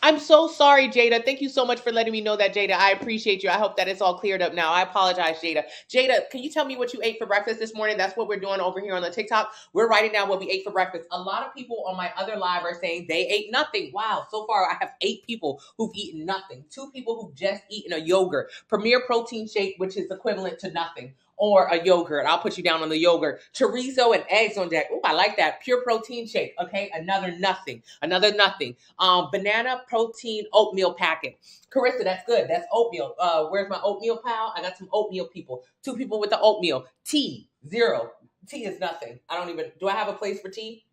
I'm so sorry, Jada. Thank you so much for letting me know that, Jada. I appreciate you. I hope that it's all cleared up now. I apologize, Jada. Jada, can you tell me what you ate for breakfast this morning? That's what we're doing over here on the TikTok. We're writing down what we ate for breakfast. A lot of people on my other live are saying they ate nothing. Wow, so far I have 8 people who've eaten nothing. 2 people who've just eaten a yogurt, Premier Protein Shake, which is equivalent to nothing, or a yogurt. I'll put you down on the yogurt. Chorizo and eggs on deck. Oh, I like that. Pure protein shake. Okay, another nothing. Another nothing. Banana protein oatmeal packet. Carissa, that's good. That's oatmeal. Where's my oatmeal pal? I got some oatmeal people. 2 people with the oatmeal. Tea, 0. Tea is nothing. I don't even. Do I have a place for tea?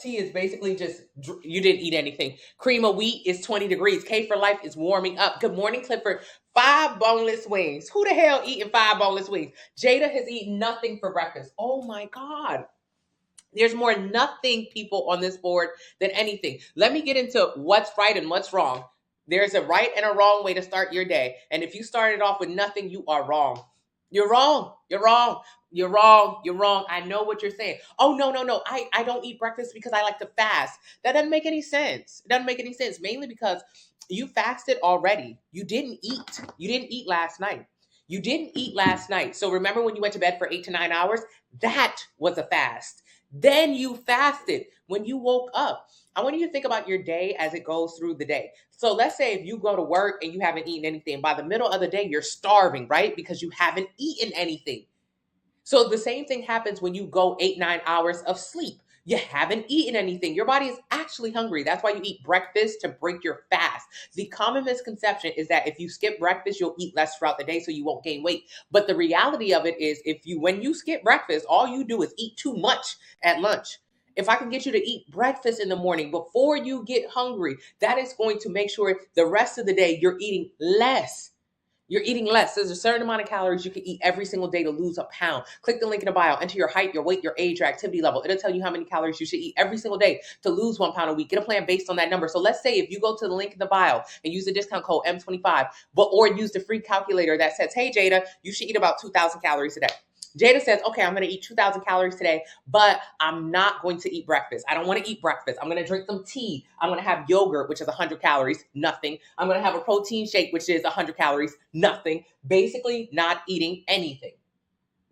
Tea is basically just you didn't eat anything. Cream of wheat is 20 degrees. K for life is warming up. Good morning, Clifford. 5 boneless wings. Who the hell eating 5 boneless wings? Jada has eaten nothing for breakfast. Oh my God. There's more nothing people on this board than anything. Let me get into what's right and what's wrong. There's a right and a wrong way to start your day. And if you started off with nothing, you are wrong. You're wrong. You're wrong. You're wrong. You're wrong. I know what you're saying. Oh, no, no, no. I don't eat breakfast because I like to fast. That doesn't make any sense. It doesn't make any sense, mainly because you fasted already. You didn't eat. You didn't eat last night. You didn't eat last night. So remember when you went to bed for 8 to 9 hours? That was a fast. Then you fasted when you woke up. I want you to think about your day as it goes through the day. So let's say if you go to work and you haven't eaten anything, by the middle of the day, you're starving, right? Because you haven't eaten anything. So the same thing happens when you go 8, 9 hours of sleep. You haven't eaten anything. Your body is actually hungry. That's why you eat breakfast to break your fast. The common misconception is that if you skip breakfast, you'll eat less throughout the day so you won't gain weight. But the reality of it is when you skip breakfast, all you do is eat too much at lunch. If I can get you to eat breakfast in the morning before you get hungry, that is going to make sure the rest of the day you're eating less. You're eating less. There's a certain amount of calories you can eat every single day to lose a pound. Click the link in the bio, enter your height, your weight, your age, your activity level. It'll tell you how many calories you should eat every single day to lose 1 pound a week. Get a plan based on that number. So let's say if you go to the link in the bio and use the discount code M25, or use the free calculator that says, hey, Jada, you should eat about 2,000 calories a day. Jada says, okay, I'm going to eat 2,000 calories today, but I'm not going to eat breakfast. I don't want to eat breakfast. I'm going to drink some tea. I'm going to have yogurt, which is 100 calories, nothing. I'm going to have a protein shake, which is 100 calories, nothing. Basically, not eating anything.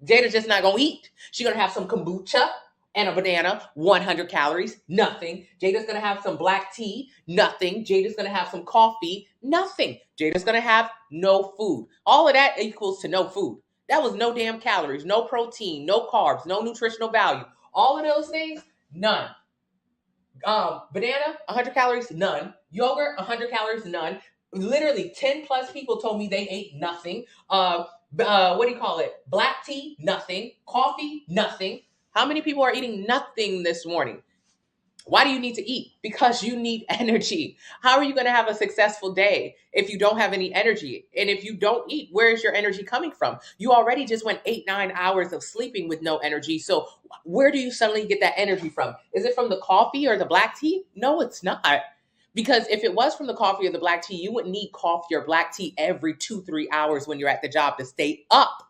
Jada's just not going to eat. She's going to have some kombucha and a banana, 100 calories, nothing. Jada's going to have some black tea, nothing. Jada's going to have some coffee, nothing. Jada's going to have no food. All of that equals to no food. That was no damn calories, no protein, no carbs, no nutritional value. All of those things, none. Banana, 100 calories, none. Yogurt, 100 calories, none. Literally 10 plus people told me they ate nothing. What do you call it? Black tea, nothing. Coffee, nothing. How many people are eating nothing this morning? Why do you need to eat? Because you need energy. How are you going to have a successful day if you don't have any energy? And if you don't eat, where is your energy coming from? You already just went 8, 9 hours of sleeping with no energy. So where do you suddenly get that energy from? Is it from the coffee or the black tea? No, it's not. Because if it was from the coffee or the black tea, you wouldn't need coffee or black tea every 2, 3 hours when you're at the job to stay up.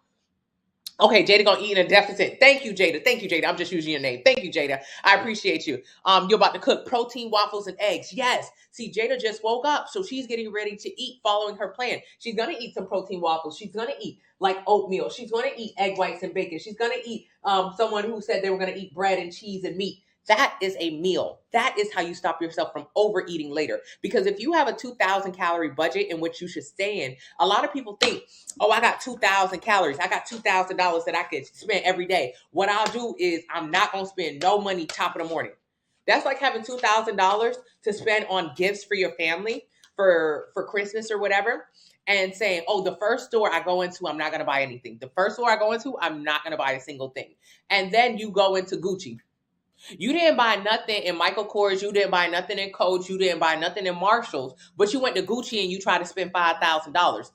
Okay, Jada gonna eat in a deficit. Thank you, Jada. Thank you, Jada. I'm just using your name. Thank you, Jada. I appreciate you. You're about to cook protein waffles and eggs. Yes. See, Jada just woke up, so she's getting ready to eat following her plan. She's gonna eat some protein waffles. She's gonna eat like oatmeal. She's gonna eat egg whites and bacon. She's gonna eat someone who said they were gonna eat bread and cheese and meat. That is a meal. That is how you stop yourself from overeating later. Because if you have a 2,000 calorie budget in which you should stay in, a lot of people think, oh, I got 2,000 calories. I got $2,000 that I could spend every day. What I'll do is I'm not going to spend no money top of the morning. That's like having $2,000 to spend on gifts for your family for Christmas or whatever, and saying, oh, the first store I go into, I'm not going to buy anything. The first store I go into, I'm not going to buy a single thing. And then you go into Gucci. You didn't buy nothing in Michael Kors. You didn't buy nothing in Coach. You didn't buy nothing in Marshalls. But you went to Gucci and you tried to spend $5,000.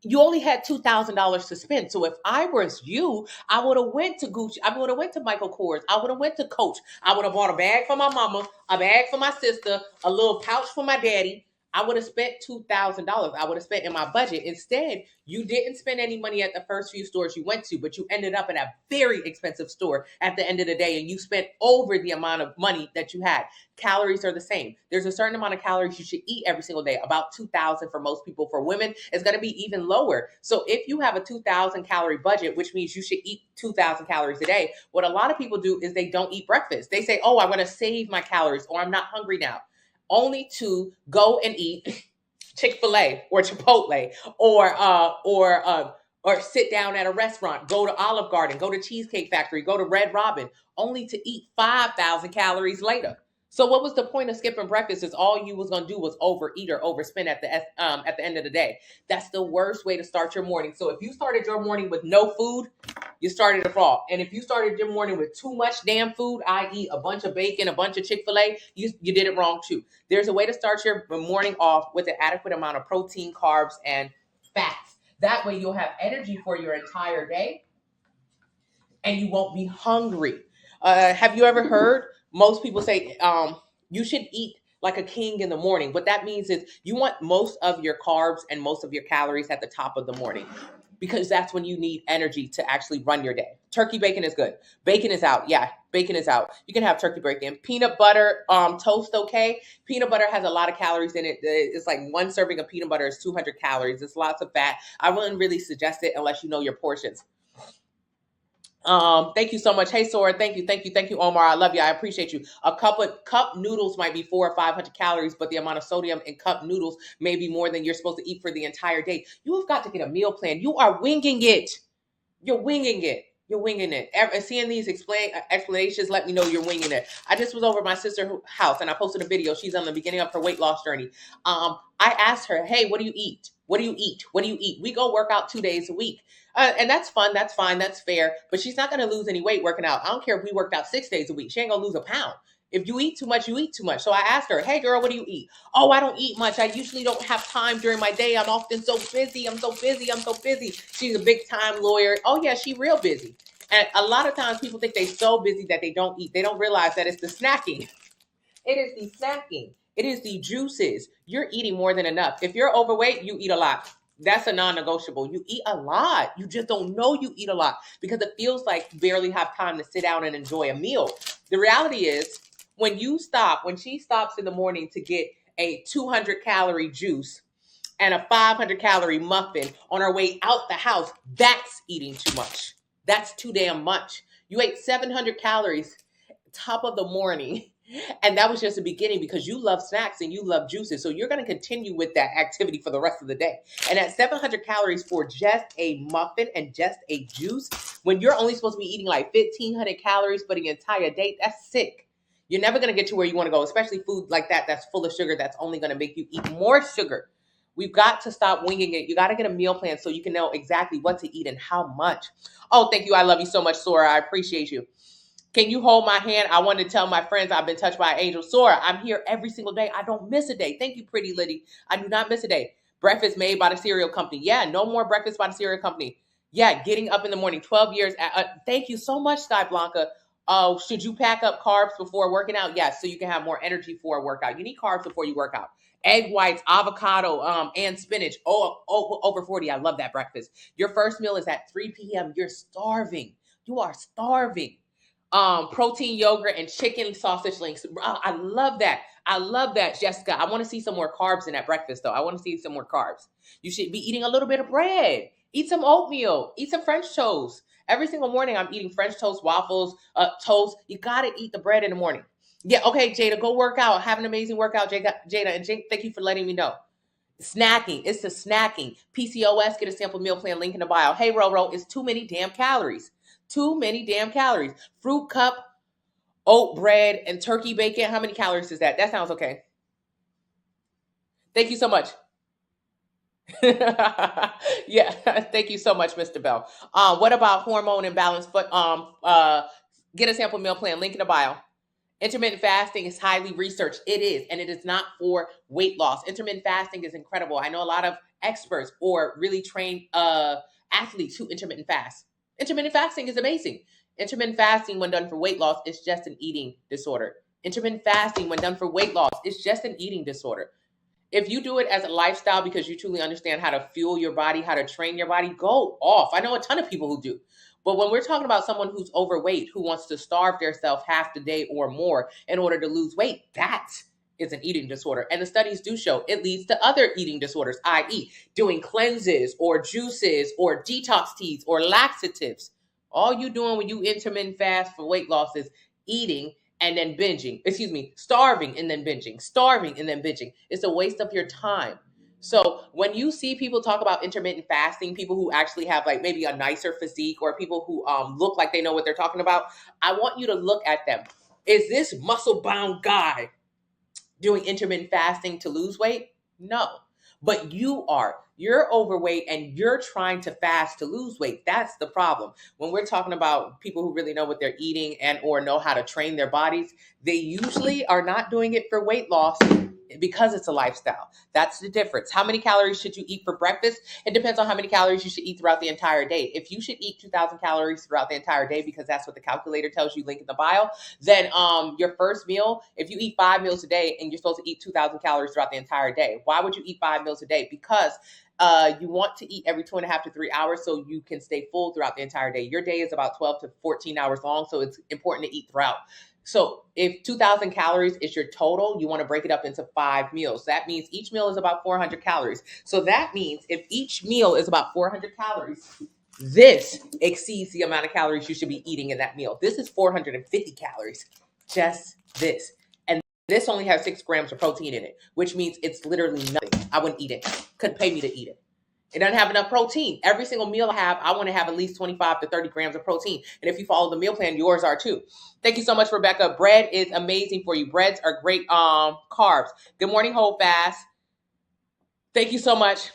You only had $2,000 to spend. So if I was you, I would have went to Gucci. I would have went to Michael Kors. I would have went to Coach. I would have bought a bag for my mama, a bag for my sister, a little pouch for my daddy, I would have spent $2,000. I would have spent in my budget. Instead, you didn't spend any money at the first few stores you went to, but you ended up in a very expensive store at the end of the day, and you spent over the amount of money that you had. Calories are the same. There's a certain amount of calories you should eat every single day, about 2,000 for most people. For women, it's going to be even lower. So if you have a 2,000 calorie budget, which means you should eat 2,000 calories a day, what a lot of people do is they don't eat breakfast. They say, oh, I want to save my calories, or I'm not hungry now, only to go and eat Chick-fil-A or Chipotle or sit down at a restaurant, go to Olive Garden, go to Cheesecake Factory, go to Red Robin, only to eat 5,000 calories later. So what was the point of skipping breakfast? Is all you was gonna do was overeat or overspend at the end of the day. That's the worst way to start your morning. So if you started your morning with no food, you started it wrong. And if you started your morning with too much damn food, i.e. a bunch of bacon, a bunch of Chick-fil-A, you did it wrong too. There's a way to start your morning off with an adequate amount of protein, carbs, and fats. That way you'll have energy for your entire day and you won't be hungry. Have you ever heard most people say you should eat like a king in the morning? What that means is you want most of your carbs and most of your calories at the top of the morning, because that's when you need energy to actually run your day. Turkey bacon is good. Bacon is out. Yeah, bacon is out. You can have turkey bacon. Peanut butter toast, okay? Peanut butter has a lot of calories in it. It's like one serving of peanut butter is 200 calories. It's lots of fat. I wouldn't really suggest it unless you know your portions. Thank you so much. Hey, Sora, thank you, Omar. I love you. I appreciate you. A cup noodles might be 400 or 500 calories, but the amount of sodium in cup noodles may be more than you're supposed to eat for the entire day. You have got to get a meal plan. You are winging it. You're winging it. You're winging it. Seeing these explanations let me know you're winging it. I just was over at my sister's house and I posted a video. She's on the beginning of her weight loss journey. I asked her, hey, what do you eat? What do you eat? What do you eat? We go work out 2 days a week. And that's fun. That's fine. That's fair. But she's not going to lose any weight working out. I don't care if we worked out 6 days a week. She ain't going to lose a pound. If you eat too much, you eat too much. So I asked her, hey, girl, what do you eat? Oh, I don't eat much. I usually don't have time during my day. I'm often so busy. I'm so busy. She's a big time lawyer. Oh, yeah, she's real busy. And a lot of times people think they're so busy that they don't eat. They don't realize that it's the snacking. It is the snacking. It is the juices. You're eating more than enough. If you're overweight, you eat a lot. That's a non-negotiable. You eat a lot. You just don't know you eat a lot because it feels like you barely have time to sit down and enjoy a meal. The reality is when she stops in the morning to get a 200 calorie juice and a 500 calorie muffin on her way out the house, that's eating too much. That's too damn much. You ate 700 calories top of the morning. And that was just the beginning because you love snacks and you love juices. So you're going to continue with that activity for the rest of the day. And at 700 calories for just a muffin and just a juice, when you're only supposed to be eating like 1,500 calories for the entire day, that's sick. You're never going to get to where you want to go, especially food like that that's full of sugar that's only going to make you eat more sugar. We've got to stop winging it. You got to get a meal plan so you can know exactly what to eat and how much. Oh, thank you. I love you so much, Sora. I appreciate you. Can you hold my hand? I wanted to tell my friends I've been touched by an angel. Sora, I'm here every single day. I don't miss a day. Thank you, Pretty Liddy. I do not miss a day. Breakfast made by the cereal company. Yeah, no more breakfast by the cereal company. Yeah, getting up in the morning, 12 years. Thank you so much, Sky Blanca. Should you pack up carbs before working out? Yes, so you can have more energy for a workout. You need carbs before you work out. Egg whites, avocado, and spinach. Over 40. I love that breakfast. Your first meal is at 3 p.m. You're starving. You are starving. Protein yogurt and chicken sausage links. I love that. I love that, Jessica. I want to see some more carbs in that breakfast, though. I want to see some more carbs. You should be eating a little bit of bread. Eat some oatmeal. Eat some French toast. Every single morning, I'm eating French toast, waffles, toast. You got to eat the bread in the morning. Yeah, okay, Jada, go work out. Have an amazing workout, Jada. And Jake, thank you for letting me know. Snacking. It's the snacking. PCOS, get a sample meal plan, link in the bio. Hey, Roro, it's too many damn calories. Too many damn calories. Fruit cup, oat bread, and turkey bacon. How many calories is that? That sounds okay. Thank you so much. Yeah, thank you so much, Mr. Bell. What about hormone imbalance? But get a sample meal plan. Link in the bio. Intermittent fasting is highly researched. It is, and it is not for weight loss. Intermittent fasting is incredible. I know a lot of experts or really trained athletes who intermittent fast. Intermittent fasting is amazing. Intermittent fasting, when done for weight loss, is just an eating disorder. Intermittent fasting, when done for weight loss, is just an eating disorder. If you do it as a lifestyle because you truly understand how to fuel your body, how to train your body, go off. I know a ton of people who do. But when we're talking about someone who's overweight, who wants to starve themselves half the day or more in order to lose weight, that is an eating disorder. And the studies do show it leads to other eating disorders, i.e., doing cleanses or juices or detox teas or laxatives. All you doing when you intermittent fast for weight loss is eating and then binging. Excuse me, starving and then binging, starving and then binging. It's a waste of your time. So when you see people talk about intermittent fasting, people who actually have like maybe a nicer physique or people who look like they know what they're talking about, I want you to look at them. Is this muscle bound guy doing intermittent fasting to lose weight? No. But you're overweight and you're trying to fast to lose weight. That's the problem. When we're talking about people who really know what they're eating and or know how to train their bodies, they usually are not doing it for weight loss because it's a lifestyle. That's the difference. How many calories should you eat for breakfast? It depends on how many calories you should eat throughout the entire day. If you should eat 2,000 calories throughout the entire day because that's what the calculator tells you, link in the bio, then your first meal, if you eat 5 meals a day and you're supposed to eat 2,000 calories throughout the entire day, why would you eat 5 meals a day? Because you want to eat every 2.5 to 3 hours so you can stay full throughout the entire day. Your day is about 12 to 14 hours long, so it's important to eat throughout. So if 2,000 calories is your total, you want to break it up into 5 meals. That means each meal is about 400 calories. So that means if each meal is about 400 calories, this exceeds the amount of calories you should be eating in that meal. This is 450 calories, just this. And this only has 6 grams of protein in it, which means it's literally nothing. I wouldn't eat it. Couldn't pay me to eat it. It doesn't have enough protein. Every single meal I have, I want to have at least 25 to 30 grams of protein. And if you follow the meal plan, yours are too. Thank you so much, Rebecca. Bread is amazing for you. Breads are great carbs. Good morning, Hold Fast. Thank you so much.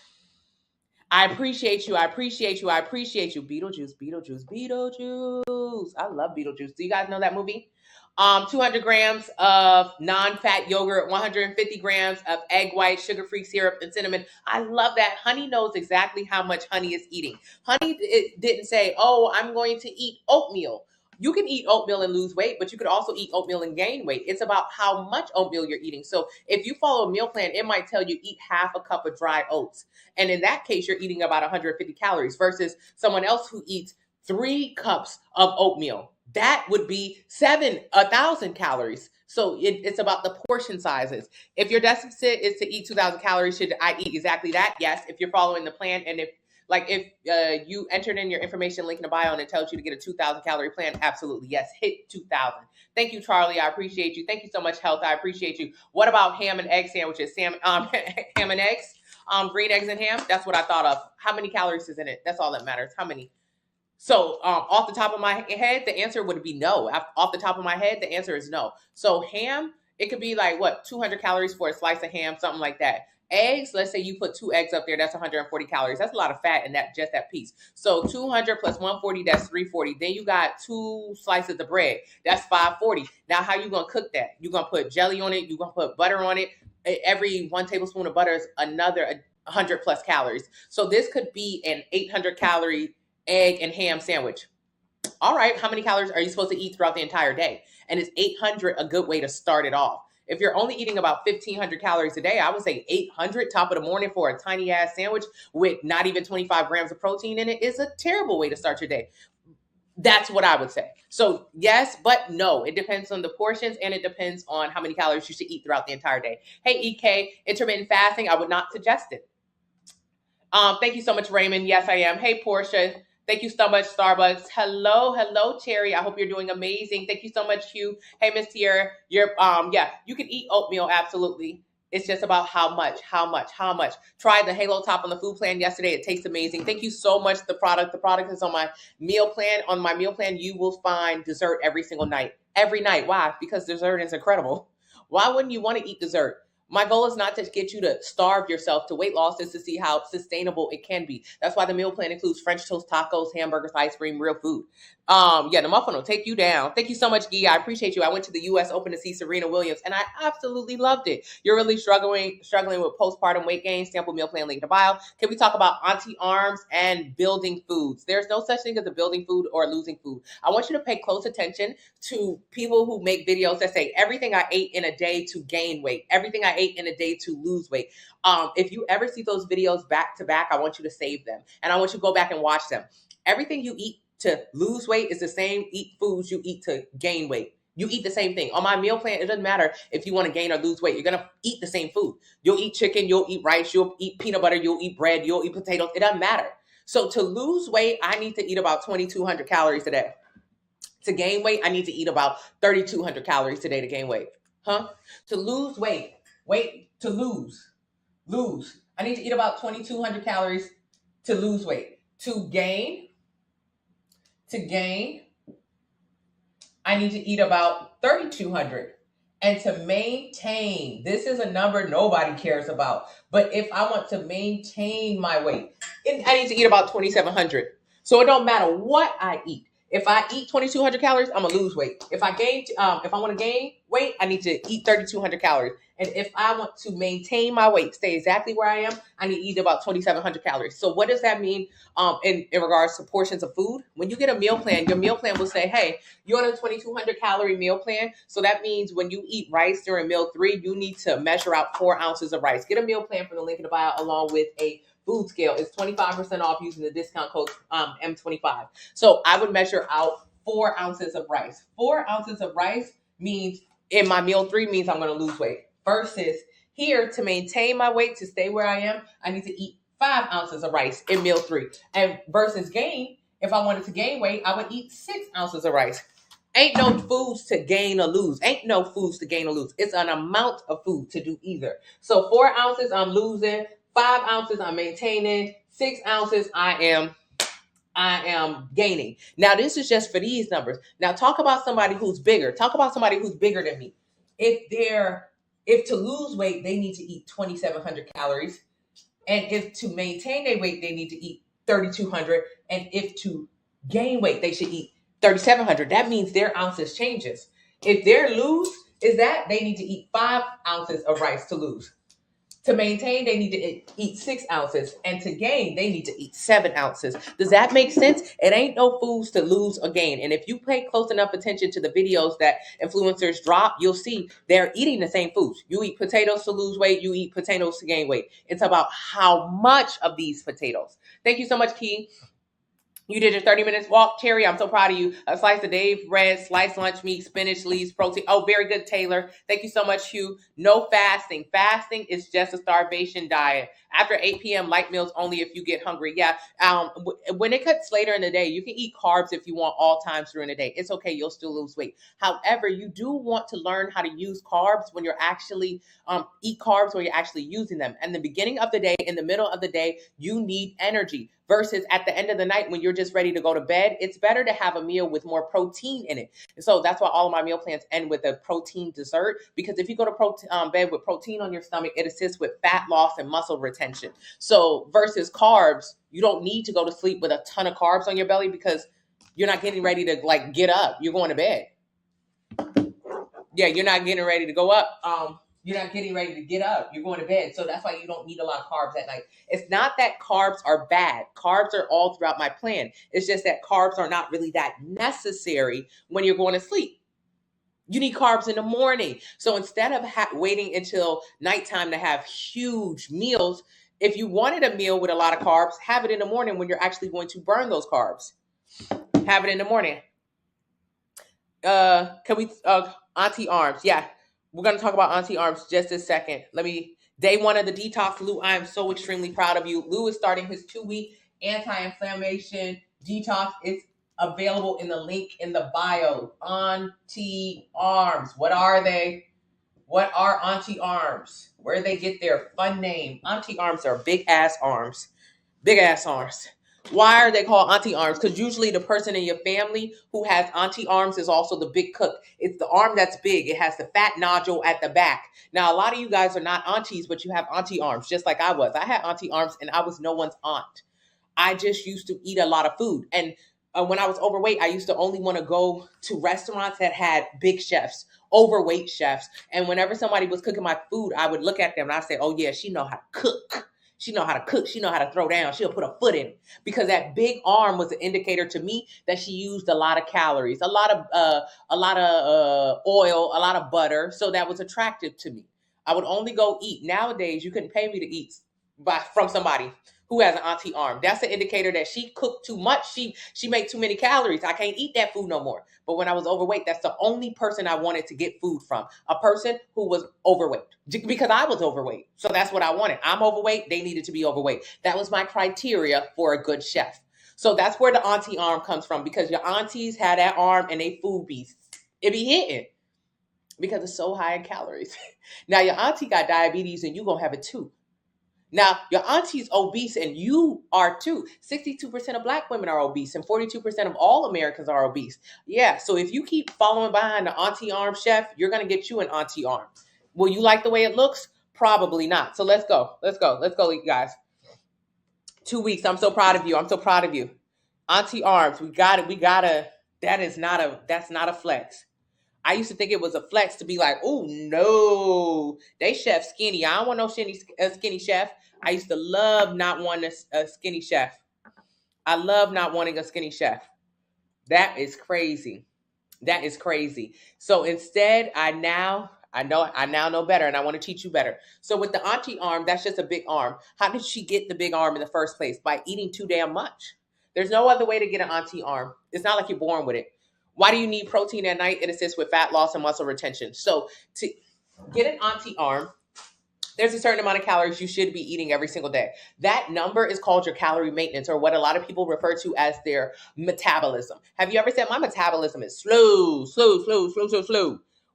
I appreciate you. I appreciate you. I appreciate you. Beetlejuice, Beetlejuice, Beetlejuice. I love Beetlejuice. Do you guys know that movie? 200 grams of non-fat yogurt, 150 grams of egg white, sugar-free syrup, and cinnamon. I love that. Honey knows exactly how much Honey is eating. Honey didn't say, oh, I'm going to eat oatmeal. You can eat oatmeal and lose weight, but you could also eat oatmeal and gain weight. It's about how much oatmeal you're eating. So if you follow a meal plan, it might tell you eat half a cup of dry oats. And in that case, you're eating about 150 calories versus someone else who eats 3 cups of oatmeal. That would be 1,000 calories. So it's about the portion sizes. If your deficit is to eat 2,000 calories, should I eat exactly that? Yes. If you're following the plan, and if you entered in your information link in the bio and it tells you to get a 2,000 calorie plan, absolutely yes. Hit 2,000. Thank you, Charlie. I appreciate you. Thank you so much, Health. I appreciate you. What about ham and egg sandwiches? Ham and eggs, green eggs and ham. That's what I thought of. How many calories is in it? That's all that matters. How many? So off the top of my head, the answer would be no. Off the top of my head, the answer is no. So ham, it could be like, 200 calories for a slice of ham, something like that. Eggs, let's say you put 2 eggs up there, that's 140 calories. That's a lot of fat in that piece. So 200 plus 140, that's 340. Then you got 2 slices of bread. That's 540. Now, how you going to cook that? You're going to put jelly on it. You're going to put butter on it. Every 1 tablespoon of butter is another 100 plus calories. So this could be an 800 calorie egg and ham sandwich. All right, how many calories are you supposed to eat throughout the entire day? And is 800 a good way to start it off? If you're only eating about 1,500 calories a day, I would say 800 top of the morning for a tiny ass sandwich with not even 25 grams of protein in it is a terrible way to start your day. That's what I would say. So yes, but no. It depends on the portions and it depends on how many calories you should eat throughout the entire day. Hey, EK, intermittent fasting, I would not suggest it. Thank you so much, Raymond. Yes, I am. Hey, Portia. Thank you so much, Starbucks. Hello, Terry. I hope you're doing amazing. Thank you so much, Hugh. Hey, Miss Tierra. You can eat oatmeal, absolutely. It's just about how much. Tried the Halo Top on the food plan yesterday. It tastes amazing. Thank you so much. The product is on my meal plan. On my meal plan, you will find dessert every single night. Every night. Why? Because dessert is incredible. Why wouldn't you want to eat dessert? My goal is not to get you to starve yourself to weight loss, is to see how sustainable it can be. That's why the meal plan includes French toast, tacos, hamburgers, ice cream, real food. The muffin will take you down. Thank you so much, Guy. I appreciate you. I went to the U.S. Open to see Serena Williams, and I absolutely loved it. You're really struggling with postpartum weight gain. Sample meal plan link in the bio. Can we talk about auntie arms and building foods? There's no such thing as a building food or losing food. I want you to pay close attention to people who make videos that say everything I ate in a day to gain weight, everything I ate ate in a day to lose weight. If you ever see those videos back to back, I want you to save them. And I want you to go back and watch them. Everything you eat to lose weight is the same foods you eat to gain weight. You eat the same thing. On my meal plan, it doesn't matter if you want to gain or lose weight. You're going to eat the same food. You'll eat chicken, you'll eat rice, you'll eat peanut butter, you'll eat bread, you'll eat potatoes. It doesn't matter. So to lose weight, I need to eat about 2,200 calories a day. To gain weight, I need to eat about 3,200 calories a day to gain weight. To lose weight, to lose. I need to eat about 2,200 calories to lose weight. To gain, I need to eat about 3,200. And to maintain, this is a number nobody cares about. But if I want to maintain my weight, I need to eat about 2,700. So it don't matter what I eat. If I eat 2,200 calories, I'm gonna lose weight. If I want to gain weight, I need to eat 3,200 calories. And if I want to maintain my weight, stay exactly where I am, I need to eat about 2,700 calories. So what does that mean in regards to portions of food? When you get a meal plan, your meal plan will say, hey, you're on a 2,200 calorie meal plan. So that means when you eat rice during meal 3, you need to measure out 4 ounces of rice. Get a meal plan from the link in the bio along with a food scale. It's 25% off using the discount code M25. So I would measure out 4 ounces of rice. 4 ounces of rice means in my meal 3 means I'm going to lose weight. Versus here, to maintain my weight, to stay where I am, I need to eat 5 ounces of rice in meal 3. And versus gain, if I wanted to gain weight, I would eat 6 ounces of rice. Ain't no foods to gain or lose. Ain't no foods to gain or lose. It's an amount of food to do either. So 4 ounces, I'm losing. 5 ounces, I'm maintaining. 6 ounces, I am gaining. Now, this is just for these numbers. Now, talk about somebody who's bigger. Talk about somebody who's bigger than me. If to lose weight, they need to eat 2,700 calories. And if to maintain their weight, they need to eat 3,200. And if to gain weight, they should eat 3,700. That means their ounces changes. If their lose is that, they need to eat 5 ounces of rice to lose. To maintain, they need to eat 6 ounces. And to gain, they need to eat 7 ounces. Does that make sense? It ain't no foods to lose or gain. And if you pay close enough attention to the videos that influencers drop, you'll see they're eating the same foods. You eat potatoes to lose weight. You eat potatoes to gain weight. It's about how much of these potatoes. Thank you so much, Key. You did your 30 minutes walk, Terry. I'm so proud of you. A slice of Dave bread, sliced lunch meat, spinach, leaves, protein. Oh, very good, Taylor. Thank you so much, Hugh. No fasting. Fasting is just a starvation diet. After 8 p.m., light meals only if you get hungry. Yeah. When it cuts later in the day, you can eat carbs if you want all times during the day. It's okay. You'll still lose weight. However, you do want to learn how to use carbs when you're actually eat carbs when you're actually using them. And the beginning of the day, in the middle of the day, you need energy. Versus at the end of the night when you're just ready to go to bed, it's better to have a meal with more protein in it. And so that's why all of my meal plans end with a protein dessert, because if you go to bed with protein on your stomach, it assists with fat loss and muscle retention. So versus carbs, you don't need to go to sleep with a ton of carbs on your belly because you're not getting ready to get up. You're going to bed. Yeah, you're not getting ready to go up. You're not getting ready to get up. You're going to bed. So that's why you don't need a lot of carbs at night. It's not that carbs are bad. Carbs are all throughout my plan. It's just that carbs are not really that necessary when you're going to sleep. You need carbs in the morning. So instead of waiting until nighttime to have huge meals, if you wanted a meal with a lot of carbs, have it in the morning when you're actually going to burn those carbs. Have it in the morning. Can we, Auntie Arms? Yeah. We're going to talk about Auntie Arms just a second. Day 1 of the detox, Lou, I am so extremely proud of you. Lou is starting his 2-week anti-inflammation detox. It's available in the link in the bio. Auntie Arms. What are they? What are Auntie Arms? Where do they get their fun name? Auntie Arms are big ass arms. Big ass arms. Why are they called auntie arms? Because usually the person in your family who has auntie arms is also the big cook. It's the arm that's big. It has the fat nodule at the back. Now, a lot of you guys are not aunties, but you have auntie arms, just like I was. I had auntie arms and I was no one's aunt. I just used to eat a lot of food. And when I was overweight, I used to only want to go to restaurants that had big chefs, overweight chefs. And whenever somebody was cooking my food, I would look at them and I say, oh yeah, she know how to cook. She know how to cook. She know how to throw down. She'll put a foot in it. Because that big arm was an indicator to me that she used a lot of calories, a lot of oil, a lot of butter. So that was attractive to me. I would only go eat. Nowadays, you couldn't pay me to eat from somebody who has an auntie arm. That's an indicator that she cooked too much. She made too many calories. I can't eat that food no more. But when I was overweight, that's the only person I wanted to get food from. A person who was overweight. Because I was overweight. So that's what I wanted. I'm overweight. They needed to be overweight. That was my criteria for a good chef. So that's where the auntie arm comes from, because your aunties had that arm and they food beasts. It be hitting because it's so high in calories. Now your auntie got diabetes and you gonna have it too. Now, your auntie's obese and you are too. 62% of Black women are obese and 42% of all Americans are obese. Yeah, so if you keep following behind the auntie arm chef, you're going to get you an auntie arm. Will you like the way it looks? Probably not. So let's go. Let's go, you guys. 2 weeks. I'm so proud of you. I'm so proud of you. Auntie arms. We got it. That's not a flex. I used to think it was a flex to be like, oh no, they chef skinny. I don't want no skinny chef. I used to love not wanting a skinny chef. I love not wanting a skinny chef. That is crazy. That is crazy. So instead, I now know better, and I want to teach you better. So with the auntie arm, that's just a big arm. How did she get the big arm in the first place? By eating too damn much. There's no other way to get an auntie arm. It's not like you're born with it. Why do you need protein at night? It assists with fat loss and muscle retention. So to get an auntie arm, there's a certain amount of calories you should be eating every single day. That number is called your calorie maintenance, or what a lot of people refer to as their metabolism. Have you ever said, my metabolism is slow?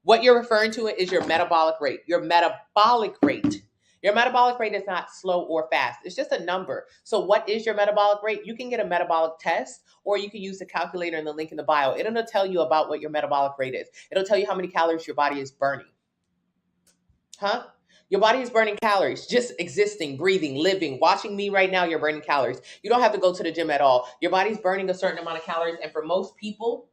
What you're referring to is your metabolic rate. Your metabolic rate. Your metabolic rate is not slow or fast. It's just a number. So what is your metabolic rate? You can get a metabolic test, or you can use the calculator in the link in the bio. It'll tell you about what your metabolic rate is. It'll tell you how many calories your body is burning. Huh? Your body is burning calories. Just existing, breathing, living, watching me right now, you're burning calories. You don't have to go to the gym at all. Your body's burning a certain amount of calories. And for most people,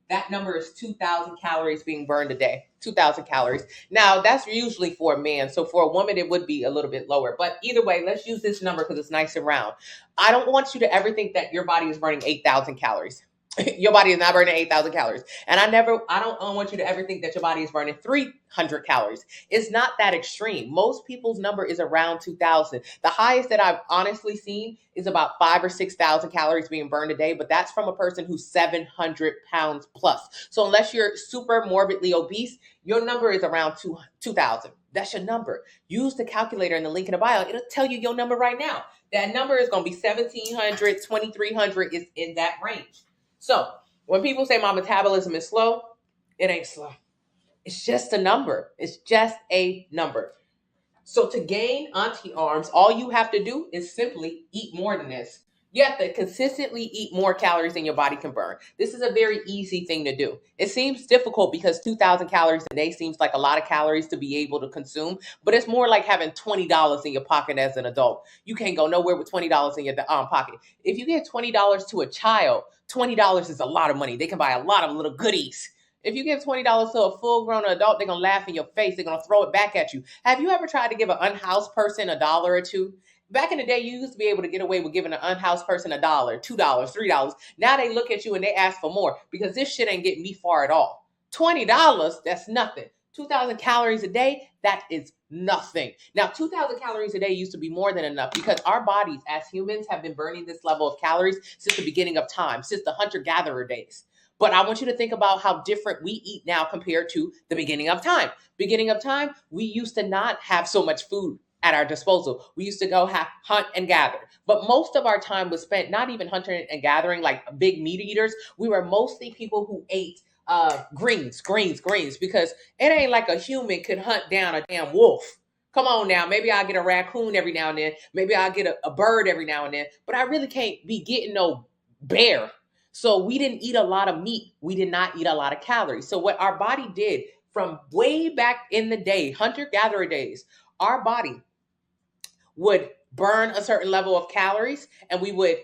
that number is 2,000 calories being burned a day. 2,000 calories. Now, that's usually for a man. So for a woman, it would be a little bit lower. But either way, let's use this number because it's nice and round. I don't want you to ever think that your body is burning 8,000 calories. Your body is not burning 8,000 calories. And I don't want you to ever think that your body is burning 300 calories. It's not that extreme. Most people's number is around 2,000. The highest that I've honestly seen is about 5,000 or 6,000 calories being burned a day, but that's from a person who's 700 pounds plus. So unless you're super morbidly obese, your number is around 2,000. That's your number. Use the calculator in the link in the bio. It'll tell you your number right now. That number is going to be 1,700, 2,300 is in that range. So when people say my metabolism is slow, it ain't slow. It's just a number. It's just a number. So to gain auntie arms, all you have to do is simply eat more than this. You have to consistently eat more calories than your body can burn. This is a very easy thing to do. It seems difficult because 2,000 calories a day seems like a lot of calories to be able to consume, but it's more like having $20 in your pocket as an adult. You can't go nowhere with $20 in your pocket. If you give $20 to a child, $20 is a lot of money. They can buy a lot of little goodies. If you give $20 to a full-grown adult, they're going to laugh in your face. They're going to throw it back at you. Have you ever tried to give an unhoused person $1 or $2? Back in the day, you used to be able to get away with giving an unhoused person $1, $2, $3. Now they look at you and they ask for more because this shit ain't getting me far at all. $20, that's nothing. 2,000 calories a day, that is nothing. Now, 2,000 calories a day used to be more than enough because our bodies as humans have been burning this level of calories since the beginning of time, since the hunter-gatherer days. But I want you to think about how different we eat now compared to the beginning of time. Beginning of time, we used to not have so much food at our disposal. We used to go hunt and gather. But most of our time was spent not even hunting and gathering like big meat eaters. We were mostly people who ate greens, because it ain't like a human could hunt down a damn wolf. Come on now, maybe I'll get a raccoon every now and then. Maybe I'll get a bird every now and then. But I really can't be getting no bear. So we didn't eat a lot of meat. We did not eat a lot of calories. So what our body did from way back in the day, hunter-gatherer days, our body would burn a certain level of calories and we would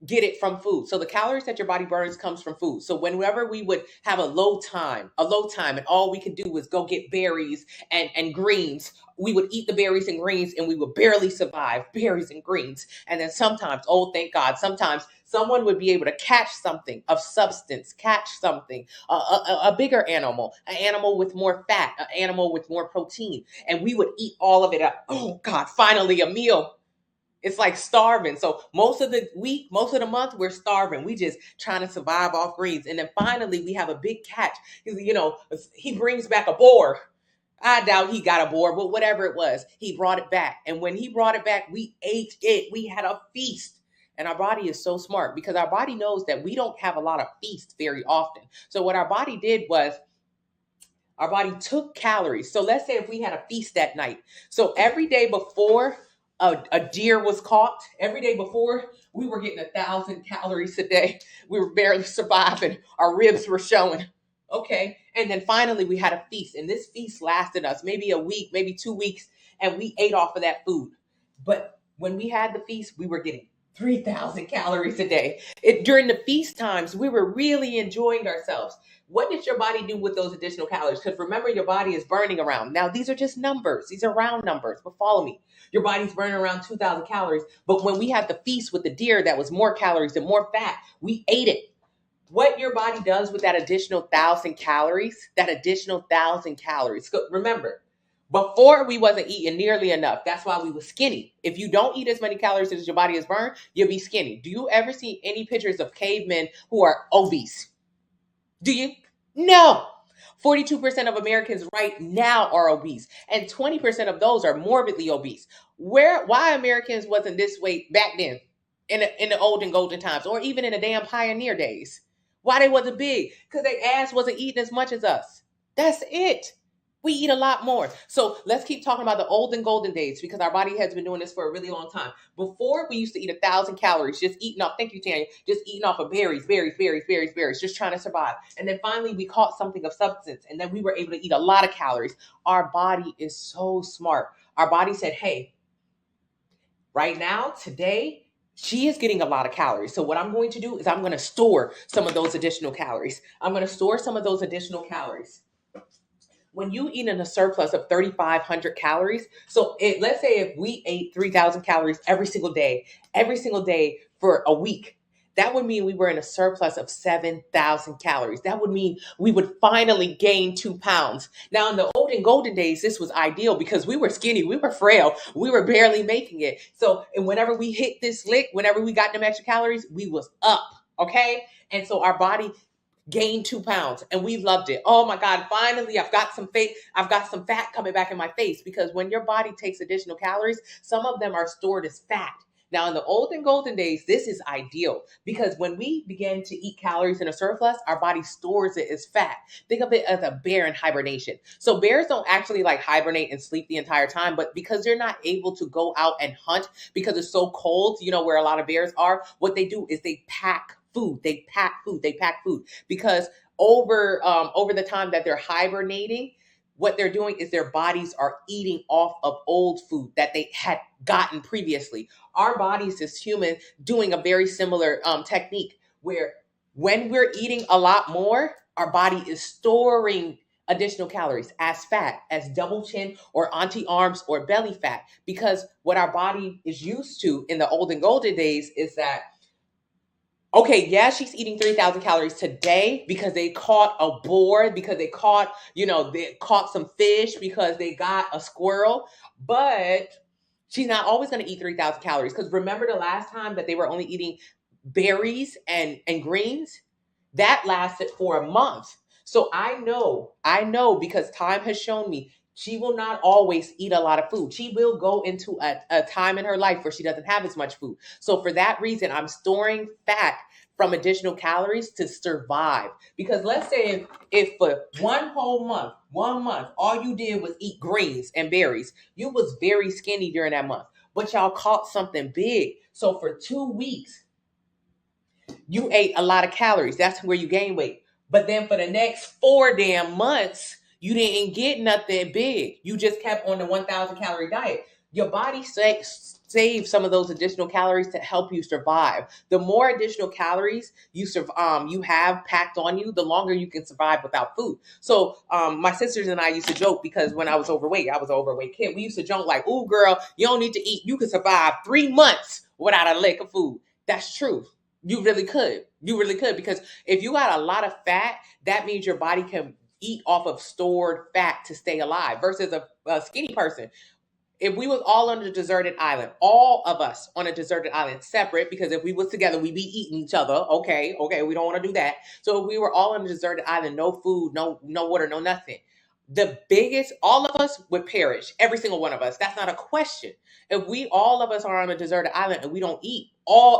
get it from food. So the calories that your body burns comes from food. So whenever we would have a low time, and all we could do was go get berries and greens, we would eat the berries and greens and we would barely survive berries and greens. And then sometimes, oh, thank God, sometimes someone would be able to catch something of substance, catch something, a bigger animal, an animal with more fat, an animal with more protein. And we would eat all of it up. Oh God, finally a meal. It's like starving. So most of the week, most of the month, we're starving. We just trying to survive off greens. And then finally we have a big catch. He brings back a boar. I doubt he got a boar, but whatever it was, he brought it back. And when he brought it back, we ate it. We had a feast. And our body is so smart because our body knows that we don't have a lot of feasts very often. So what our body did was our body took calories. So let's say if we had a feast that night. So every day before a deer was caught, every day before, we were getting 1,000 calories a day. We were barely surviving. Our ribs were showing. Okay. And then finally we had a feast. And this feast lasted us maybe a week, maybe 2 weeks. And we ate off of that food. But when we had the feast, we were getting 3,000 calories a day. During the feast times, we were really enjoying ourselves. What did your body do with those additional calories? Because remember, your body is burning around. Now, these are just numbers. These are round numbers, but follow me. Your body's burning around 2,000 calories. But when we had the feast with the deer that was more calories and more fat, we ate it. What your body does with that additional 1,000 calories, remember, before we wasn't eating nearly enough. That's why we were skinny. If you don't eat as many calories as your body has burned, you'll be skinny. Do you ever see any pictures of cavemen who are obese? Do you? No. 42% of Americans right now are obese, and 20% of those are morbidly obese. Why Americans wasn't this weight back then in the old and golden times, or even in the damn pioneer days? Why they wasn't big? Because their ass wasn't eating as much as us. That's it. We eat a lot more. So let's keep talking about the old and golden days because our body has been doing this for a really long time. Before, we used to eat 1,000 calories, just eating off, thank you, Tanya, just eating off of berries, just trying to survive. And then finally we caught something of substance and then we were able to eat a lot of calories. Our body is so smart. Our body said, hey, right now, today, she is getting a lot of calories. So what I'm going to do is I'm going to store some of those additional calories. When you eat in a surplus of 3,500 calories, so let's say if we ate 3,000 calories every single day for a week, that would mean we were in a surplus of 7,000 calories. That would mean we would finally gain 2 pounds. Now, in the old and golden days, this was ideal because we were skinny, we were frail, we were barely making it. So, and whenever we hit this lick, whenever we got them extra calories, we was up, okay? And so our body gained 2 pounds and we loved it. Oh my God, finally I've got some fat coming back in my face because when your body takes additional calories, some of them are stored as fat. Now, in the old and golden days, this is ideal because when we begin to eat calories in a surplus, our body stores it as fat. Think of it as a bear in hibernation. So bears don't actually like hibernate and sleep the entire time, but because they're not able to go out and hunt because it's so cold, where a lot of bears are, what they do is they pack food. They pack food because over the time that they're hibernating, what they're doing is their bodies are eating off of old food that they had gotten previously. Our bodies as humans doing a very similar technique where when we're eating a lot more, our body is storing additional calories as fat, as double chin or auntie arms or belly fat, because what our body is used to in the old and golden days is that, okay, yeah, she's eating 3,000 calories today because they caught a boar, because they caught some fish, because they got a squirrel, but she's not always going to eat 3,000 calories. Because remember the last time that they were only eating berries and greens? That lasted for a month. So I know because time has shown me she will not always eat a lot of food. She will go into a time in her life where she doesn't have as much food. So for that reason, I'm storing fat from additional calories to survive. Because let's say if for one month, all you did was eat greens and berries, you was very skinny during that month, but y'all caught something big. So for 2 weeks, you ate a lot of calories. That's where you gain weight. But then for the next 4 damn months, you didn't get nothing big. You just kept on the 1,000 calorie diet. Your body save some of those additional calories to help you survive. The more additional calories you have packed on you, the longer you can survive without food. So my sisters and I used to joke, because when I was an overweight kid. We used to joke like, "Ooh, girl, you don't need to eat. You can survive 3 months without a lick of food." That's true. You really could. You really could, because if you got a lot of fat, that means your body can eat off of stored fat to stay alive, versus a skinny person. If we was all on a deserted island, all of us on a deserted island, separate, because if we was together, we'd be eating each other. Okay, we don't want to do that. So if we were all on a deserted island, no food, no water, no nothing, all of us would perish. Every single one of us. That's not a question. If all of us are on a deserted island and we don't eat,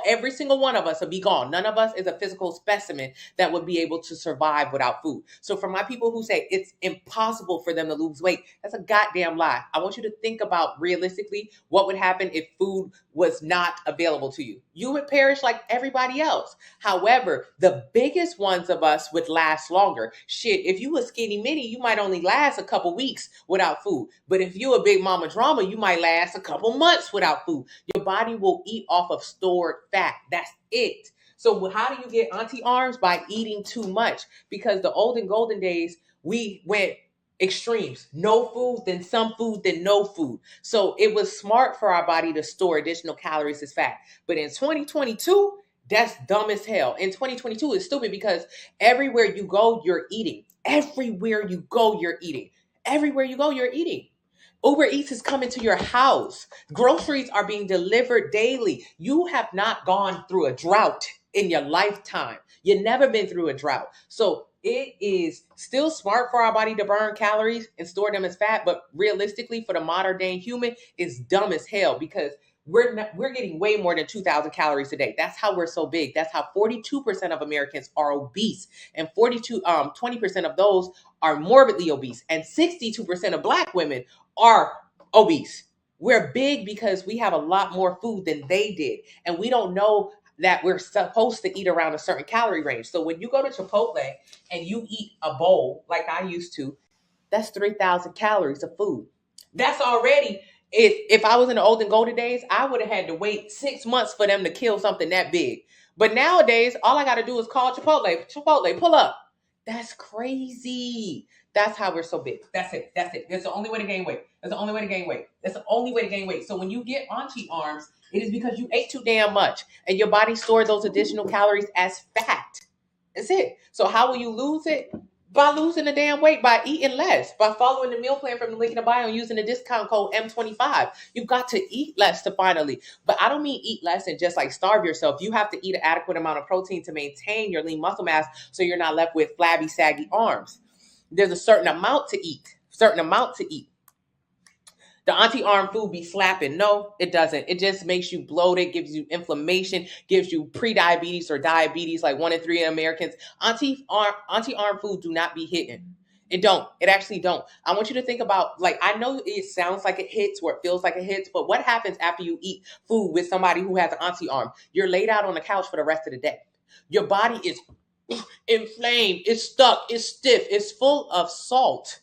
every single one of us will be gone. None of us is a physical specimen that would be able to survive without food. So for my people who say it's impossible for them to lose weight, that's a goddamn lie. I want you to think about realistically what would happen if food was not available to you. You would perish like everybody else. However, the biggest ones of us would last longer. Shit, if you a skinny mini, you might only last a couple weeks without food. But if you a big mama drama, you might last a couple months without food. Your body will eat off of stored fat. That's it. So how do you get auntie arms? By eating too much. Because the old and golden days, we went extremes. No food, then some food, then no food. So it was smart for our body to store additional calories as fat. But in 2022, that's dumb as hell. In 2022, it's stupid, because everywhere you go, you're eating. Everywhere you go, you're eating. Everywhere you go, you're eating. Uber Eats is coming to your house. Groceries are being delivered daily. You have not gone through a drought in your lifetime. You've never been through a drought. So it is still smart for our body to burn calories and store them as fat, but realistically, for the modern day human, it's dumb as hell, because we're getting way more than 2,000 calories a day. That's how we're so big. That's how 42% of Americans are obese, and 20% of those are morbidly obese, and 62% of Black women are obese. We're big because we have a lot more food than they did, and we don't know that we're supposed to eat around a certain calorie range. So when you go to Chipotle and you eat a bowl like I used to, that's 3,000 calories of food. That's already, if I was in the olden golden days, I would have had to wait 6 months for them to kill something that big. But nowadays, all I got to do is call Chipotle. Chipotle, pull up. That's crazy. That's how we're so big. That's it. That's it. That's the only way to gain weight. That's the only way to gain weight. That's the only way to gain weight. So when you get auntie arms, it is because you ate too damn much and your body stored those additional calories as fat. That's it. So how will you lose it? By losing the damn weight, by eating less, by following the meal plan from the link in the bio and using the discount code M25. You've got to eat less to finally, but I don't mean eat less and just like starve yourself. You have to eat an adequate amount of protein to maintain your lean muscle mass so you're not left with flabby, saggy arms. There's a certain amount to eat, The auntie arm food be slapping. No, it doesn't. It just makes you bloated, gives you inflammation, gives you pre-diabetes or diabetes, like 1 in 3 Americans. Auntie arm food do not be hitting. It don't. It actually don't. I want you to think about, like, I know it sounds like it hits or it feels like it hits, but what happens after you eat food with somebody who has an auntie arm? You're laid out on the couch for the rest of the day. Your body is inflamed, it's stuck, it's stiff, it's full of salt.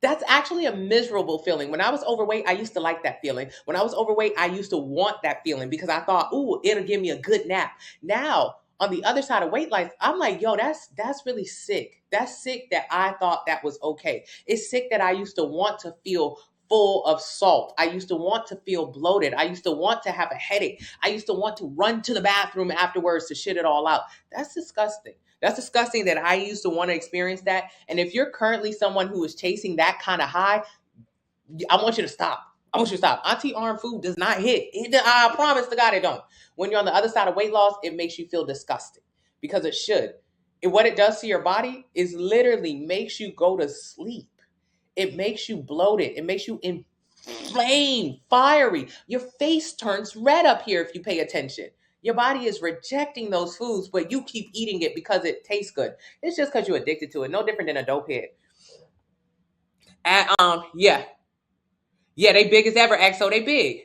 That's actually a miserable feeling. When I was overweight, I used to like that feeling. When I was overweight, I used to want that feeling because I thought, ooh, it'll give me a good nap. Now, on the other side of weight life, I'm like, yo, that's really sick. That's sick that I thought that was okay. It's sick that I used to want to feel full of salt. I used to want to feel bloated. I used to want to have a headache. I used to want to run to the bathroom afterwards to shit it all out. That's disgusting. That's disgusting that I used to want to experience that. And if you're currently someone who is chasing that kind of high, I want you to stop. Auntie arm food does not hit. I promise to God it don't. When you're on the other side of weight loss, it makes you feel disgusting because it should. And what it does to your body is literally makes you go to sleep. It makes you bloated. It makes you inflamed, fiery. Your face turns red up here if you pay attention. Your body is rejecting those foods, but you keep eating it because it tastes good. It's just because you're addicted to it. No different than a dope head. And yeah, they big as ever. XO, they big.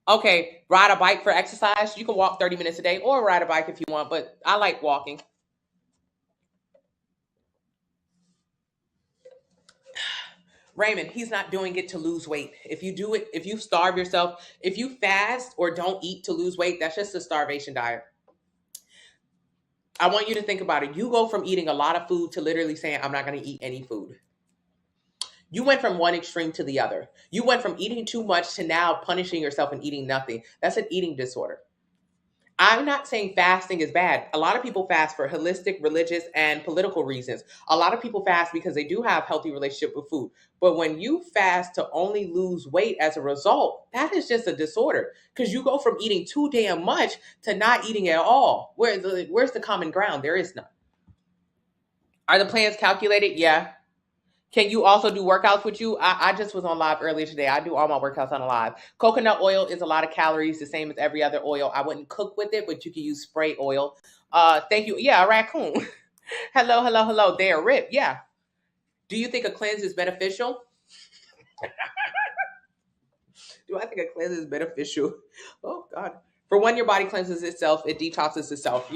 Okay, ride a bike for exercise. You can walk 30 minutes a day or ride a bike if you want, but I like walking. Raymond, he's not doing it to lose weight. If you do it, if you starve yourself, if you fast or don't eat to lose weight, that's just a starvation diet. I want you to think about it. You go from eating a lot of food to literally saying, I'm not going to eat any food. You went from one extreme to the other. You went from eating too much to now punishing yourself and eating nothing. That's an eating disorder. I'm not saying fasting is bad. A lot of people fast for holistic, religious, and political reasons. A lot of people fast because they do have healthy relationship with food. But when you fast to only lose weight as a result, that is just a disorder because you go from eating too damn much to not eating at all. Where's the common ground? There is none. Are the plans calculated? Yeah. Can you also do workouts with you? I just was on live earlier today. I do all my workouts on a live. Coconut oil is a lot of calories, the same as every other oil. I wouldn't cook with it, but you can use spray oil. Thank you. Yeah, a raccoon. Hello. There, Rip. Yeah. Do you think a cleanse is beneficial? Do I think a cleanse is beneficial? Oh, God. For one, your body cleanses itself. It detoxes itself.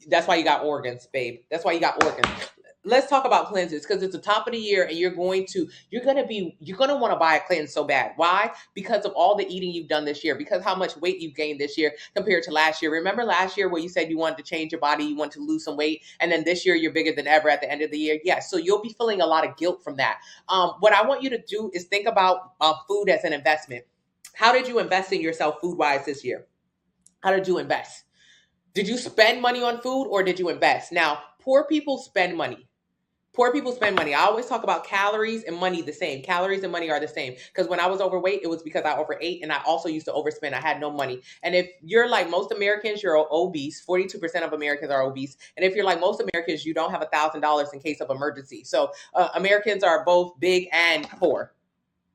That's why you got organs, babe. That's why you got organs. Let's talk about cleanses because it's the top of the year and you're going to want to buy a cleanse so bad. Why? Because of all the eating you've done this year, because how much weight you've gained this year compared to last year. Remember last year where you said you wanted to change your body, you wanted to lose some weight, and then this year you're bigger than ever at the end of the year? Yeah, so you'll be feeling a lot of guilt from that. What I want you to do is think about food as an investment. How did you invest in yourself food-wise this year? How did you invest? Did you spend money on food or did you invest? Now, poor people spend money. Poor people spend money. I always talk about calories and money the same. Calories and money are the same. Because when I was overweight, it was because I overate and I also used to overspend. I had no money. And if you're like most Americans, you're obese. 42% of Americans are obese. And if you're like most Americans, you don't have $1,000 in case of emergency. So Americans are both big and poor.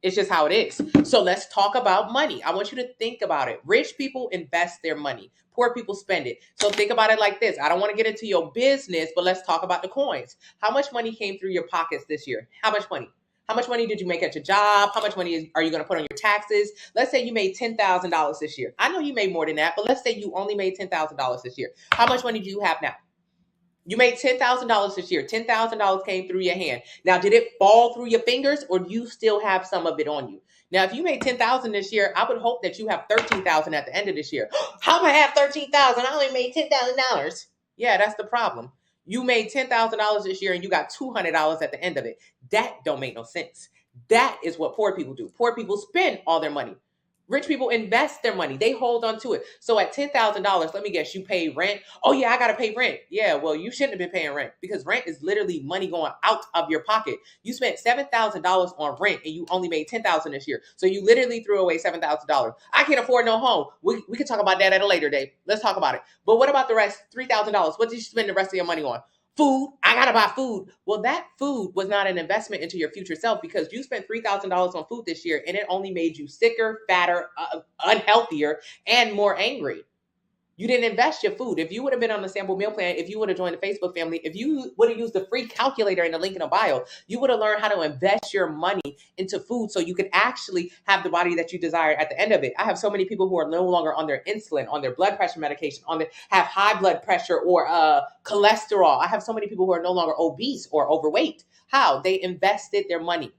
It's just how it is. So let's talk about money. I want you to think about it. Rich people invest their money. Poor people spend it. So think about it like this. I don't want to get into your business, but let's talk about the coins. How much money came through your pockets this year? How much money? How much money did you make at your job? How much money are you going to put on your taxes? Let's say you made $10,000 this year. I know you made more than that, but let's say you only made $10,000 this year. How much money do you have now? You made $10,000 this year. $10,000 came through your hand. Now, did it fall through your fingers or do you still have some of it on you? Now, if you made $10,000 this year, I would hope that you have $13,000 at the end of this year. How am I have $13,000? I only made $10,000. Yeah, that's the problem. You made $10,000 this year and you got $200 at the end of it. That don't make no sense. That is what poor people do. Poor people spend all their money. Rich people invest their money. They hold on to it. So at $10,000, let me guess, you pay rent. Oh yeah, I got to pay rent. Yeah, well, you shouldn't have been paying rent because rent is literally money going out of your pocket. You spent $7,000 on rent and you only made $10,000 this year. So you literally threw away $7,000. I can't afford no home. We can talk about that at a later date. Let's talk about it. But what about the rest? $3,000. What did you spend the rest of your money on? Food. I gotta buy food. Well, that food was not an investment into your future self because you spent $3,000 on food this year and it only made you sicker, fatter, unhealthier, and more angry. You didn't invest your food. If you would have been on the sample meal plan, if you would have joined the Facebook family, if you would have used the free calculator in the link in the bio, you would have learned how to invest your money into food so you could actually have the body that you desire at the end of it. I have so many people who are no longer on their insulin, on their blood pressure medication, have high blood pressure or cholesterol. I have so many people who are no longer obese or overweight. How? They invested their money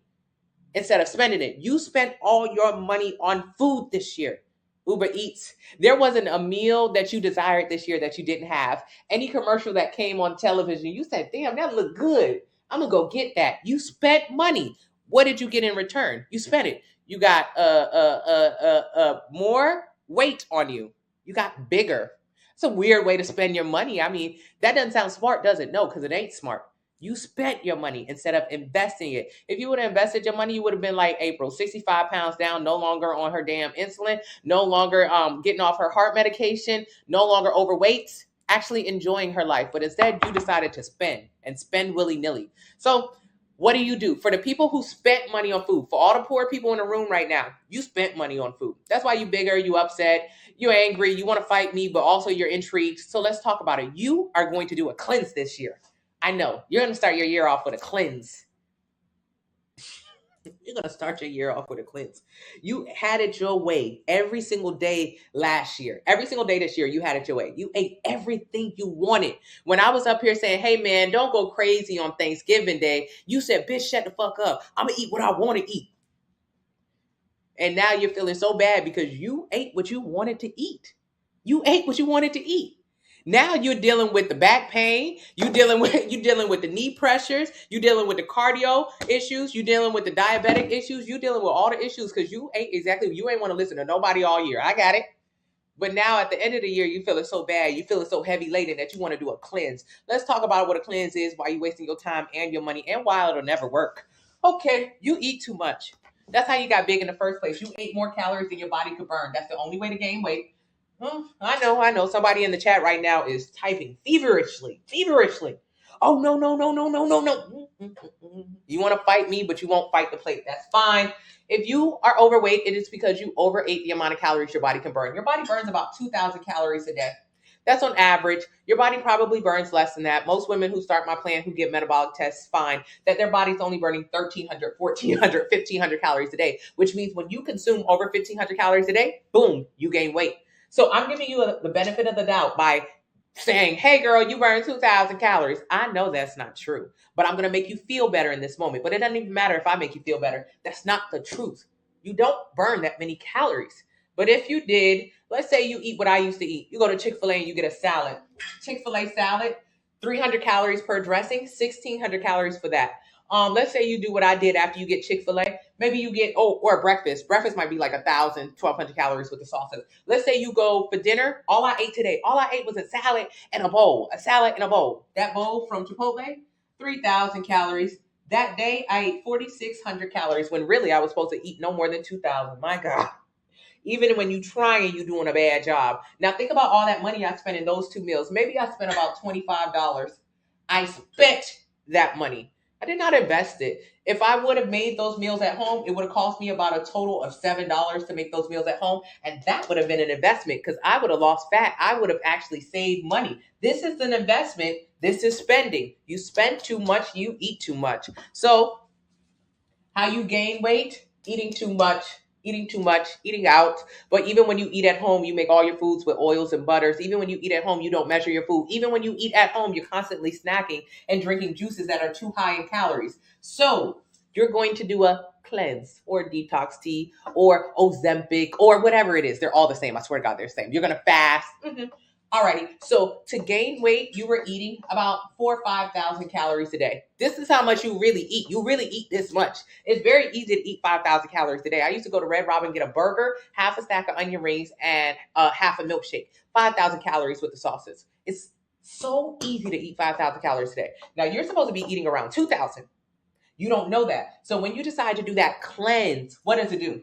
instead of spending it. You spent all your money on food this year. Uber Eats. There wasn't a meal that you desired this year that you didn't have. Any commercial that came on television, you said, damn, that looked good. I'm going to go get that. You spent money. What did you get in return? You spent it. You got more weight on you. You got bigger. It's a weird way to spend your money. I mean, that doesn't sound smart, does it? No, because it ain't smart. You spent your money instead of investing it. If you would have invested your money, you would have been like April, 65 pounds down, no longer on her damn insulin, no longer getting off her heart medication, no longer overweight, actually enjoying her life. But instead, you decided to spend willy-nilly. So what do? For the people who spent money on food, for all the poor people in the room right now, you spent money on food. That's why you bigger, you upset, you're angry, you want to fight me, but also you're intrigued. So let's talk about it. You are going to do a cleanse this year. I know. You're going to start your year off with a cleanse. You're going to start your year off with a cleanse. You had it your way every single day last year. Every single day this year, you had it your way. You ate everything you wanted. When I was up here saying, hey, man, don't go crazy on Thanksgiving Day, you said, bitch, shut the fuck up. I'm going to eat what I want to eat. And now you're feeling so bad because you ate what you wanted to eat. You ate what you wanted to eat. Now you're dealing with the back pain. You're dealing with the knee pressures. You're dealing with the cardio issues. You're dealing with the diabetic issues. You're dealing with all the issues because you ate exactly. You ain't want to listen to nobody all year. I got it. But now at the end of the year, you feeling so bad. You feeling so heavy laden that you want to do a cleanse. Let's talk about what a cleanse is, why you're wasting your time and your money, and why it'll never work. Okay, you eat too much. That's how you got big in the first place. You ate more calories than your body could burn. That's the only way to gain weight. I know. Somebody in the chat right now is typing feverishly. Oh, no, no, no, no, no, no, no. You want to fight me, but you won't fight the plate. That's fine. If you are overweight, it is because you overate the amount of calories your body can burn. Your body burns about 2,000 calories a day. That's on average. Your body probably burns less than that. Most women who start my plan who get metabolic tests find that their body's only burning 1,300, 1,400, 1,500 calories a day, which means when you consume over 1,500 calories a day, boom, you gain weight. So I'm giving you the benefit of the doubt by saying, hey, girl, you burn 2,000 calories. I know that's not true, but I'm going to make you feel better in this moment. But it doesn't even matter if I make you feel better. That's not the truth. You don't burn that many calories. But if you did, let's say you eat what I used to eat. You go to Chick-fil-A and you get a salad. Chick-fil-A salad, 300 calories per dressing, 1,600 calories for that. Let's say you do what I did after you get Chick-fil-A. Maybe you get, or breakfast. Breakfast might be like 1,000, 1,200 calories with the sauces. Let's say you go for dinner. All I ate was a salad and a bowl. A salad and a bowl. That bowl from Chipotle, 3,000 calories. That day, I ate 4,600 calories when really I was supposed to eat no more than 2,000. My God. Even when you trying, you doing a bad job. Now think about all that money I spent in those 2 meals. Maybe I spent about $25. I spent that money. I did not invest it. If I would have made those meals at home, it would have cost me about a total of $7 to make those meals at home. And that would have been an investment because I would have lost fat. I would have actually saved money. This is an investment. This is spending. You spend too much, you eat too much. So how you gain weight? Eating too much, eating out. But even when you eat at home, you make all your foods with oils and butters. Even when you eat at home, you don't measure your food. Even when you eat at home, you're constantly snacking and drinking juices that are too high in calories. So you're going to do a cleanse or detox tea or Ozempic or whatever it is. They're all the same. I swear to God, they're the same. You're going to fast. Alrighty, so to gain weight, you were eating about 4,000 or 5,000 calories a day. This is how much you really eat. You really eat this much. It's very easy to eat 5,000 calories a day. I used to go to Red Robin, get a burger, half a stack of onion rings, and half a milkshake. 5,000 calories with the sauces. It's so easy to eat 5,000 calories a day. Now, you're supposed to be eating around 2,000. You don't know that. So when you decide to do that cleanse, what does it do?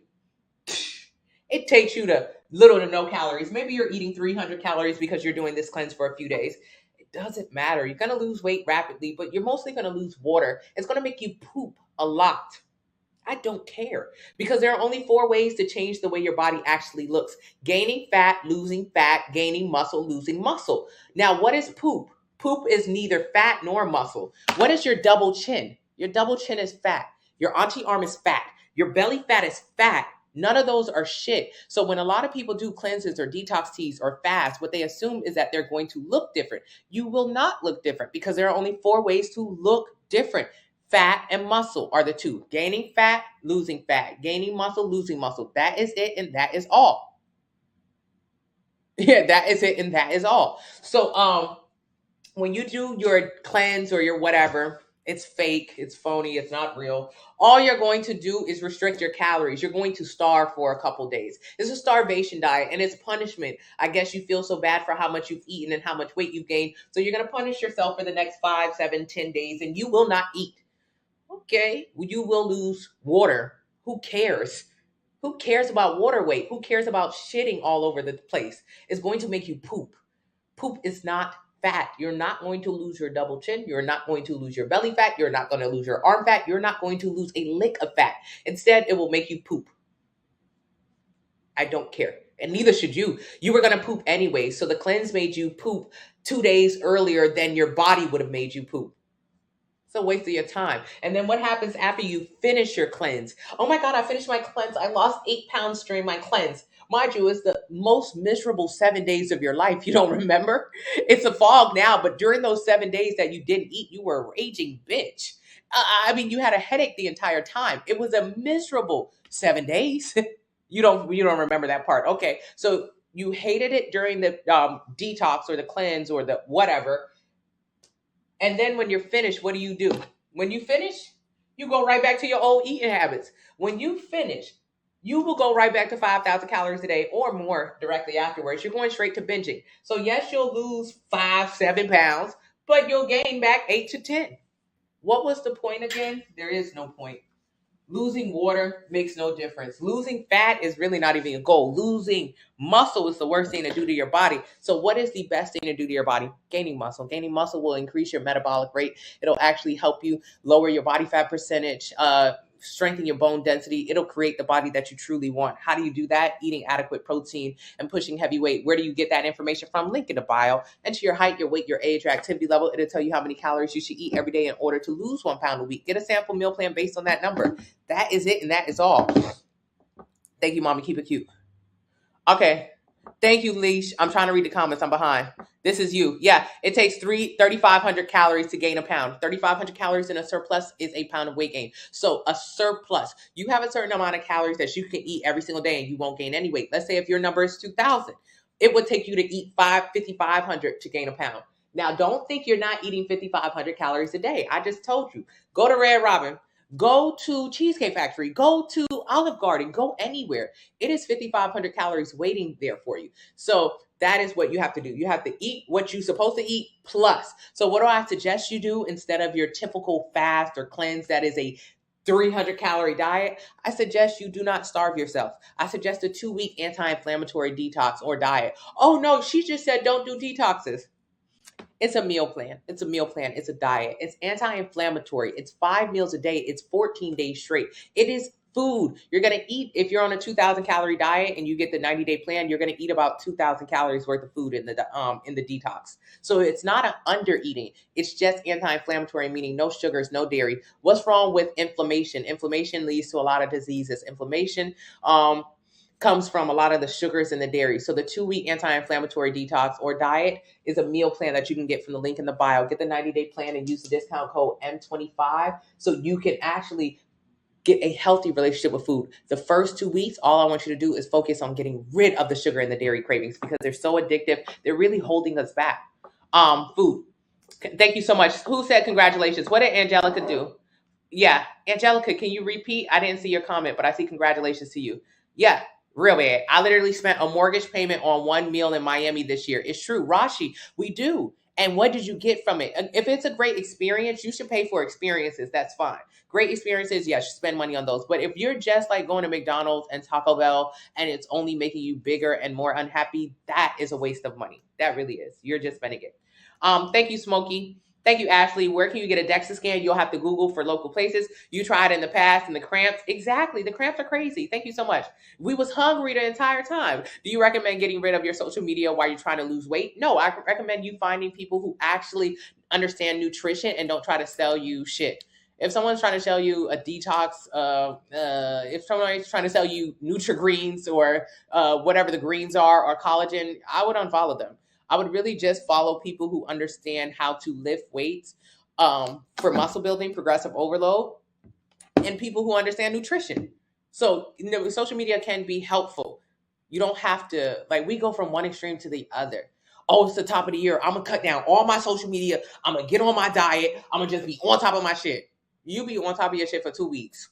It takes you to little to no calories. Maybe you're eating 300 calories because you're doing this cleanse for a few days. It doesn't matter. You're going to lose weight rapidly, but you're mostly going to lose water. It's going to make you poop a lot. I don't care because there are only 4 ways to change the way your body actually looks. Gaining fat, losing fat, gaining muscle, losing muscle. Now, what is poop? Poop is neither fat nor muscle. What is your double chin? Your double chin is fat. Your auntie arm is fat. Your belly fat is fat. None of those are shit. So when a lot of people do cleanses or detox teas or fast, what they assume is that they're going to look different. You will not look different because there are only 4 ways to look different. Fat and muscle are the 2. Gaining fat, losing fat. Gaining muscle, losing muscle. That is it and that is all. Yeah, that is it and that is all. So when you do your cleanse or your whatever, it's fake, it's phony, it's not real. All you're going to do is restrict your calories. You're going to starve for a couple days. It's a starvation diet and it's punishment. I guess you feel so bad for how much you've eaten and how much weight you've gained. So you're going to punish yourself for the next 5, 7, 10 days and you will not eat. Okay, you will lose water. Who cares? Who cares about water weight? Who cares about shitting all over the place? It's going to make you poop. Poop is not fat. You're not going to lose your double chin. You're not going to lose your belly fat. You're not going to lose your arm fat. You're not going to lose a lick of fat. Instead, it will make you poop. I don't care. And neither should you. You were going to poop anyway. So the cleanse made you poop 2 days earlier than your body would have made you poop. It's a waste of your time. And then what happens after you finish your cleanse? Oh my God, I finished my cleanse. I lost 8 pounds during my cleanse. Mind you, it's the most miserable 7 days of your life. You don't remember? It's a fog now, but during those 7 days that you didn't eat, you were a raging bitch. I mean, you had a headache the entire time. It was a miserable 7 days. You don't remember that part. Okay, so you hated it during the detox or the cleanse or the whatever, and then when you're finished, what do? When you finish, you go right back to your old eating habits. When you finish, you will go right back to 5,000 calories a day or more directly afterwards. You're going straight to binging. So, yes, you'll lose 5, 7 pounds, but you'll gain back 8 to 10. What was the point again? There is no point. Losing water makes no difference. Losing fat is really not even a goal. Losing muscle is the worst thing to do to your body. So, what is the best thing to do to your body? Gaining muscle. Gaining muscle will increase your metabolic rate. It'll actually help you lower your body fat percentage, strengthen your bone density. It'll create the body that you truly want. How do you do that? Eating adequate protein and pushing heavy weight. Where do you get that information from? Link in the bio. Enter your height, your weight, your age, your activity level. It'll tell you how many calories you should eat every day in order to lose 1 pound a week. Get a sample meal plan based on that number. That is it, and that is all. Thank you, Mommy. Keep it cute. Okay. Thank you, Leash. I'm trying to read the comments. I'm behind. This is you. Yeah, it takes 3,500 calories to gain a pound. 3,500 calories in a surplus is a pound of weight gain. So a surplus, you have a certain amount of calories that you can eat every single day and you won't gain any weight. Let's say if your number is 2,000, it would take you to eat 5,500 to gain a pound. Now, don't think you're not eating 5,500 calories a day. I just told you. Go to Red Robin. Go to Cheesecake Factory. Go to Olive Garden. Go anywhere. It is 5,500 calories waiting there for you. So that is what you have to do. You have to eat what you're supposed to eat plus. So what do I suggest you do instead of your typical fast or cleanse that is a 300 calorie diet? I suggest you do not starve yourself. I suggest a 2-week anti-inflammatory detox or diet. Oh no, she just said don't do detoxes. It's a meal plan. It's a meal plan. It's a diet. It's anti-inflammatory. It's 5 meals a day. It's 14 days straight. It is food. You're going to eat, if you're on a 2,000 calorie diet and you get the 90-day plan, you're going to eat about 2,000 calories worth of food in the detox. So it's not an under eating. It's just anti-inflammatory, meaning no sugars, no dairy. What's wrong with inflammation? Inflammation leads to a lot of diseases. Inflammation, comes from a lot of the sugars and the dairy. So the 2-week anti-inflammatory detox or diet is a meal plan that you can get from the link in the bio. Get the 90-day plan and use the discount code M25 so you can actually get a healthy relationship with food. The first 2 weeks, all I want you to do is focus on getting rid of the sugar and the dairy cravings because they're so addictive. They're really holding us back. Food. Thank you so much. Who said congratulations? What did Angelica do? Yeah, Angelica, can you repeat? I didn't see your comment, but I see congratulations to you. Yeah, real bad. I literally spent a mortgage payment on one meal in Miami this year. It's true. Rashi, we do. And what did you get from it? And if it's a great experience, you should pay for experiences. That's fine. Great experiences, yes, you spend money on those. But if you're just like going to McDonald's and Taco Bell and it's only making you bigger and more unhappy, that is a waste of money. That really is. You're just spending it. Thank you, Smokey. Thank you, Ashley. Where can you get a DEXA scan? You'll have to Google for local places. You tried in the past and the cramps. Exactly. The cramps are crazy. Thank you so much. We was hungry the entire time. Do you recommend getting rid of your social media while you're trying to lose weight? No, I recommend you finding people who actually understand nutrition and don't try to sell you shit. If someone's trying to sell you a detox, if someone's trying to sell you Nutri-Greens or whatever the greens are or collagen, I would unfollow them. I would really just follow people who understand how to lift weights for muscle building, progressive overload, and people who understand nutrition. So, social media can be helpful. You don't have to, like, we go from one extreme to the other. Oh, it's the top of the year. I'm going to cut down all my social media. I'm going to get on my diet. I'm going to just be on top of my shit. You be on top of your shit for 2 weeks.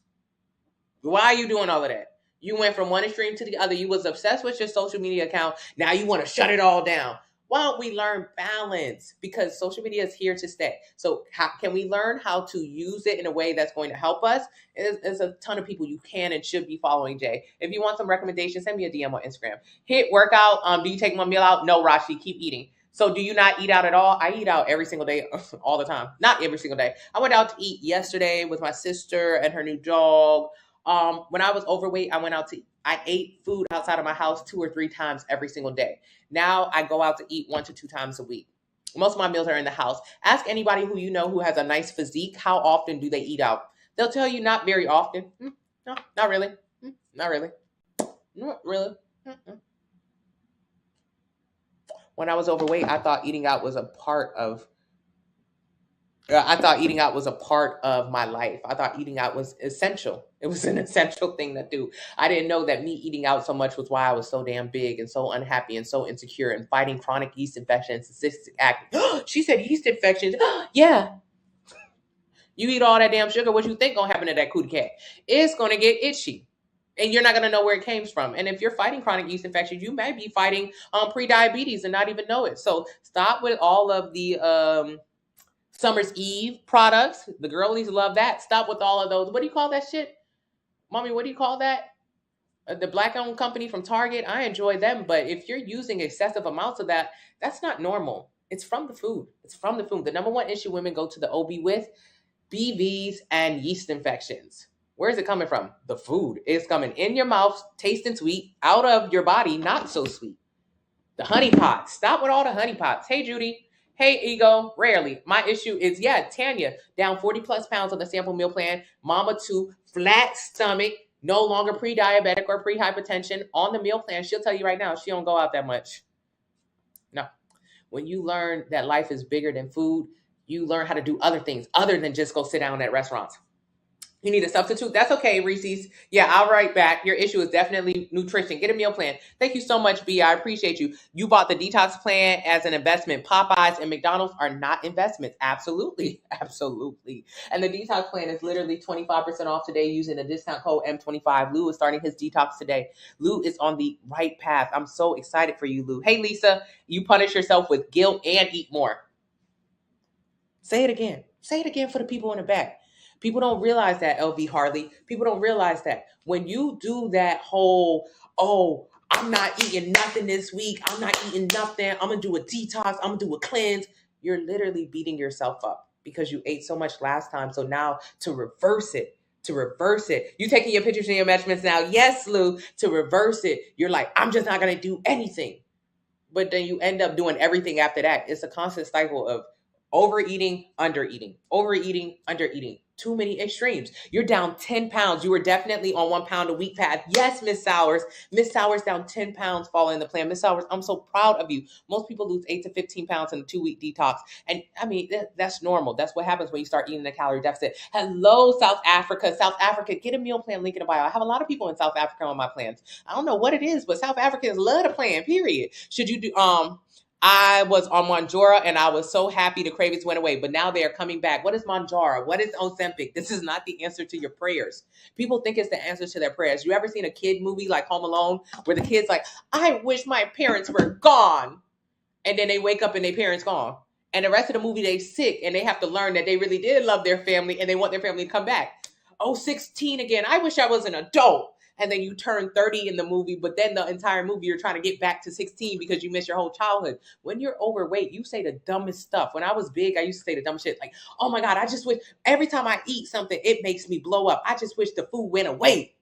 Why are you doing all of that? You went from one extreme to the other. You was obsessed with your social media account. Now you want to shut it all down. Why don't we learn balance? Because social media is here to stay. So how can we learn how to use it in a way that's going to help us? There's a ton of people you can and should be following, Jay. If you want some recommendations, send me a DM on Instagram. Hit workout. Do you take one meal out? No, Rashi, keep eating. So do you not eat out at all? I eat out every single day, all the time. Not every single day. I went out to eat yesterday with my sister and her new dog. When I was overweight, I ate food outside of my house 2 or 3 times every single day. Now I go out to eat 1 to 2 times a week. Most of my meals are in the house. Ask anybody who you know who has a nice physique, how often do they eat out? They'll tell you not very often. No, not really. Not really. Not really. When I was overweight, I thought eating out was a part of my life. I thought eating out was essential. It was an essential thing to do. I didn't know that me eating out so much was why I was so damn big and so unhappy and so insecure and fighting chronic yeast infections, cystic acne. She said yeast infections. Yeah. You eat all that damn sugar, what you think gonna happen to that cootie cat? It's gonna get itchy. And you're not gonna know where it came from. And if you're fighting chronic yeast infections, you may be fighting pre-diabetes and not even know it. So stop with all of the Summer's Eve products. The girlies love that. Stop with all of those. What do you call that shit? Mommy, what do you call that? The black-owned company from Target. I enjoy them, but if you're using excessive amounts of that, that's not normal. It's from the food. It's from the food. The number one issue women go to the OB with, BVs and yeast infections. Where is it coming from? The food. It's coming in your mouth, tasting sweet, out of your body, not so sweet. The honey pots. Stop with all the honey pots. Hey, Judy. Hey, Ego. Rarely. My issue is, Tanya, down 40 plus pounds on the sample meal plan. Mama 2, flat stomach, no longer pre-diabetic or pre-hypertension on the meal plan. She'll tell you right now, she don't go out that much. No. When you learn that life is bigger than food, you learn how to do other things other than just go sit down at restaurants. You need a substitute? That's okay, Reese's. Yeah, I'll write back. Your issue is definitely nutrition. Get a meal plan. Thank you so much, B. I appreciate you. You bought the detox plan as an investment. Popeyes and McDonald's are not investments. Absolutely. Absolutely. And the detox plan is literally 25% off today using the discount code M25. Lou is starting his detox today. Lou is on the right path. I'm so excited for you, Lou. Hey, Lisa, you punish yourself with guilt and eat more. Say it again. Say it again for the people in the back. People don't realize that, LV Harley. People don't realize that. When you do that whole, oh, I'm not eating nothing this week. I'm not eating nothing. I'm going to do a detox. I'm going to do a cleanse. You're literally beating yourself up because you ate so much last time. So now to reverse it, you taking your pictures and your measurements now. Yes, Lou, to reverse it. You're like, I'm just not going to do anything. But then you end up doing everything after that. It's a constant cycle of overeating, undereating, overeating, undereating. Too many extremes. You're down 10 pounds. You were definitely on 1 pound a week path. Yes, Miss Sowers. Miss Sowers down 10 pounds following the plan. Miss Sowers, I'm so proud of you. Most people lose 8 to 15 pounds in a 2-week detox. And I mean, that's normal. That's what happens when you start eating a calorie deficit. Hello, South Africa. South Africa, get a meal plan, link in the bio. I have a lot of people in South Africa on my plans. I don't know what it is, but South Africans love the plan, period. Should you do, I was on Mounjaro and I was so happy the cravings went away, but now they are coming back. What is Mounjaro? What is Ozempic? This is not the answer to your prayers. People think it's the answer to their prayers. You ever seen a kid movie like Home Alone where the kid's like, I wish my parents were gone. And then they wake up and their parents gone. And the rest of the movie, they sick and they have to learn that they really did love their family and they want their family to come back. Oh, 16 again. I wish I was an adult. And then you turn 30 in the movie, but then the entire movie you're trying to get back to 16 because you miss your whole childhood. When you're overweight, you say the dumbest stuff. When I was big, I used to say the dumbest shit like, oh my God, I just wish every time I eat something, it makes me blow up. I just wish the food went away.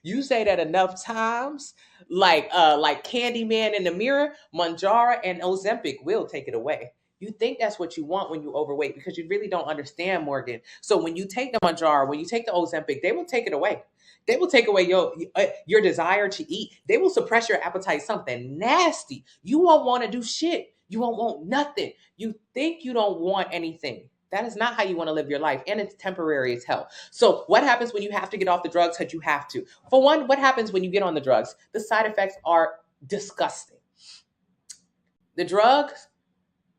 You say that enough times, like Candyman in the mirror, Mounjaro and Ozempic will take it away. You think that's what you want when you overweight because you really don't understand, Morgan. So when you take the Mounjaro, when you take the Ozempic, they will take it away. They will take away your desire to eat. They will suppress your appetite, something nasty. You won't want to do shit. You won't want nothing. You think you don't want anything. That is not how you want to live your life, and it's temporary as hell. So what happens when you have to get off the drugs because you have to? For one, what happens when you get on the drugs? The side effects are disgusting. The drugs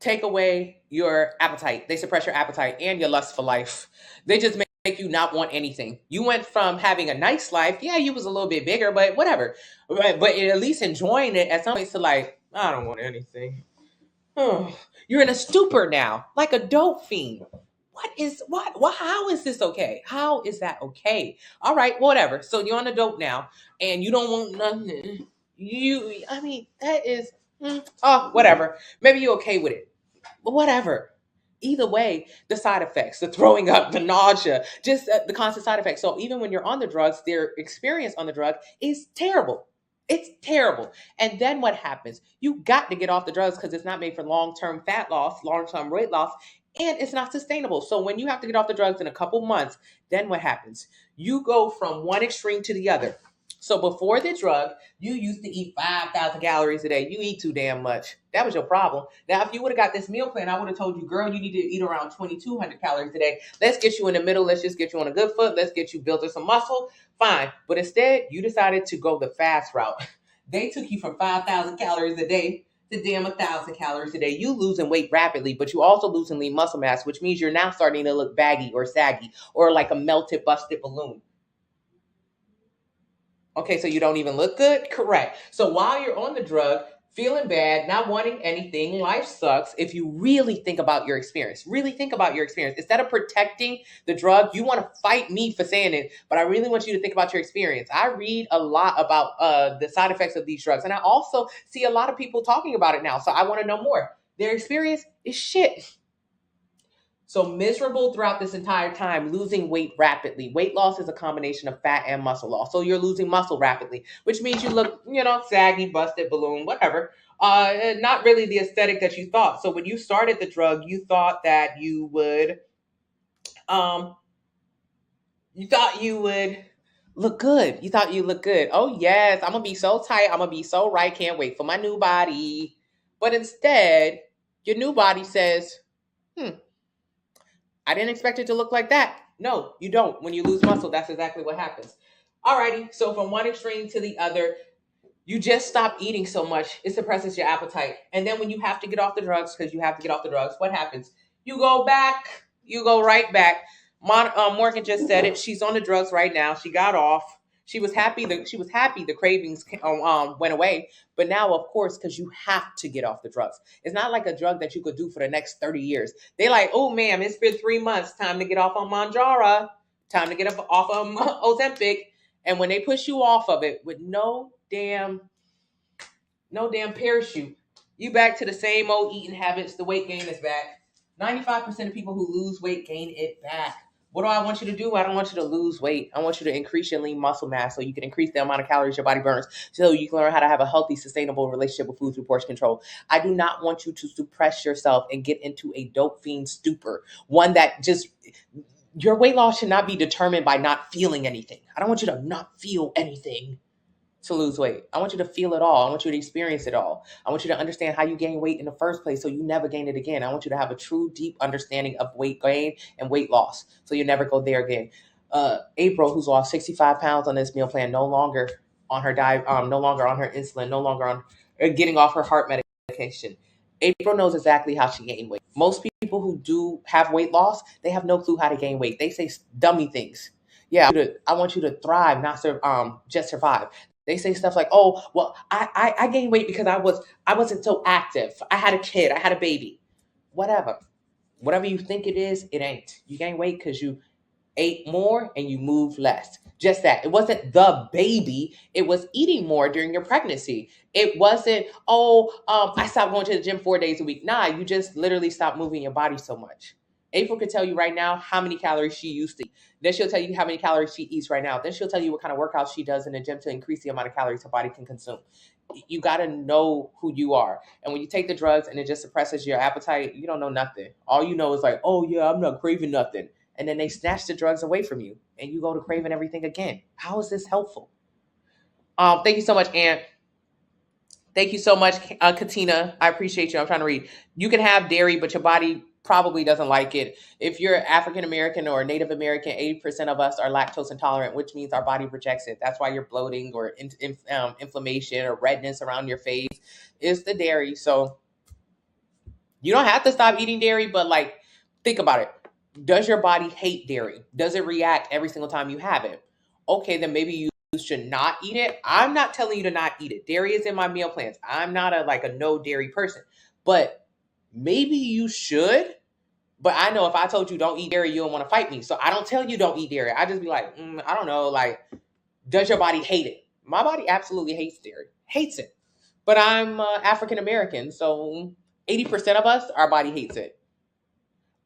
take away your appetite. They suppress your appetite and your lust for life. They just make you not want anything. You went from having a nice life. Yeah, you was a little bit bigger, but whatever. But at least enjoying it at some point to like, I don't want anything. Oh, you're in a stupor now, like a dope fiend. How is this okay? How is that okay? All right, whatever. So you're on a dope now and you don't want nothing. That is, whatever. Maybe you're okay with it, but whatever. Either way, the side effects, the throwing up, the nausea, just the constant side effects. So even when you're on the drugs, their experience on the drug is terrible. It's terrible. And then what happens? You got to get off the drugs because it's not made for long-term fat loss, long-term weight loss, and it's not sustainable. So when you have to get off the drugs in a couple months, then what happens? You go from one extreme to the other. So before the drug, you used to eat 5,000 calories a day. You eat too damn much. That was your problem. Now, if you would have got this meal plan, I would have told you, girl, you need to eat around 2,200 calories a day. Let's get you in the middle. Let's just get you on a good foot. Let's get you building some muscle. Fine. But instead, you decided to go the fast route. They took you from 5,000 calories a day to damn 1,000 calories a day. You losing weight rapidly, but you also losing lean muscle mass, which means you're now starting to look baggy or saggy or like a melted, busted balloon. Okay, so you don't even look good? Correct. So while you're on the drug, feeling bad, not wanting anything, life sucks. If you really think about your experience, really think about your experience. Instead of protecting the drug, you want to fight me for saying it, but I really want you to think about your experience. I read a lot about the side effects of these drugs, and I also see a lot of people talking about it now, so I want to know more. Their experience is shit. So miserable throughout this entire time, losing weight rapidly. Weight loss is a combination of fat and muscle loss. So you're losing muscle rapidly, which means you look, saggy, busted, balloon, whatever. Not really the aesthetic that you thought. So when you started the drug, you thought that um, you thought you would look good. You thought you look good. Oh yes, I'm gonna be so tight. I'm gonna be so right. Can't wait for my new body. But instead, your new body says, I didn't expect it to look like that. No, you don't. When you lose muscle, that's exactly what happens. Alrighty, so from one extreme to the other, you just stop eating so much, it suppresses your appetite. And then when you have to get off the drugs, because you have to get off the drugs, what happens? You go back, you go right back. Morgan just said it. She's on the drugs right now. She got off. She was happy. The cravings went away. But now, of course, because you have to get off the drugs. It's not like a drug that you could do for the next 30 years. They like, oh, ma'am, it's been 3 months. Time to get off on Manjara. Time to get off of Ozempic. And when they push you off of it with no damn parachute, you back to the same old eating habits. The weight gain is back. 95% of people who lose weight gain it back. What do I want you to do? I don't want you to lose weight. I want you to increase your lean muscle mass so you can increase the amount of calories your body burns, so you can learn how to have a healthy, sustainable relationship with food through portion control. I do not want you to suppress yourself and get into a dope fiend stupor, one that just, your weight loss should not be determined by not feeling anything. I don't want you to not feel anything to lose weight. I want you to feel it all. I want you to experience it all. I want you to understand how you gain weight in the first place so you never gain it again. I want you to have a true, deep understanding of weight gain and weight loss so you never go there again. April, who's lost 65 pounds on this meal plan, no longer on her diet, no longer on her insulin, no longer on getting off her heart medication. April knows exactly how she gained weight. Most people who do have weight loss, they have no clue how to gain weight. They say dummy things. Yeah, I want you to thrive, not just survive. They say stuff like, "Oh, well, I gained weight because I wasn't so active. I had a kid, I had a baby." Whatever you think it is, it ain't. You gain weight because you ate more and you moved less. Just that. It wasn't the baby. It was eating more during your pregnancy. It wasn't, I stopped going to the gym 4 days a week. Nah, you just literally stopped moving your body so much. April could tell you right now how many calories she used to eat. Then she'll tell you how many calories she eats right now. Then she'll tell you what kind of workouts she does in the gym to increase the amount of calories her body can consume. You got to know who you are. And when you take the drugs and it just suppresses your appetite, you don't know nothing. All you know is like, oh yeah, I'm not craving nothing. And then they snatch the drugs away from you and you go to craving everything again. How is this helpful? Thank you so much, Aunt. Thank you so much, Katina. I appreciate you. I'm trying to read. You can have dairy, but your body probably doesn't like it. If you're African American or Native American, 80% of us are lactose intolerant, which means our body rejects it. That's why you're bloating or inflammation or redness around your face. It's the dairy. So you don't have to stop eating dairy, but like, think about it. Does your body hate dairy? Does it react every single time you have it? Okay, then maybe you should not eat it. I'm not telling you to not eat it. Dairy is in my meal plans. I'm not a no dairy person, but maybe you should. But I know if I told you don't eat dairy, you don't want to fight me. So I don't tell you don't eat dairy. I just be like, I don't know. Like, does your body hate it? My body absolutely hates dairy. Hates it. But I'm African American. So 80% of us, our body hates it.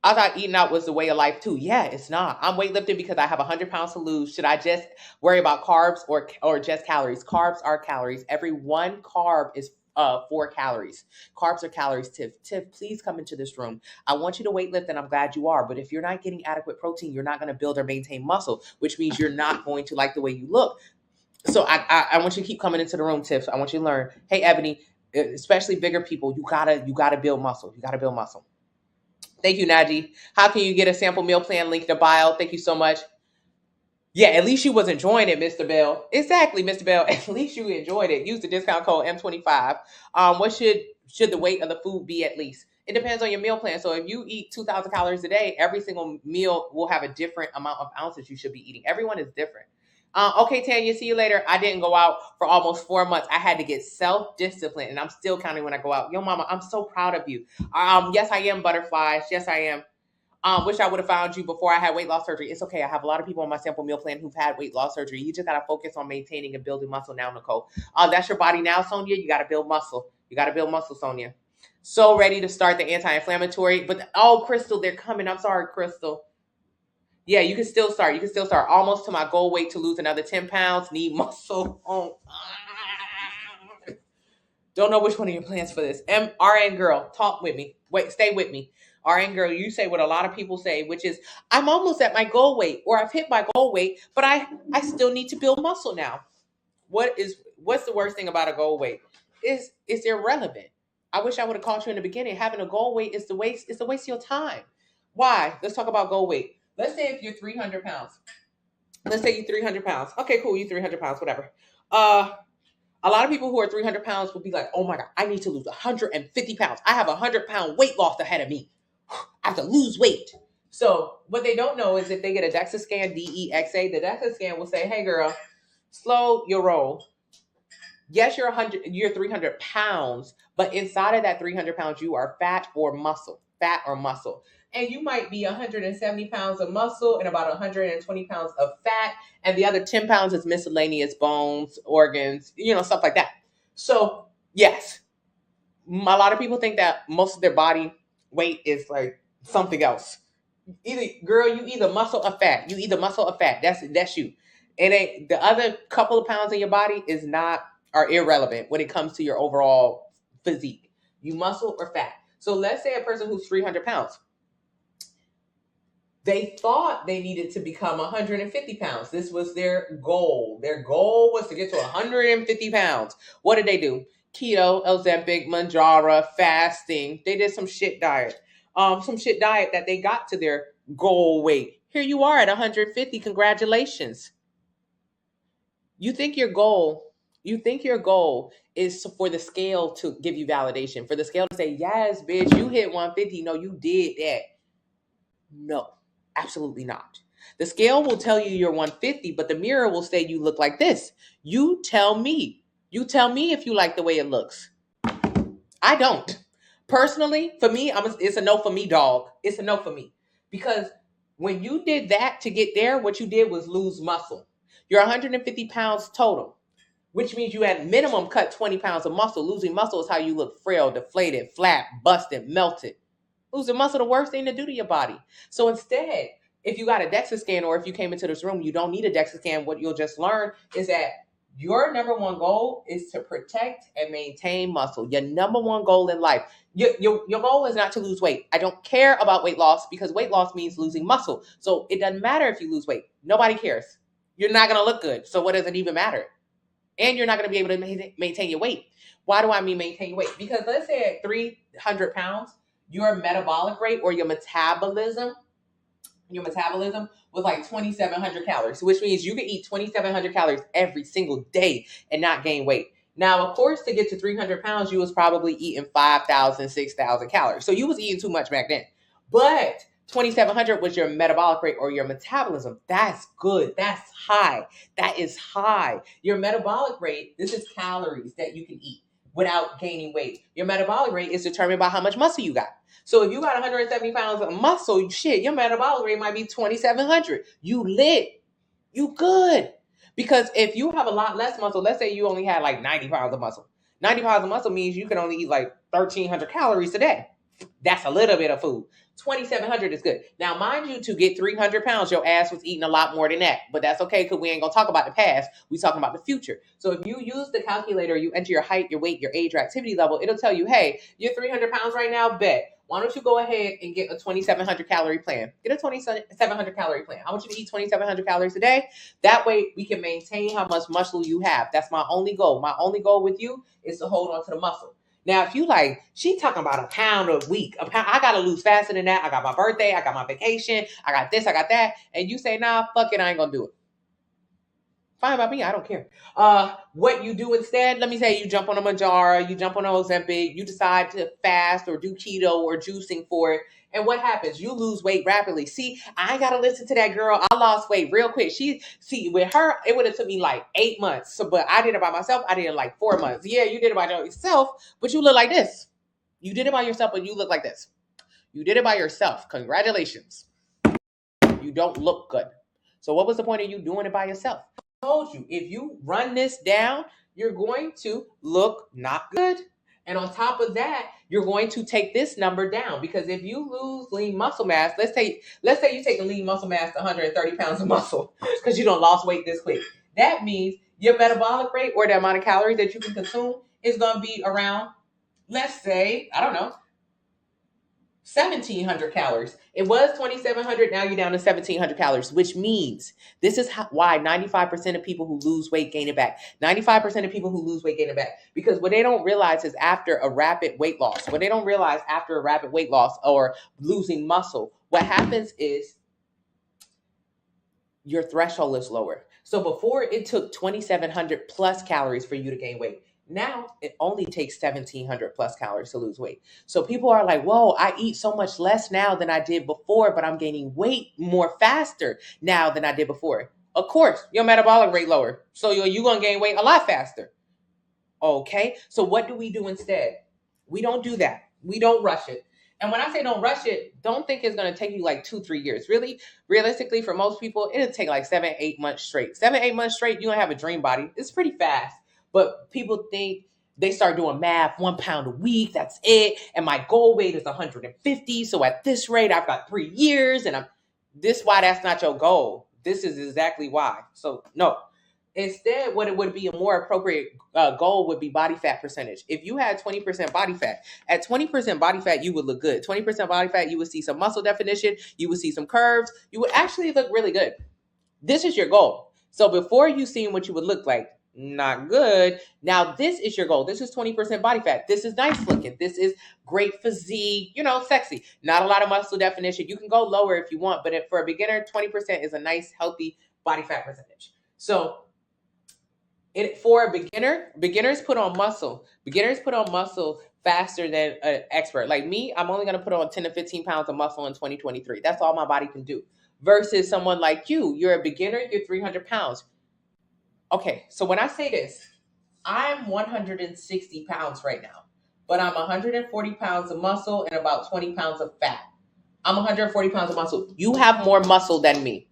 I thought eating out was the way of life too. Yeah, it's not. I'm weightlifting because I have 100 pounds to lose. Should I just worry about carbs or just calories? Carbs are calories. Every one carb is 4 calories. Carbs are calories. Tiff, please come into this room. I want you to weightlift, and I'm glad you are. But if you're not getting adequate protein, you're not going to build or maintain muscle, which means you're not going to like the way you look. So I want you to keep coming into the room, Tiff. I want you to learn. Hey, Ebony, especially bigger people, you gotta build muscle. You gotta build muscle. Thank you, Naji. How can you get a sample meal plan? Link in the bio. Thank you so much. Yeah, at least you was enjoying it, Mr. Bell. Exactly, Mr. Bell. At least you enjoyed it. Use the discount code M25. What should the weight of the food be at least? It depends on your meal plan. So if you eat 2,000 calories a day, every single meal will have a different amount of ounces you should be eating. Everyone is different. Okay, Tanya, see you later. I didn't go out for almost 4 months. I had to get self-discipline, and I'm still counting when I go out. Yo, mama, I'm so proud of you. Yes, I am, butterflies. Yes, I am. Wish I would have found you before I had weight loss surgery. It's okay. I have a lot of people on my sample meal plan who've had weight loss surgery. You just got to focus on maintaining and building muscle now, Nicole. That's your body now, Sonia. You got to build muscle. You got to build muscle, Sonia. So ready to start the anti-inflammatory. But, Crystal, they're coming. I'm sorry, Crystal. Yeah, you can still start. You can still start. Almost to my goal weight to lose another 10 pounds. Need muscle. Oh. Don't know which one of your plans for this. RN girl, talk with me. Wait, stay with me. RN girl, you say what a lot of people say, which is, I'm almost at my goal weight, or I've hit my goal weight, but I still need to build muscle now. What's the worst thing about a goal weight? It's irrelevant. I wish I would have caught you in the beginning. Having a goal weight is the waste of your time. Why? Let's talk about goal weight. Let's say if you're 300 pounds. Let's say you're 300 pounds. Okay, cool. You're 300 pounds, whatever. A lot of people who are 300 pounds will be like, oh my God, I need to lose 150 pounds. I have 100-pound weight loss ahead of me. I have to lose weight. So what they don't know is if they get a DEXA scan, DEXA, the DEXA scan will say, hey girl, slow your roll. Yes, you're 300 pounds, but inside of that 300 pounds, you are fat or muscle. And you might be 170 pounds of muscle and about 120 pounds of fat. And the other 10 pounds is miscellaneous bones, organs, stuff like that. So yes, a lot of people think that most of their body weight is like something else. You either muscle or fat. That's you. It ain't the other couple of pounds in your body are irrelevant when it comes to your overall physique. You muscle or fat. So let's say a person who's 300 pounds. They thought they needed to become 150 pounds. This was their goal. Their goal was to get to 150 pounds. What did they do? Keto, Ozempic, Manjaro, fasting. They did some shit diet. That they got to their goal weight. Here you are at 150. Congratulations. You think your goal is for the scale to give you validation, for the scale to say, yes, bitch, you hit 150. No, you did that. No, absolutely not. The scale will tell you you're 150, but the mirror will say you look like this. You tell me. If you like the way it looks. I don't. Personally, for me, it's a no for me, dog. It's a no for me. Because when you did that to get there, what you did was lose muscle. You're 150 pounds total, which means you at minimum cut 20 pounds of muscle. Losing muscle is how you look frail, deflated, flat, busted, melted. Losing muscle, the worst thing to do to your body. So instead, if you got a DEXA scan or if you came into this room, you don't need a DEXA scan. What you'll just learn is that your number one goal is to protect and maintain muscle. Your number one goal in life. Your goal is not to lose weight. I don't care about weight loss because weight loss means losing muscle. So it doesn't matter if you lose weight. Nobody cares. You're not going to look good. So what does it even matter? And you're not going to be able to maintain your weight. Why do I mean maintain your weight? Because let's say at 300 pounds, your metabolic rate or your metabolism was like 2,700 calories, which means you can eat 2,700 calories every single day and not gain weight. Now, of course, to get to 300 pounds, you was probably eating 5,000, 6,000 calories. So you was eating too much back then. But 2,700 was your metabolic rate or your metabolism. That's good. That's high. That is high. Your metabolic rate, this is calories that you can eat without gaining weight. Your metabolic rate is determined by how much muscle you got. So if you got 170 pounds of muscle, shit, your metabolic rate might be 2,700. You lit. You good. Because if you have a lot less muscle, let's say you only had like 90 pounds of muscle. 90 pounds of muscle means you can only eat like 1,300 calories a day. That's a little bit of food. 2,700 is good. Now, mind you, to get 300 pounds, your ass was eating a lot more than that. But that's okay because we ain't going to talk about the past. We talking about the future. So if you use the calculator, you enter your height, your weight, your age, your activity level, it'll tell you, hey, you're 300 pounds right now, bet. Why don't you go ahead and get a 2,700 calorie plan? Get a 2,700 calorie plan. I want you to eat 2,700 calories a day. That way we can maintain how much muscle you have. That's my only goal. My only goal with you is to hold on to the muscle. Now, if you like, she talking about a pound a week, a pound, I gotta lose faster than that. I got my birthday, I got my vacation, I got this, I got that, and you say, nah, fuck it, I ain't gonna do it. Fine by me, I don't care. What you do instead, let me say you jump on a Manjaro, you jump on an Ozempic, you decide to fast or do keto or juicing for it. And what happens? You lose weight rapidly. See, I ain't gotta listen to that girl. I lost weight real quick. With her, it would have took me like 8 months. So, but I did it by myself. I did it like 4 months. Yeah, you did it by yourself, but you look like this. You did it by yourself, but you look like this. You did it by yourself. Congratulations. You don't look good. So what was the point of you doing it by yourself? I told you, if you run this down, you're going to look not good. And on top of that, you're going to take this number down, because if you lose lean muscle mass, let's say you take a lean muscle mass to 130 pounds of muscle because you don't lost weight this quick. That means your metabolic rate, or the amount of calories that you can consume, is going to be around, let's say, I don't know, 1,700 calories. It was 2,700. Now you're down to 1,700 calories, which means this is why 95% of people who lose weight gain it back. 95% of people who lose weight gain it back. Because what they don't realize is after a rapid weight loss, or losing muscle, what happens is your threshold is lower. So before, it took 2,700 plus calories for you to gain weight. Now it only takes 1,700 plus calories to lose weight. So people are like, whoa, I eat so much less now than I did before, but I'm gaining weight more faster now than I did before. Of course, your metabolic rate lower. So you're going to gain weight a lot faster. Okay. So what do we do instead? We don't do that. We don't rush it. And when I say don't rush it, don't think it's going to take you like 2-3 years. Really, realistically, for most people, it'll take like 7-8 months straight. 7-8 months straight, you're going to have a dream body. It's pretty fast. But people think, they start doing math, 1 pound a week, that's it. And my goal weight is 150. So at this rate, I've got 3 years. And why that's not your goal. This is exactly why. So no. Instead, what it would be a more appropriate goal would be body fat percentage. If you had 20% body fat, at 20% body fat, you would look good. 20% body fat, you would see some muscle definition. You would see some curves. You would actually look really good. This is your goal. So before you seen what you would look like, not good. Now this is your goal. This is 20% body fat. This is nice looking. This is great physique, sexy. Not a lot of muscle definition. You can go lower if you want, but for a beginner, 20% is a nice, healthy body fat percentage. So for a beginner, beginners put on muscle. Beginners put on muscle faster than an expert. Like me, I'm only going to put on 10 to 15 pounds of muscle in 2023. That's all my body can do. Versus someone like you, you're a beginner, you're 300 pounds. Okay, so when I say this, I'm 160 pounds right now, but I'm 140 pounds of muscle and about 20 pounds of fat. I'm 140 pounds of muscle. You have more muscle than me.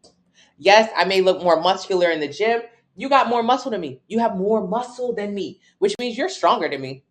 Yes, I may look more muscular in the gym. You got more muscle than me. You have more muscle than me, which means you're stronger than me.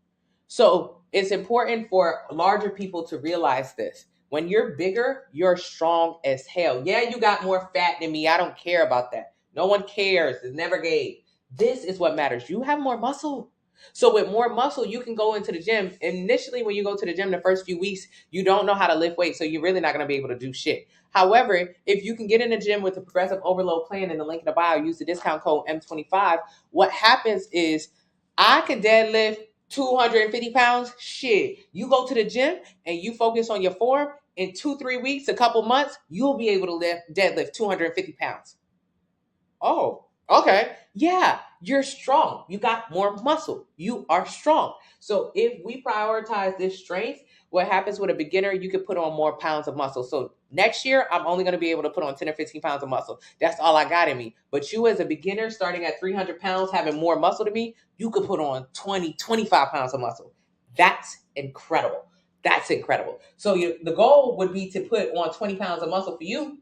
So it's important for larger people to realize this. When you're bigger, you're strong as hell. Yeah, you got more fat than me. I don't care about that. No one cares. It's never gay. This is what matters. You have more muscle. So with more muscle, you can go into the gym. Initially, when you go to the gym the first few weeks, you don't know how to lift weight. So you're really not going to be able to do shit. However, if you can get in the gym with the progressive overload plan in the link in the bio, use the discount code M25, what happens is I can deadlift 250 pounds. Shit. You go to the gym and you focus on your form. In 2-3 weeks, a couple months, you'll be able to deadlift 250 pounds. Oh, okay. Yeah, you're strong. You got more muscle. You are strong. So if we prioritize this strength, what happens with a beginner, you can put on more pounds of muscle. So next year, I'm only going to be able to put on 10 or 15 pounds of muscle. That's all I got in me. But you as a beginner, starting at 300 pounds, having more muscle than me, you could put on 20, 25 pounds of muscle. That's incredible. That's incredible. So the goal would be to put on 20 pounds of muscle for you.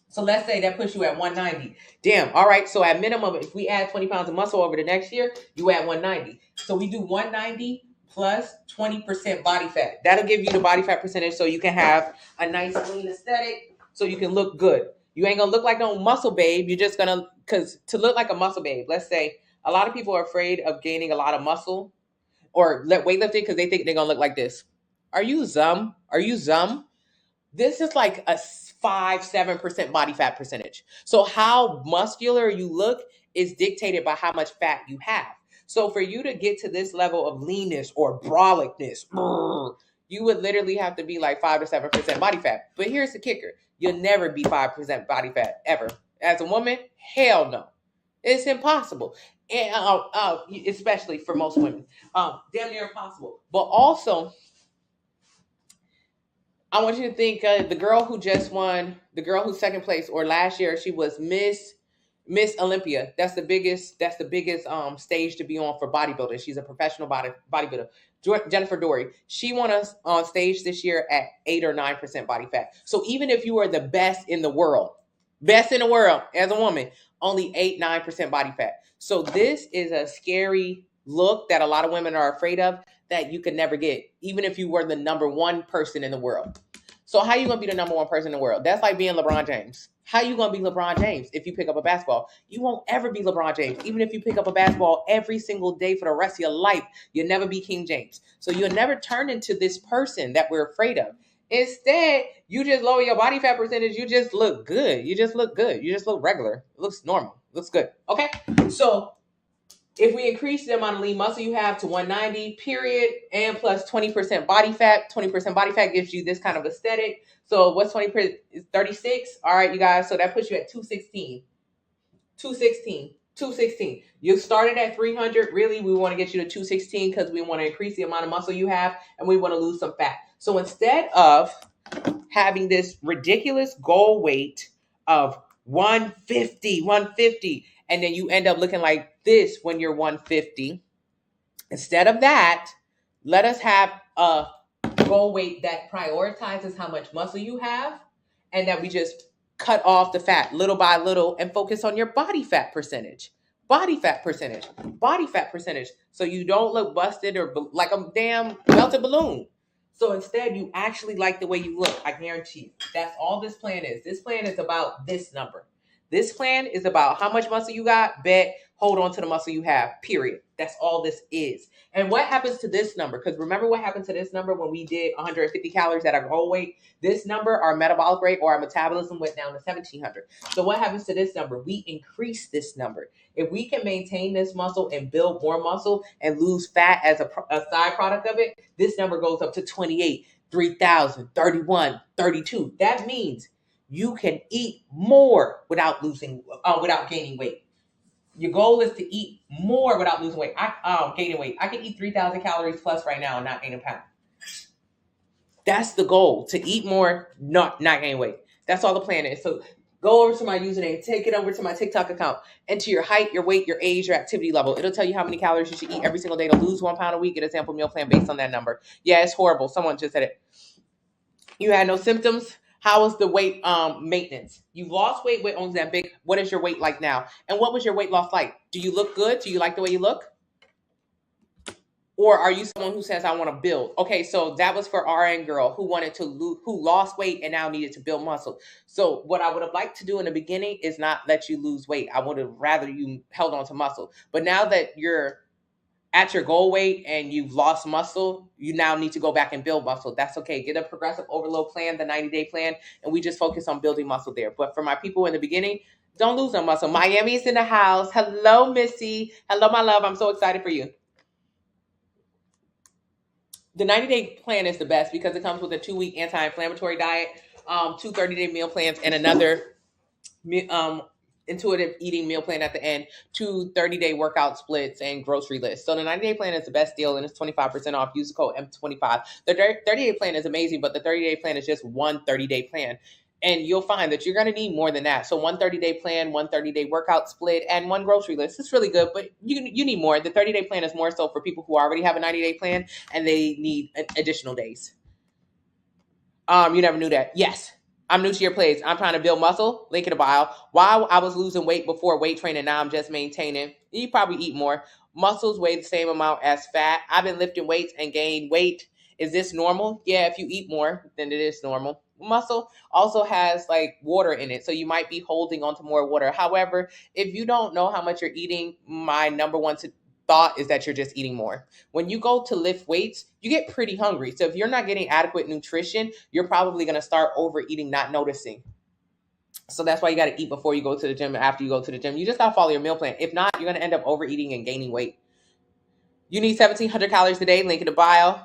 So let's say that puts you at 190. Damn. All right. So at minimum, if we add 20 pounds of muscle over the next year, you add 190. So we do 190 plus 20% body fat. That'll give you the body fat percentage so you can have a nice lean aesthetic, so you can look good. You ain't gonna look like no muscle babe. You're just gonna, because to look like a muscle babe, let's say a lot of people are afraid of gaining a lot of muscle or weightlifting because they think they're gonna look like this. Are you zum? Are you zum? This is like a 5-7% body fat percentage. So how muscular you look is dictated by how much fat you have. So for you to get to this level of leanness or brolickness, you would literally have to be like 5 to 7% body fat. But here's the kicker: you'll never be 5% body fat ever. As a woman, hell no, it's impossible. And especially for most women, damn near impossible. But also, I want you to think the girl who just won, the girl who's second place, or last year she was Miss Olympia. That's the biggest stage to be on for bodybuilding. She's a professional bodybuilder. Jennifer Dory. She won us on stage this year at 8 or 9% body fat. So even if you are the best in the world as a woman, only 8-9% body fat. So this is a scary look that a lot of women are afraid of, that you could never get, even if you were the number one person in the world. So how you gonna be the number one person in the world? That's like being LeBron James. How you gonna be LeBron James if you pick up a basketball? You won't ever be LeBron James. Even if you pick up a basketball every single day for the rest of your life, you'll never be King James. So you'll never turn into this person that we're afraid of. Instead, you just lower your body fat percentage. You just look good. You just look good. You just look regular. It looks normal. It looks good. Okay? So if we increase the amount of lean muscle you have to 190, period, and plus 20% body fat, 20% body fat gives you this kind of aesthetic. So what's 20%? Is 36. All right, you guys. So that puts you at 216. 216. You started at 300. Really, we want to get you to 216 because we want to increase the amount of muscle you have and we want to lose some fat. So instead of having this ridiculous goal weight of 150, and then you end up looking like this when you're 150. Instead of that, let us have a goal weight that prioritizes how much muscle you have, and that we just cut off the fat little by little and focus on your body fat percentage. So you don't look busted or like a damn melted balloon. So instead, you actually like the way you look. I guarantee you. That's all this plan is. This plan is about this number. This plan is about how much muscle you got, bet, hold on to the muscle you have, period. That's all this is. And what happens to this number? Because remember what happened to this number when we did 150 calories at our goal weight? This number, our metabolic rate or our metabolism went down to 1,700. So what happens to this number? We increase this number. If we can maintain this muscle and build more muscle and lose fat as a side product of it, this number goes up to 28, 3,000, 31, 32. That means you can eat more without gaining weight. Your goal is to eat more without losing weight. Gaining weight. I can eat 3,000 calories plus right now and not gain a pound. That's the goal: to eat more, not gain weight. That's all the plan is. So go over to my username, take it over to my TikTok account, enter your height, your weight, your age, your activity level. It'll tell you how many calories you should eat every single day to lose 1 pound a week. Get a sample meal plan based on that number. Yeah, it's horrible. Someone just said it. You had no symptoms. How is the weight maintenance? You've lost weight with Ozempic. What is your weight like now? And what was your weight loss like? Do you look good? Do you like the way you look? Or are you someone who says, I want to build? Okay, so that was for RN girl who lost weight and now needed to build muscle. So what I would have liked to do in the beginning is not let you lose weight. I would have rather you held on to muscle. But now that you're at your goal weight and you've lost muscle, you now need to go back and build muscle. That's okay. Get a progressive overload plan, the 90-day plan, and we just focus on building muscle there. But for my people in the beginning, don't lose no muscle. Miami's in the house. Hello, Missy. Hello, my love. I'm so excited for you. The 90-day plan is the best because it comes with a 2-week anti-inflammatory diet, 2 30-day meal plans, and another intuitive eating meal plan at the end, 2 30-day workout splits, and grocery lists. So the 90-day plan is the best deal, and it's 25% off. Use the code M25. The 30-day plan is amazing, but the 30-day plan is just one 30-day plan. And you'll find that you're going to need more than that. So 1 30-day plan, 1 30-day workout split, and 1 grocery list. It's really good, but you need more. The 30-day plan is more so for people who already have a 90-day plan and they need additional days. You never knew that. Yes. I'm new to your place. I'm trying to build muscle. Link in the bio. While I was losing weight before weight training, now I'm just maintaining. You probably eat more. Muscles weigh the same amount as fat. I've been lifting weights and gained weight. Is this normal? Yeah, if you eat more, then it is normal. Muscle also has like water in it, so you might be holding onto more water. However, if you don't know how much you're eating, my number one thought is that you're just eating more. When you go to lift weights, you get pretty hungry. So if you're not getting adequate nutrition, you're probably going to start overeating, not noticing. So that's why you got to eat before you go to the gym and after you go to the gym. You just got to follow your meal plan. If not, you're going to end up overeating and gaining weight. You need 1,700 calories a day. Link in the bio.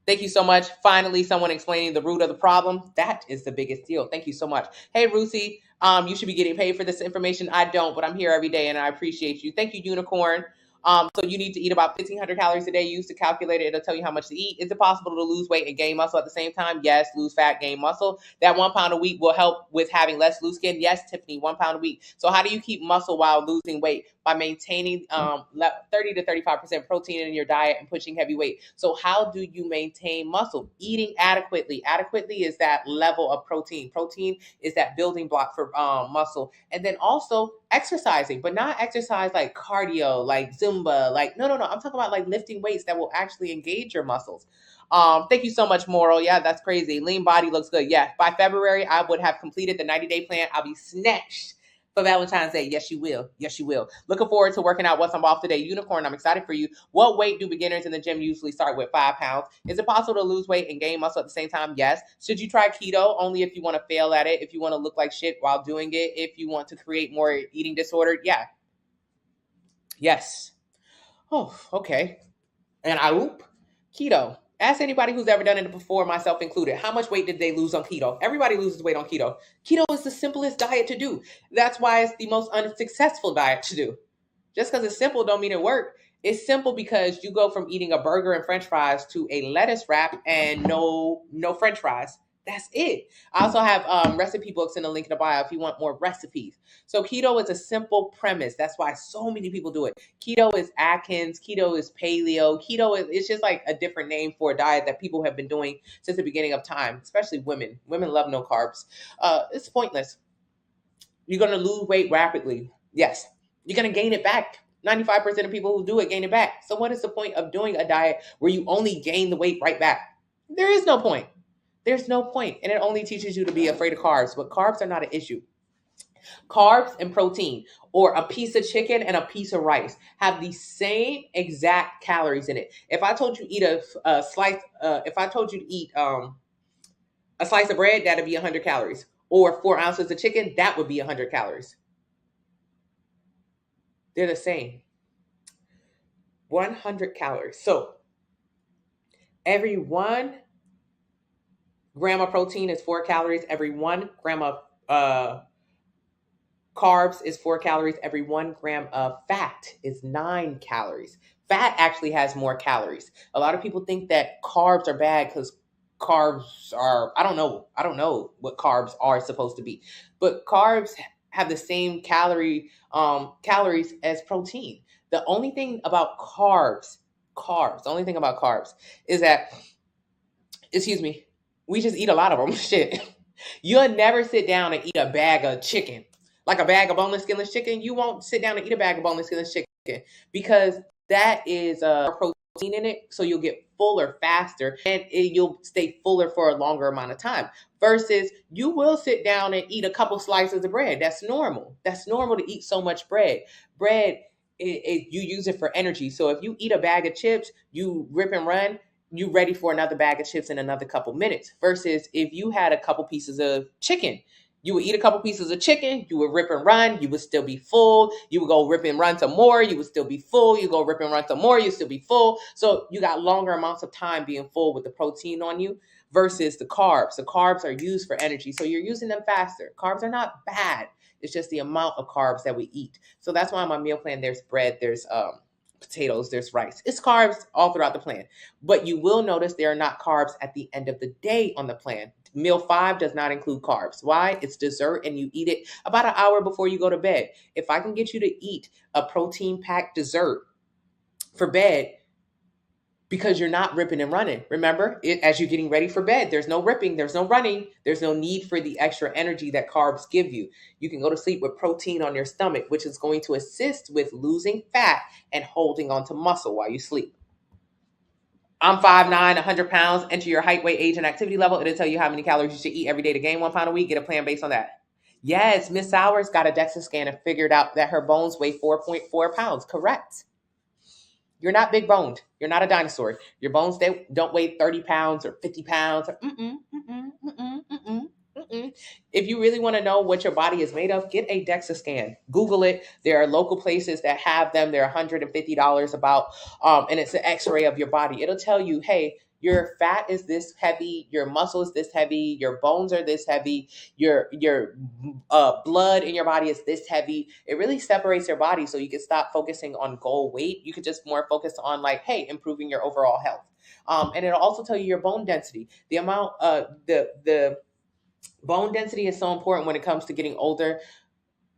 Thank you so much. Finally, someone explaining the root of the problem. That is the biggest deal. Thank you so much. Hey, Rusi, you should be getting paid for this information. I don't, but I'm here every day and I appreciate you. Thank you, Unicorn. So you need to eat about 1,500 calories a day. Use the calculator. It'll tell you how much to eat. Is it possible to lose weight and gain muscle at the same time? Yes. Lose fat, gain muscle. That 1 pound a week will help with having less loose skin. Yes, Tiffany, 1 pound a week. So how do you keep muscle while losing weight? By maintaining 30 to 35% protein in your diet and pushing heavy weight. So how do you maintain muscle? Eating adequately. Adequately is that level of protein. Protein is that building block for muscle. And then also exercising, but not exercise like cardio, like Zumba, like no. I'm talking about like lifting weights that will actually engage your muscles. Thank you so much, Moral. Yeah, that's crazy. Lean body looks good. Yeah, by February, I would have completed the 90-day plan. I'll be snatched for Valentine's Day. Yes, you will. Yes, you will. Looking forward to working out once I'm off today. Unicorn, I'm excited for you. What weight do beginners in the gym usually start with? 5 pounds. Is it possible to lose weight and gain muscle at the same time? Yes. Should you try keto? Only if you want to fail at it, if you want to look like shit while doing it, if you want to create more eating disorder. Yeah. Yes. Oh, okay. And keto. Ask anybody who's ever done it before, myself included. How much weight did they lose on keto? Everybody loses weight on keto. Keto is the simplest diet to do. That's why it's the most unsuccessful diet to do. Just because it's simple don't mean it worked. It's simple because you go from eating a burger and french fries to a lettuce wrap and no french fries. That's it. I also have recipe books in the link in the bio if you want more recipes. So keto is a simple premise. That's why so many people do it. Keto is Atkins. Keto is paleo. Keto is it's just like a different name for a diet that people have been doing since the beginning of time, especially women. Women love no carbs. It's pointless. You're going to lose weight rapidly. Yes. You're going to gain it back. 95% of people who do it gain it back. So what is the point of doing a diet where you only gain the weight right back? There is no point. There's no point. And it only teaches you to be afraid of carbs. But carbs are not an issue. Carbs and protein, or a piece of chicken and a piece of rice, have the same exact calories in it. If I told you to eat a slice, if I told you to eat a slice of bread, that'd be 100 calories. Or 4 ounces of chicken, that would be 100 calories. They're the same. 100 calories. So every 1 gram of protein is 4 calories. Every 1 gram of carbs is 4 calories. Every 1 gram of fat is 9 calories. Fat actually has more calories. A lot of people think that carbs are bad because carbs are, I don't know what carbs are supposed to be, but carbs have the same calories as protein. The only thing about carbs is that, excuse me, we just eat a lot of them. Shit. You'll never sit down and eat a bag of chicken, like a bag of boneless, skinless chicken. You won't sit down and eat a bag of boneless, skinless chicken because that is protein in it. So you'll get fuller faster and you'll stay fuller for a longer amount of time. Versus you will sit down and eat a couple slices of bread. That's normal. That's normal to eat so much bread. Bread, you use it for energy. So if you eat a bag of chips, you rip and run, you ready for another bag of chips in another couple minutes. Versus if you had a couple pieces of chicken, you would eat a couple pieces of chicken, you would rip and run, you would still be full. You would go rip and run some more, you would still be full. You go rip and run some more, you still be full. So you got longer amounts of time being full with the protein on you versus the carbs. The carbs are used for energy, so you're using them faster. Carbs are not bad. It's just the amount of carbs that we eat. So that's why on my meal plan, there's bread, there's potatoes, there's rice. It's carbs all throughout the plan. But you will notice there are not carbs at the end of the day on the plan. Meal 5 does not include carbs. Why? It's dessert and you eat it about an hour before you go to bed. If I can get you to eat a protein-packed dessert for bed, because you're not ripping and running. Remember, as you're getting ready for bed, there's no ripping, there's no running, there's no need for the extra energy that carbs give you. You can go to sleep with protein on your stomach, which is going to assist with losing fat and holding onto muscle while you sleep. I'm 5'9", 100 pounds. Enter your height, weight, age, and activity level. It'll tell you how many calories you should eat every day to gain 1 pound a week. Get a plan based on that. Yes, Miss Sowers got a DEXA scan and figured out that her bones weigh 4.4 pounds. Correct. You're not big boned. You're not a dinosaur. Your bones, they don't weigh 30 pounds or 50 pounds. Or If you really want to know what your body is made of, get a DEXA scan. Google it. There are local places that have them. They're $150 about, and it's an x-ray of your body. It'll tell you, hey, your fat is this heavy, your muscle is this heavy, your bones are this heavy, your blood in your body is this heavy. It really separates your body, so you can stop focusing on goal weight. You could just more focus on like, hey, improving your overall health. And it'll also tell you your bone density, the amount, the bone density is so important when it comes to getting older.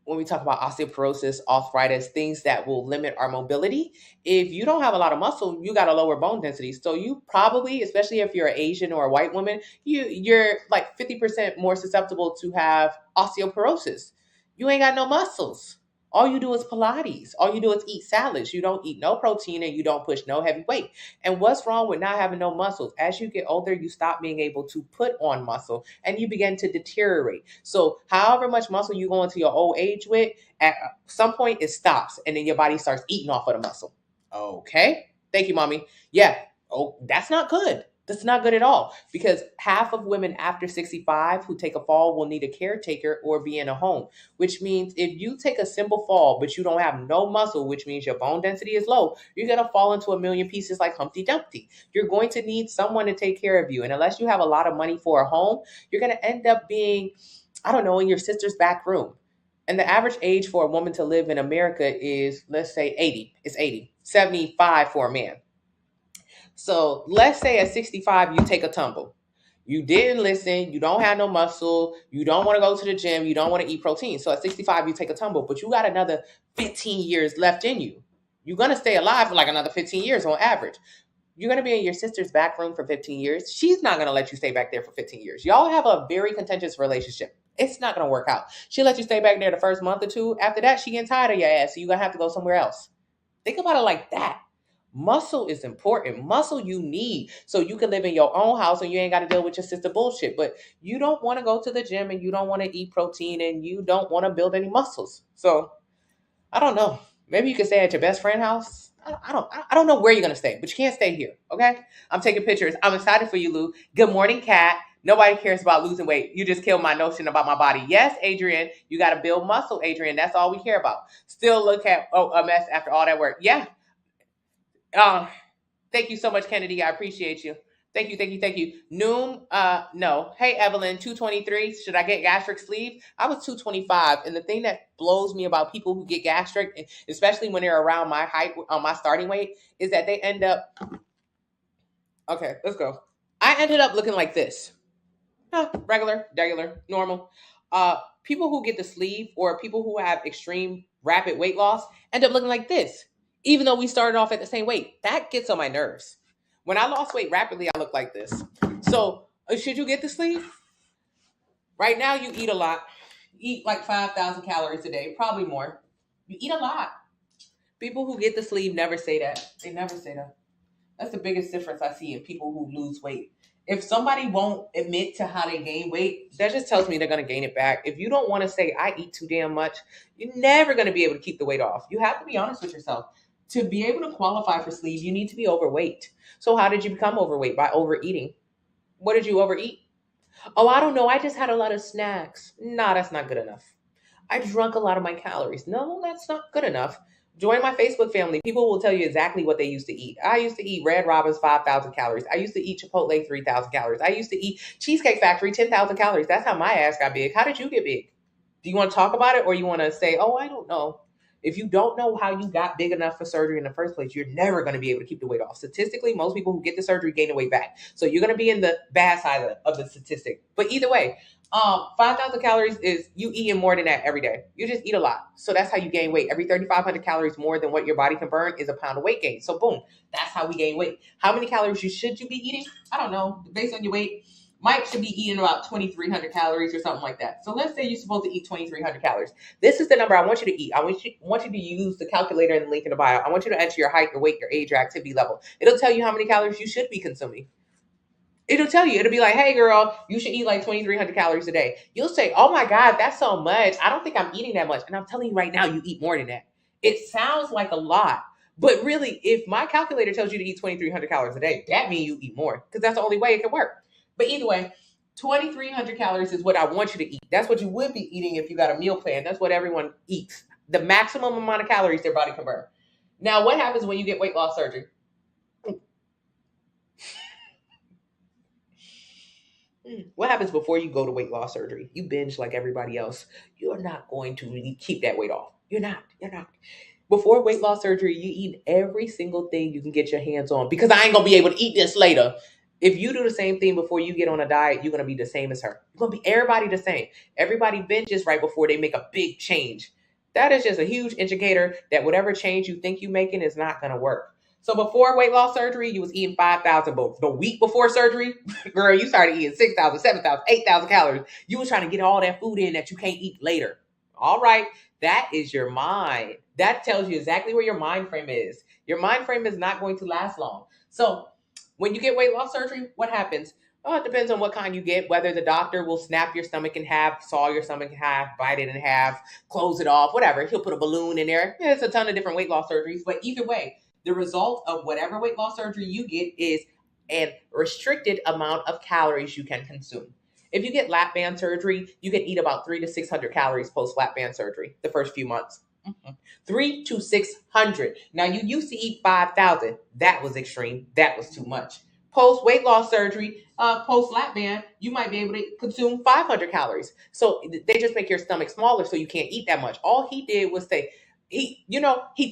When we talk about osteoporosis, arthritis, things that will limit our mobility, if you don't have a lot of muscle, you got a lower bone density. So you probably, especially if you're an Asian or a white woman, you're like 50% more susceptible to have osteoporosis. You ain't got no muscles. All you do is Pilates. All you do is eat salads. You don't eat no protein and you don't push no heavy weight. And what's wrong with not having no muscles? As you get older, you stop being able to put on muscle and you begin to deteriorate. So however much muscle you go into your old age with, at some point it stops and then your body starts eating off of the muscle. Okay. Thank you, mommy. Yeah. Oh, that's not good. That's not good at all, because half of women after 65 who take a fall will need a caretaker or be in a home, which means if you take a simple fall, but you don't have no muscle, which means your bone density is low, you're going to fall into a million pieces like Humpty Dumpty. You're going to need someone to take care of you. And unless you have a lot of money for a home, you're going to end up being, I don't know, in your sister's back room. And the average age for a woman to live in America is, let's say 80. It's 80, 75 for a man. So let's say at 65, you take a tumble. You didn't listen. You don't have no muscle. You don't want to go to the gym. You don't want to eat protein. So at 65, you take a tumble, but you got another 15 years left in you. You're going to stay alive for like another 15 years on average. You're going to be in your sister's back room for 15 years. She's not going to let you stay back there for 15 years. Y'all have a very contentious relationship. It's not going to work out. She'll let you stay back there the first month or two. After that, she getting tired of your ass. So you're going to have to go somewhere else. Think about it like that. Muscle is important. Muscle you need so you can live in your own house and you ain't got to deal with your sister bullshit. But you don't want to go to the gym and you don't want to eat protein and you don't want to build any muscles. So I don't know. Maybe you can stay at your best friend's house. I don't know where you're gonna stay, but you can't stay here. Okay? I'm taking pictures. I'm excited for you, Lou. Good morning, Kat. Nobody cares about losing weight. You just killed my notion about my body. Yes, Adrian, you got to build muscle, Adrian. That's all we care about. Still look at a mess after all that work. Yeah. Thank you so much, Kennedy. I appreciate you. Thank you. Noom, no. Hey, Evelyn, 223. Should I get gastric sleeve? I was 225. And the thing that blows me about people who get gastric, especially when they're around my height, on my starting weight, is that they end up, okay, let's go. I ended up looking like this. Regular, normal. People who get the sleeve or people who have extreme rapid weight loss end up looking like this, even though we started off at the same weight. That gets on my nerves. When I lost weight rapidly, I look like this. So should you get the sleeve? Right now, you eat a lot. You eat like 5,000 calories a day, probably more. You eat a lot. People who get the sleeve never say that. They never say that. That's the biggest difference I see in people who lose weight. If somebody won't admit to how they gain weight, that just tells me they're going to gain it back. If you don't want to say, I eat too damn much, you're never going to be able to keep the weight off. You have to be honest with yourself. To be able to qualify for sleeve, you need to be overweight. So how did you become overweight? By overeating. What did you overeat? Oh, I don't know. I just had a lot of snacks. Nah, that's not good enough. I drank a lot of my calories. No, that's not good enough. Join my Facebook family. People will tell you exactly what they used to eat. I used to eat Red Robin's 5,000 calories. I used to eat Chipotle 3,000 calories. I used to eat Cheesecake Factory 10,000 calories. That's how my ass got big. How did you get big? Do you want to talk about it or you want to say, oh, I don't know? If you don't know how you got big enough for surgery in the first place, you're never going to be able to keep the weight off. Statistically, most people who get the surgery gain the weight back. So you're going to be in the bad side of the statistic. But either way, 5,000 calories is you eating more than that every day. You just eat a lot. So that's how you gain weight. Every 3,500 calories more than what your body can burn is a pound of weight gain. So boom, that's how we gain weight. How many calories should you be eating? I don't know. Based on your weight, Mike should be eating about 2,300 calories or something like that. So let's say you're supposed to eat 2,300 calories. This is the number I want you to eat. I want you to use the calculator in the link in the bio. I want you to enter your height, your weight, your age, your activity level. It'll tell you how many calories you should be consuming. It'll tell you. It'll be like, hey, girl, you should eat like 2,300 calories a day. You'll say, oh my God, that's so much. I don't think I'm eating that much. And I'm telling you right now, you eat more than that. It sounds like a lot. But really, if my calculator tells you to eat 2,300 calories a day, that means you eat more because that's the only way it can work. But either way, 2,300 calories is what I want you to eat. That's what you would be eating if you got a meal plan. That's what everyone eats. The maximum amount of calories their body can burn. Now, what happens when you get weight loss surgery? What happens before you go to weight loss surgery? You binge like everybody else. You're not going to really keep that weight off. You're not. You're not. Before weight loss surgery, you eat every single thing you can get your hands on because I ain't going to be able to eat this later. If you do the same thing before you get on a diet, you're going to be the same as her. You're going to be everybody the same. Everybody binges right before they make a big change. That is just a huge indicator that whatever change you think you're making is not going to work. So before weight loss surgery, you was eating 5,000, but the week before surgery, girl, you started eating 6,000, 7,000, 8,000 calories. You was trying to get all that food in that you can't eat later. All right, that is your mind. That tells you exactly where your mind frame is. Your mind frame is not going to last long. So when you get weight loss surgery, what happens? Oh, it depends on what kind you get, whether the doctor will snap your stomach in half, saw your stomach in half, bite it in half, close it off, whatever. He'll put a balloon in there. Yeah, it's a ton of different weight loss surgeries, but either way, the result of whatever weight loss surgery you get is a restricted amount of calories you can consume. If you get lap band surgery, you can eat about 300 to 600 calories post lap band surgery the first few months. 300 to 600. Now, you used to eat 5,000. That was extreme. That was too much. Post weight loss surgery, post lap band, you might be able to consume 500 calories. So they just make your stomach smaller so you can't eat that much. All he did was say, he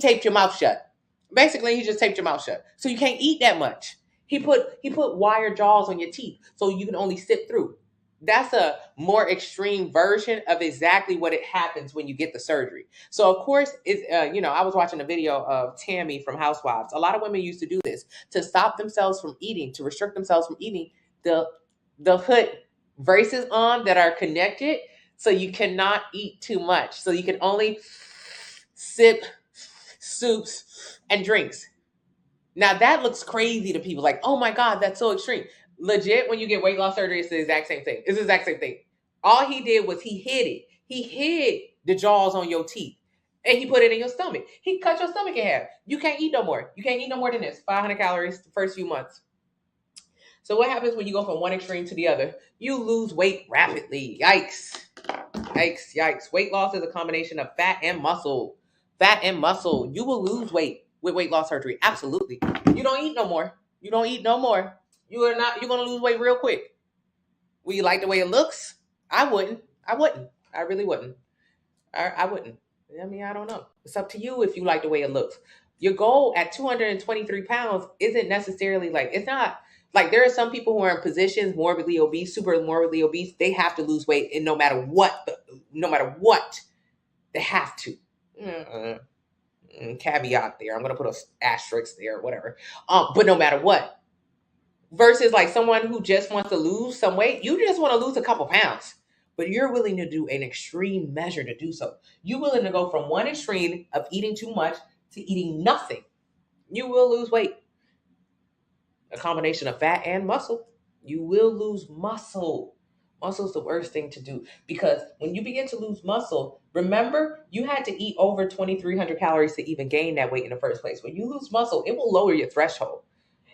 taped your mouth shut. Basically, he just taped your mouth shut. So you can't eat that much. He put wire jaws on your teeth so you can only sip through. That's a more extreme version of exactly what it happens when you get the surgery. So of course, I was watching a video of Tammy from Housewives. A lot of women used to do this to stop themselves from eating, to restrict themselves from eating. They'll put braces on that are connected so you cannot eat too much. So you can only sip soups and drinks. Now that looks crazy to people, like, oh my God, that's so extreme. Legit, when you get weight loss surgery, it's the exact same thing. It's the exact same thing. All he did was he hid it. He hid the jaws on your teeth and he put it in your stomach. He cut your stomach in half. You can't eat no more. You can't eat no more than this. 500 calories the first few months. So what happens when you go from one extreme to the other? You lose weight rapidly. Yikes. Yikes, yikes. Weight loss is a combination of fat and muscle. Fat and muscle. You will lose weight with weight loss surgery. Absolutely. You don't eat no more. You don't eat no more. You're going to lose weight real quick. Will you like the way it looks? I wouldn't. I really wouldn't. I wouldn't. I mean, I don't know. It's up to you if you like the way it looks. Your goal at 223 pounds isn't necessarily it's not like there are some people who are in positions morbidly obese, super morbidly obese. They have to lose weight, and no matter what, they have to. Caveat there. I'm going to put an asterisk there, whatever. But no matter what. Versus like someone who just wants to lose some weight. You just want to lose a couple pounds, but you're willing to do an extreme measure to do so. You're willing to go from one extreme of eating too much to eating nothing. You will lose weight. A combination of fat and muscle. You will lose muscle. Muscle is the worst thing to do because when you begin to lose muscle, remember, you had to eat over 2,300 calories to even gain that weight in the first place. When you lose muscle, it will lower your threshold.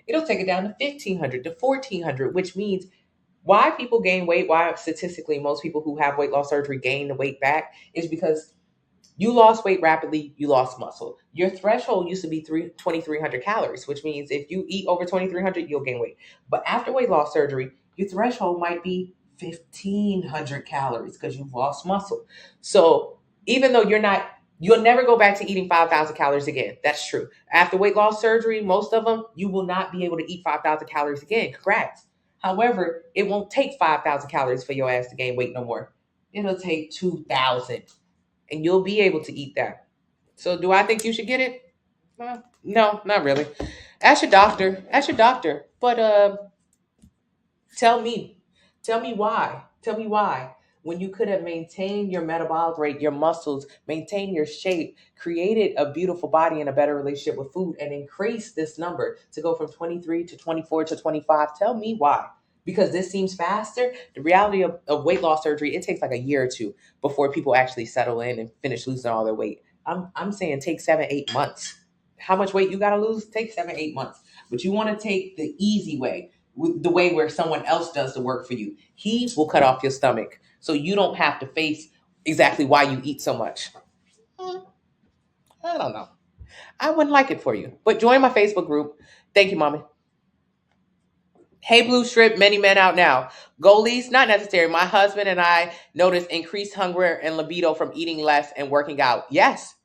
It'll take it down to 1,500 to 1,400, which means why people gain weight, why statistically most people who have weight loss surgery gain the weight back is because you lost weight rapidly, you lost muscle. Your threshold used to be 2,300 calories, which means if you eat over 2,300, you'll gain weight. But after weight loss surgery, your threshold might be 1,500 calories because you've lost muscle. So even though you'll never go back to eating 5,000 calories again. That's true. After weight loss surgery, most of them, you will not be able to eat 5,000 calories again. Correct. However, it won't take 5,000 calories for your ass to gain weight no more. It'll take 2,000, and you'll be able to eat that. So do I think you should get it? No, not really. Ask your doctor. Ask your doctor. But tell me, tell me why. Tell me why. When you could have maintained your metabolic rate, your muscles, maintained your shape, created a beautiful body and a better relationship with food, and increased this number to go from 23 to 24 to 25. Tell me why. Because this seems faster. The reality of weight loss surgery, it takes like a year or two before people actually settle in and finish losing all their weight. I'm saying take 7-8 months. How much weight you got to lose? Take 7-8 months. But you want to take the easy way, the way where someone else does the work for you. He will cut off your stomach so you don't have to face exactly why you eat so much. I don't know. I wouldn't like it for you. But join my Facebook group. Thank you, mommy. Hey, Blue Strip, many men out now. Goalies, not necessary. My husband and I noticed increased hunger and libido from eating less and working out. Yes.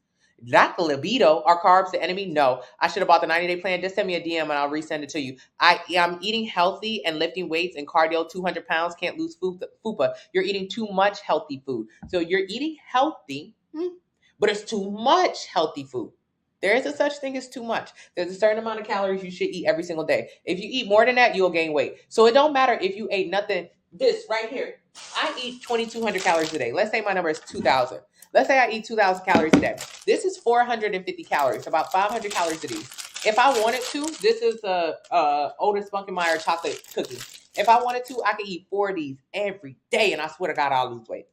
Not the libido. Are carbs the enemy? No. I should have bought the 90-day plan. Just send me a DM and I'll resend it to you. I'm eating healthy and lifting weights and cardio, 200 pounds. Can't lose fupa. You're eating too much healthy food. So you're eating healthy, but it's too much healthy food. There is a such thing as too much. There's a certain amount of calories you should eat every single day. If you eat more than that, you'll gain weight. So it don't matter if you ate nothing. This right here, I eat 2,200 calories a day. Let's say my number is 2,000. Let's say I eat 2,000 calories a day. This is 450 calories, about 500 calories a day. If I wanted to, this is a Otis Spunkenmeyer chocolate cookie. If I wanted to, I could eat 4 of these every day, and I swear to God, I'll lose weight.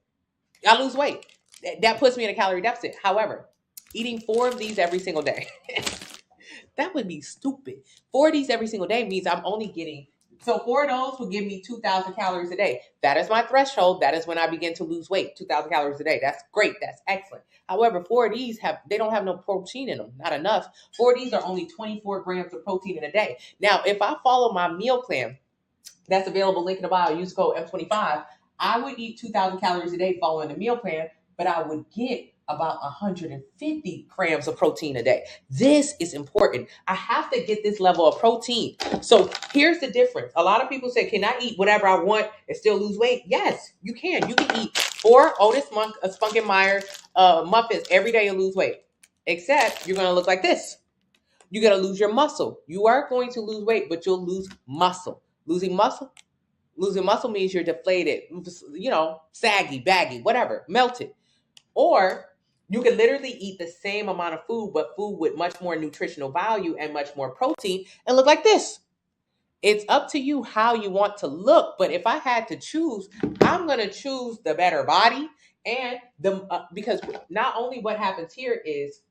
I'll lose weight. That puts me in a calorie deficit. However, eating 4 of these every single day, that would be stupid. 4 of these every single day means I'm only getting, so 4 of those will give me 2,000 calories a day. That is my threshold. That is when I begin to lose weight, 2,000 calories a day. That's great. That's excellent. However, 4 of these they don't have no protein in them, not enough. 4 of these are only 24 grams of protein in a day. Now, if I follow my meal plan, that's available, link in the bio, use code M25, I would eat 2,000 calories a day following the meal plan, but I would get about 150 grams of protein a day. This is important. I have to get this level of protein. So here's the difference. A lot of people say, can I eat whatever I want and still lose weight? Yes, you can. You can eat 4 Otis Spunkenmeyer muffins every day and lose weight. Except you're going to look like this. You're going to lose your muscle. You are going to lose weight, but you'll lose muscle. Losing muscle means you're deflated, saggy, baggy, whatever, melted. Or you can literally eat the same amount of food, but food with much more nutritional value and much more protein and look like this. It's up to you how you want to look. But if I had to choose, I'm going to choose the better body. And because not only what happens here is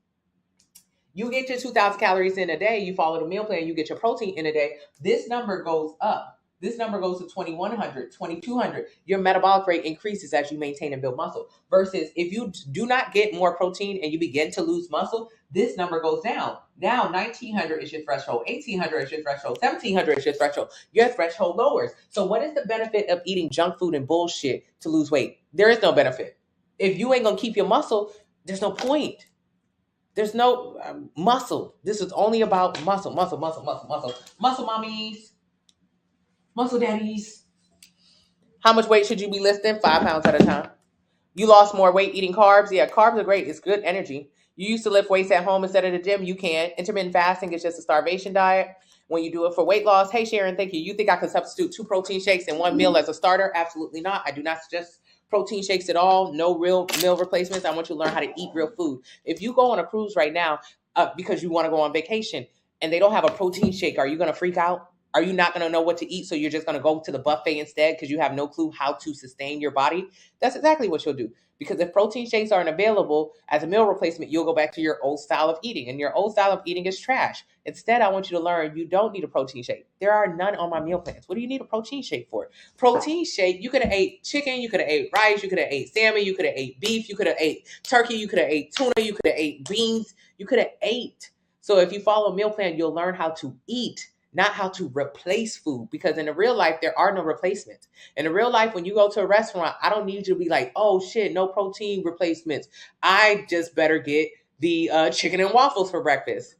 you get your 2,000 calories in a day, you follow the meal plan, you get your protein in a day. This number goes up. This number goes to 2,100, 2,200. Your metabolic rate increases as you maintain and build muscle. Versus if you do not get more protein and you begin to lose muscle, this number goes down. Now 1,900 is your threshold, 1,800 is your threshold, 1,700 is your threshold. Your threshold lowers. So what is the benefit of eating junk food and bullshit to lose weight? There is no benefit. If you ain't gonna keep your muscle, there's no point. There's no muscle. This is only about muscle, muscle, muscle, muscle, muscle. Muscle mommies. Muscle daddies. How much weight should you be lifting? 5 pounds at a time. You lost more weight eating carbs? Yeah, carbs are great. It's good energy. You used to lift weights at home instead of the gym? You can. Intermittent fasting is just a starvation diet. When you do it for weight loss, hey Sharon, thank you. You think I could substitute 2 protein shakes in 1 meal as a starter? Absolutely not. I do not suggest protein shakes at all. No real meal replacements. I want you to learn how to eat real food. If you go on a cruise right now because you want to go on vacation and they don't have a protein shake, are you going to freak out? Are you not going to know what to eat, so you're just going to go to the buffet instead because you have no clue how to sustain your body? That's exactly what you'll do. Because if protein shakes aren't available as a meal replacement, you'll go back to your old style of eating. And your old style of eating is trash. Instead, I want you to learn you don't need a protein shake. There are none on my meal plans. What do you need a protein shake for? Protein shake, you could have ate chicken, you could have ate rice, you could have ate salmon, you could have ate beef, you could have ate turkey, you could have ate tuna, you could have ate beans, you could have ate. So if you follow a meal plan, you'll learn how to eat, not how to replace food, because in the real life, there are no replacements. In the real life, when you go to a restaurant, I don't need you to be like, oh shit, no protein replacements. I just better get the chicken and waffles for breakfast.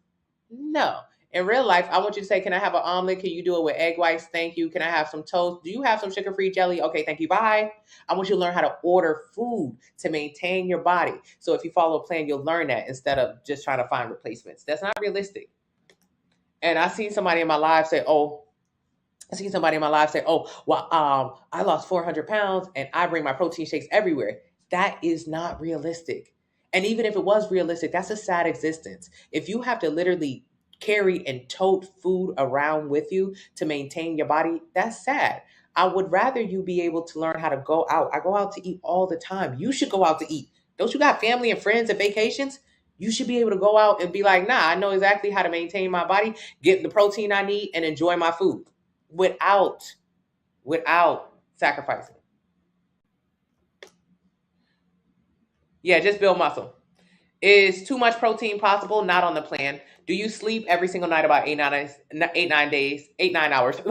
No. In real life, I want you to say, can I have an omelet? Can you do it with egg whites? Thank you. Can I have some toast? Do you have some sugar-free jelly? Okay, thank you. Bye. I want you to learn how to order food to maintain your body. So if you follow a plan, you'll learn that instead of just trying to find replacements. That's not realistic. And I seen somebody in my life say, oh, well, I lost 400 pounds and I bring my protein shakes everywhere. That is not realistic. And even if it was realistic, that's a sad existence. If you have to literally carry and tote food around with you to maintain your body, that's sad. I would rather you be able to learn how to go out. I go out to eat all the time. You should go out to eat. Don't you got family and friends and vacations? You should be able to go out and be like, nah, I know exactly how to maintain my body, get the protein I need, and enjoy my food without sacrificing. Yeah, just build muscle. Is too much protein possible? Not on the plan. Do you sleep every single night about 8 9 hours?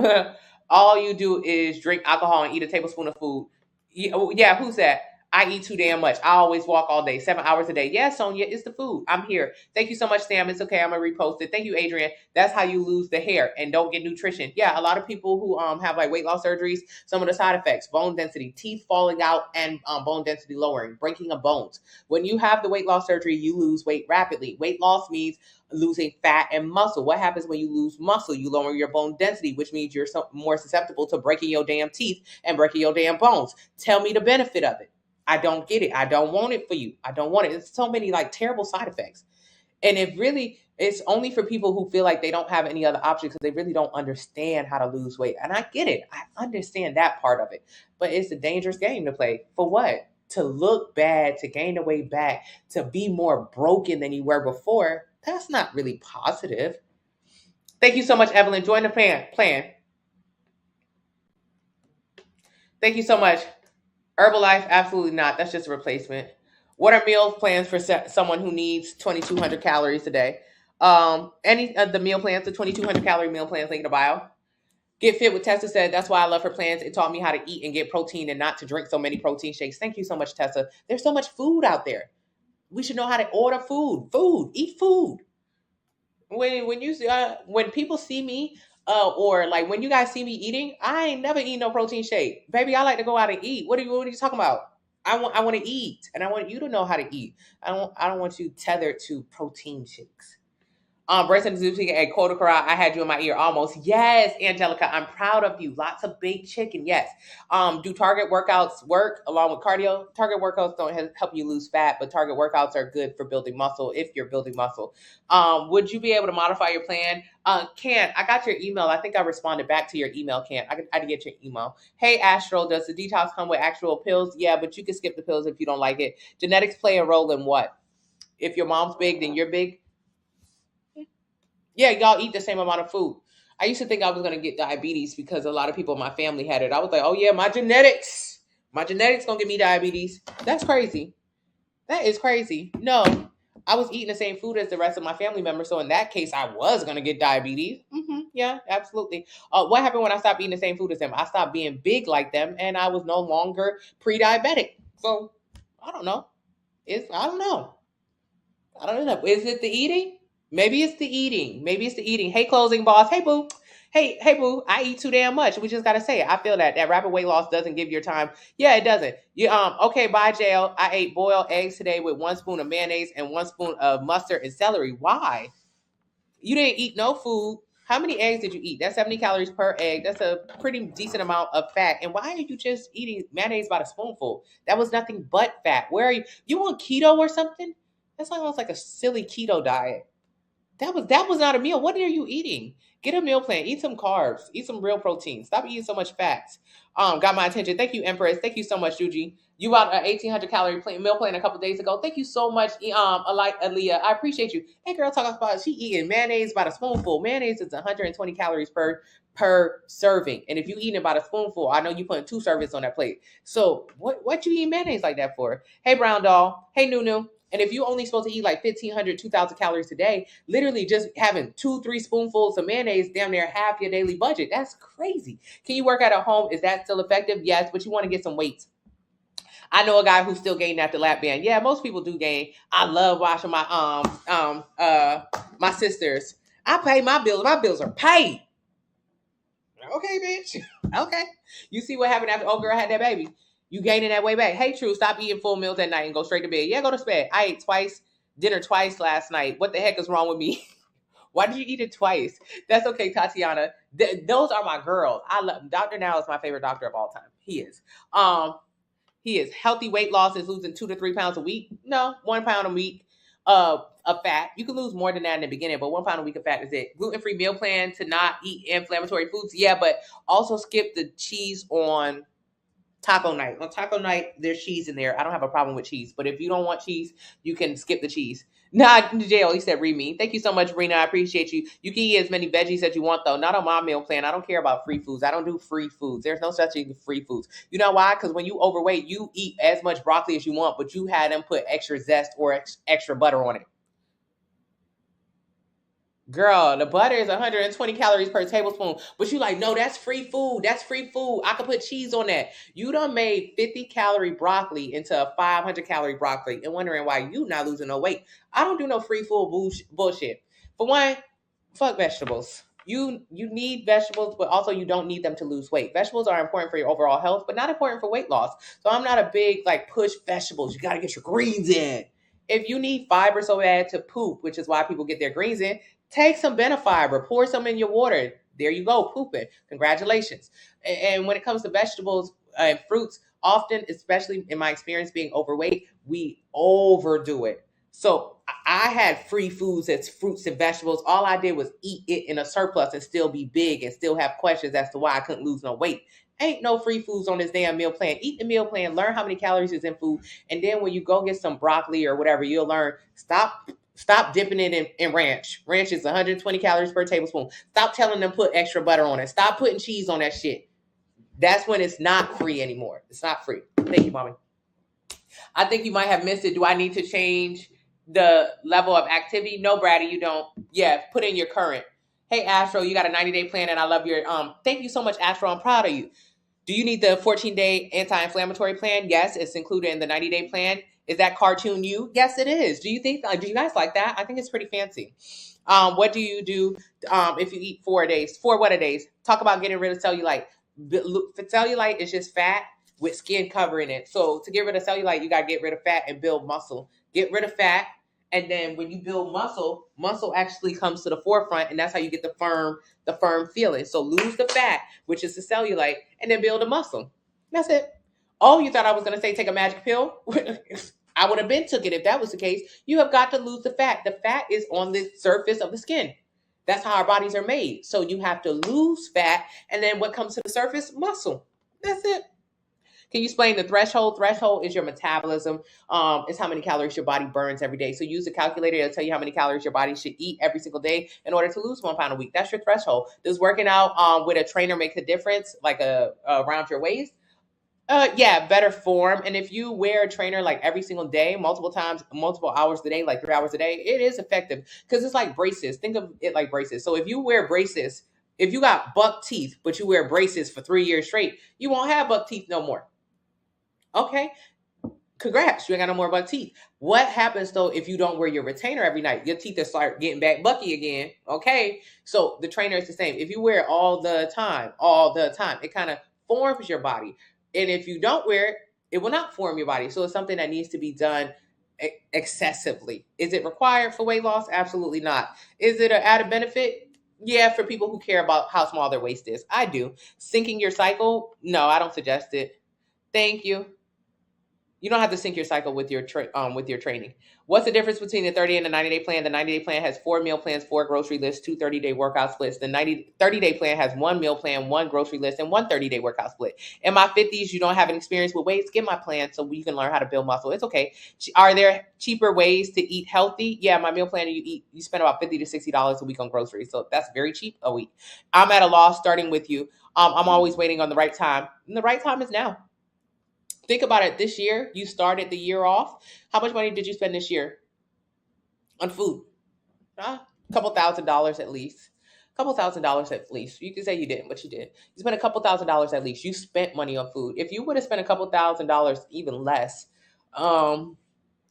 All you do is drink alcohol and eat a tablespoon of food. Yeah, who's that? I eat too damn much. I always walk all day, 7 hours a day. Yeah, Sonia, it's the food. I'm here. Thank you so much, Sam. It's okay. I'm gonna repost it. Thank you, Adrian. That's how you lose the hair and don't get nutrition. Yeah, a lot of people who have like weight loss surgeries, some of the side effects: bone density, teeth falling out, and bone density lowering, breaking of bones. When you have the weight loss surgery, you lose weight rapidly. Weight loss means losing fat and muscle. What happens when you lose muscle? You lower your bone density, which means you're more susceptible to breaking your damn teeth and breaking your damn bones. Tell me the benefit of it. I don't get it. I don't want it for you. I don't want it. It's so many like terrible side effects. And it really, it's only for people who feel like they don't have any other option because they really don't understand how to lose weight. And I get it. I understand that part of it. But it's a dangerous game to play. For what? To look bad, to gain the weight back, to be more broken than you were before. That's not really positive. Thank you so much, Evelyn. Join the plan. Thank you so much. Herbalife, absolutely not. That's just a replacement. What are meal plans for someone who needs 2,200 calories a day? Any of the meal plans, the 2,200 calorie meal plans, link in the bio. Get Fit with Tessa said, that's why I love her plans. It taught me how to eat and get protein and not to drink so many protein shakes. Thank you so much, Tessa. There's so much food out there. We should know how to order food. Eat food. When people see me, or like when you guys see me eating, I ain't never eat no protein shake, baby. I like to go out and eat. What are you talking about? I want to eat, and I want you to know how to eat. I don't want you tethered to protein shakes. Bryson Zuzi at Coda Corral, I had you in my ear almost. Yes, Angelica, I'm proud of you. Lots of big chicken. Yes. Do target workouts work along with cardio? Target workouts don't help you lose fat, but target workouts are good for building muscle if you're building muscle. Would you be able to modify your plan? Can I got your email? I think I responded back to your email. Can I didn't get your email? Hey, Astral, does the detox come with actual pills? Yeah, but you can skip the pills if you don't like it. Genetics play a role in what? If your mom's big, then you're big. Yeah, y'all eat the same amount of food. I used to think I was going to get diabetes because a lot of people in my family had it. I was like, oh yeah, my genetics going to give me diabetes. That's crazy. That is crazy. No, I was eating the same food as the rest of my family members. So in that case, I was going to get diabetes. Yeah, absolutely. What happened when I stopped eating the same food as them? I stopped being big like them and I was no longer pre-diabetic. So I don't know. I don't know. Is it the eating? Maybe it's the eating. Hey, closing boss. Hey, boo. Hey, boo. I eat too damn much. We just gotta say it. I feel that rapid weight loss doesn't give your time. Yeah, it doesn't. Okay. Bye, jail. I ate boiled eggs today with 1 spoon of mayonnaise and 1 spoon of mustard and celery. Why? You didn't eat no food. How many eggs did you eat? That's 70 calories per egg. That's a pretty decent amount of fat. And why are you just eating mayonnaise by the spoonful? That was nothing but fat. Where are you? You on keto or something? That's almost like a silly keto diet. That was not a meal. What are you eating? Get a meal plan. Eat some carbs. Eat some real protein. Stop eating so much fats. Got my attention. Thank you, Empress. Thank you so much, Juji. You bought an 1,800 calorie meal plan a couple days ago. Thank you so much, Aaliyah. I appreciate you. Hey, girl, talking about she eating mayonnaise by the spoonful. Mayonnaise is 120 calories per serving, and if you eating about a spoonful, I know you putting 2 servings on that plate. So what you eat mayonnaise like that for? Hey, brown doll. Hey, Nunu. And if you only supposed to eat like 1,500, 2,000 calories a day, literally just having 2-3 spoonfuls of mayonnaise damn near half your daily budget. That's crazy. Can you work out at home? Is that still effective? Yes, but you want to get some weights. I know a guy who's still gaining after lap band. Yeah, most people do gain. I love watching my my sisters I pay my bills. My bills are paid. Okay, bitch. Okay. You see what happened after old girl had that baby? You gaining that way back. Hey, True, stop eating full meals at night and go straight to bed. Yeah, go to bed. I ate dinner twice last night. What the heck is wrong with me? Why did you eat it twice? That's okay, Tatiana. Those are my girls. I love Dr. Now is my favorite doctor of all time. He is. Um, he is. Healthy weight loss is losing 2 to 3 pounds a week. No, 1 pound a week of fat. You can lose more than that in the beginning, but 1 pound a week of fat is it. Gluten-free meal plan to not eat inflammatory foods. Yeah, but also skip the cheese on taco night. On taco night, there's cheese in there. I don't have a problem with cheese, but if you don't want cheese, you can skip the cheese. Not jail. He said, read me. Thank you so much, Rena. I appreciate you. You can eat as many veggies as you want, though. Not on my meal plan. I don't care about free foods. I don't do free foods. There's no such thing as free foods. You know why? Because when you overweight, you eat as much broccoli as you want, but you had them put extra zest or extra butter on it. Girl, the butter is 120 calories per tablespoon. But you like, no, that's free food. That's free food. I could put cheese on that. You done made 50 calorie broccoli into a 500 calorie broccoli and wondering why you not losing no weight. I don't do no free food bullshit. For one, fuck vegetables. You need vegetables, but also you don't need them to lose weight. Vegetables are important for your overall health, but not important for weight loss. So I'm not a big like push vegetables. You got to get your greens in. If you need fiber so bad to poop, which is why people get their greens in, take some Benefiber, pour some in your water. There you go, pooping. Congratulations. And when it comes to vegetables and fruits, often, especially in my experience being overweight, we overdo it. So I had free foods as fruits and vegetables. All I did was eat it in a surplus and still be big and still have questions as to why I couldn't lose no weight. Ain't no free foods on this damn meal plan. Eat the meal plan, learn how many calories is in food, and then when you go get some broccoli or whatever, you'll learn stop dipping it in ranch. Ranch is 120 calories per tablespoon. Stop telling them put extra butter on it. Stop putting cheese on that shit. That's when it's not free anymore. It's not free. Thank you, mommy. I think you might have missed it. Do I need to change the level of activity? No, Brady, you don't. Yeah, put in your current. Hey, Astro, you got a 90-day plan, and I love your thank you so much, Astro. I'm proud of you. Do you need the 14-day anti-inflammatory plan? Yes, it's included in the 90-day plan. Is that cartoon you? Yes, it is. Do you you guys like that? I think it's pretty fancy. What do you do if you eat 4 days? 4 what a days? Talk about getting rid of cellulite. Cellulite is just fat with skin covering it. So to get rid of cellulite, you got to get rid of fat and build muscle. Get rid of fat. And then when you build muscle actually comes to the forefront, and that's how you get the firm feeling. So lose the fat, which is the cellulite, and then build a muscle. That's it. Oh, you thought I was going to say take a magic pill? I would have been took it if that was the case. You have got to lose the fat. The fat is on the surface of the skin. That's how our bodies are made. So you have to lose fat, and then what comes to the surface? Muscle. That's it. Can you explain the threshold? Threshold is your metabolism. It's how many calories your body burns every day. So use a calculator. It'll tell you how many calories your body should eat every single day in order to lose 1 pound a week. That's your threshold. Does working out with a trainer make a difference, like around your waist? Yeah, better form. And if you wear a trainer like every single day, multiple times, multiple hours a day, like 3 hours a day, it is effective because it's like braces. Think of it like braces. So if you wear braces, if you got buck teeth, but you wear braces for 3 years straight, you won't have buck teeth no more. Okay. Congrats, you ain't got no more buck teeth. What happens though if you don't wear your retainer every night? Your teeth will start getting back bucky again. Okay. So the trainer is the same. If you wear it all the time, it kind of forms your body. And if you don't wear it, it will not form your body. So it's something that needs to be done excessively. Is it required for weight loss? Absolutely not. Is it an added benefit? Yeah, for people who care about how small their waist is. I do. Syncing your cycle? No, I don't suggest it. Thank you. You don't have to sync your cycle with your training. What's the difference between the 30 and the 90-day plan? The 90-day plan has 4 meal plans, 4 grocery lists, 2 30-day workout splits. The 30-day plan has 1 meal plan, 1 grocery list, and 1 30-day workout split. In my 50s, you don't have an experience with weights, get my plan so you can learn how to build muscle. It's okay. Are there cheaper ways to eat healthy? Yeah, my meal plan, you spend about $50 to $60 a week on groceries. So that's very cheap a week. I'm at a loss starting with you. I'm always waiting on the right time. And the right time is now. Think about it. This year, you started the year off. How much money did you spend this year on food? A couple $1,000 at least. $2,000 at least. You can say you didn't, but you did. You spent $2,000 at least. You spent money on food. If you would have spent $2,000, even less,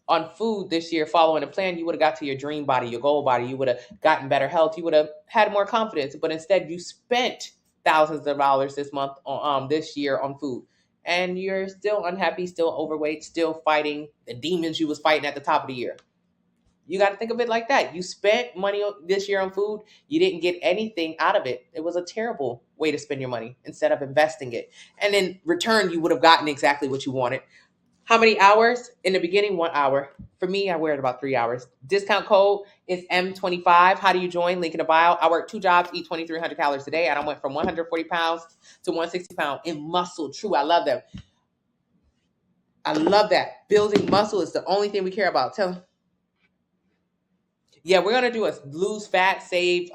on food this year following a plan, you would have got to your dream body, your goal body. You would have gotten better health. You would have had more confidence. But instead, you spent thousands of dollars this month on this year on food. And you're still unhappy, still overweight, still fighting the demons you was fighting at the top of the year. You got to think of it like that. You spent money this year on food. You didn't get anything out of it. It was a terrible way to spend your money instead of investing it. And in return, you would have gotten exactly what you wanted. How many hours? In the beginning, 1 hour. For me, I wear it about 3 hours. Discount code is M25. How do you join? Link in the bio. I work 2 jobs, eat 2,300 calories a day, and I went from 140 pounds to 160 pounds in muscle. True, I love them. I love that. Building muscle is the only thing we care about. Tell them. Yeah, we're gonna do a lose fat, save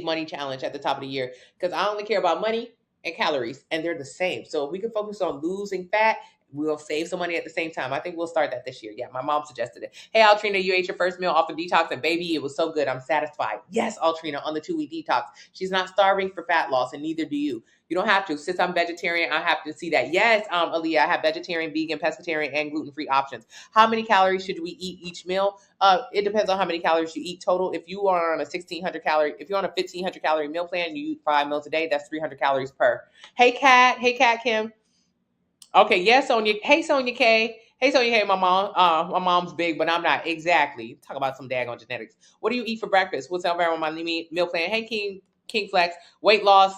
money challenge at the top of the year because I only care about money and calories, and they're the same. So if we can focus on losing fat, we'll save some money at the same time. I think we'll start that this year. Yeah, my mom suggested it. Hey, Altrina, you ate your first meal off of detox, and baby, it was so good. I'm satisfied. Yes, Altrina, on the 2-week detox. She's not starving for fat loss, and neither do you. You don't have to. Since I'm vegetarian, I have to see that. Yes, Aaliyah, I have vegetarian, vegan, pescatarian, and gluten-free options. How many calories should we eat each meal? It depends on how many calories you eat total. If you are on a 1,600 calorie, if you're on a 1,500 calorie meal plan, you eat 5 meals a day. That's 300 calories per. Hey, Kat. Hey, Kat Kim. Okay, yes, Sonia. Hey, Sonia K. Hey, Sonia K. My mom's big, but I'm not. Exactly. Talk about some daggone genetics. What do you eat for breakfast? What's over on my meal plan? Hey, King Flex. Weight loss?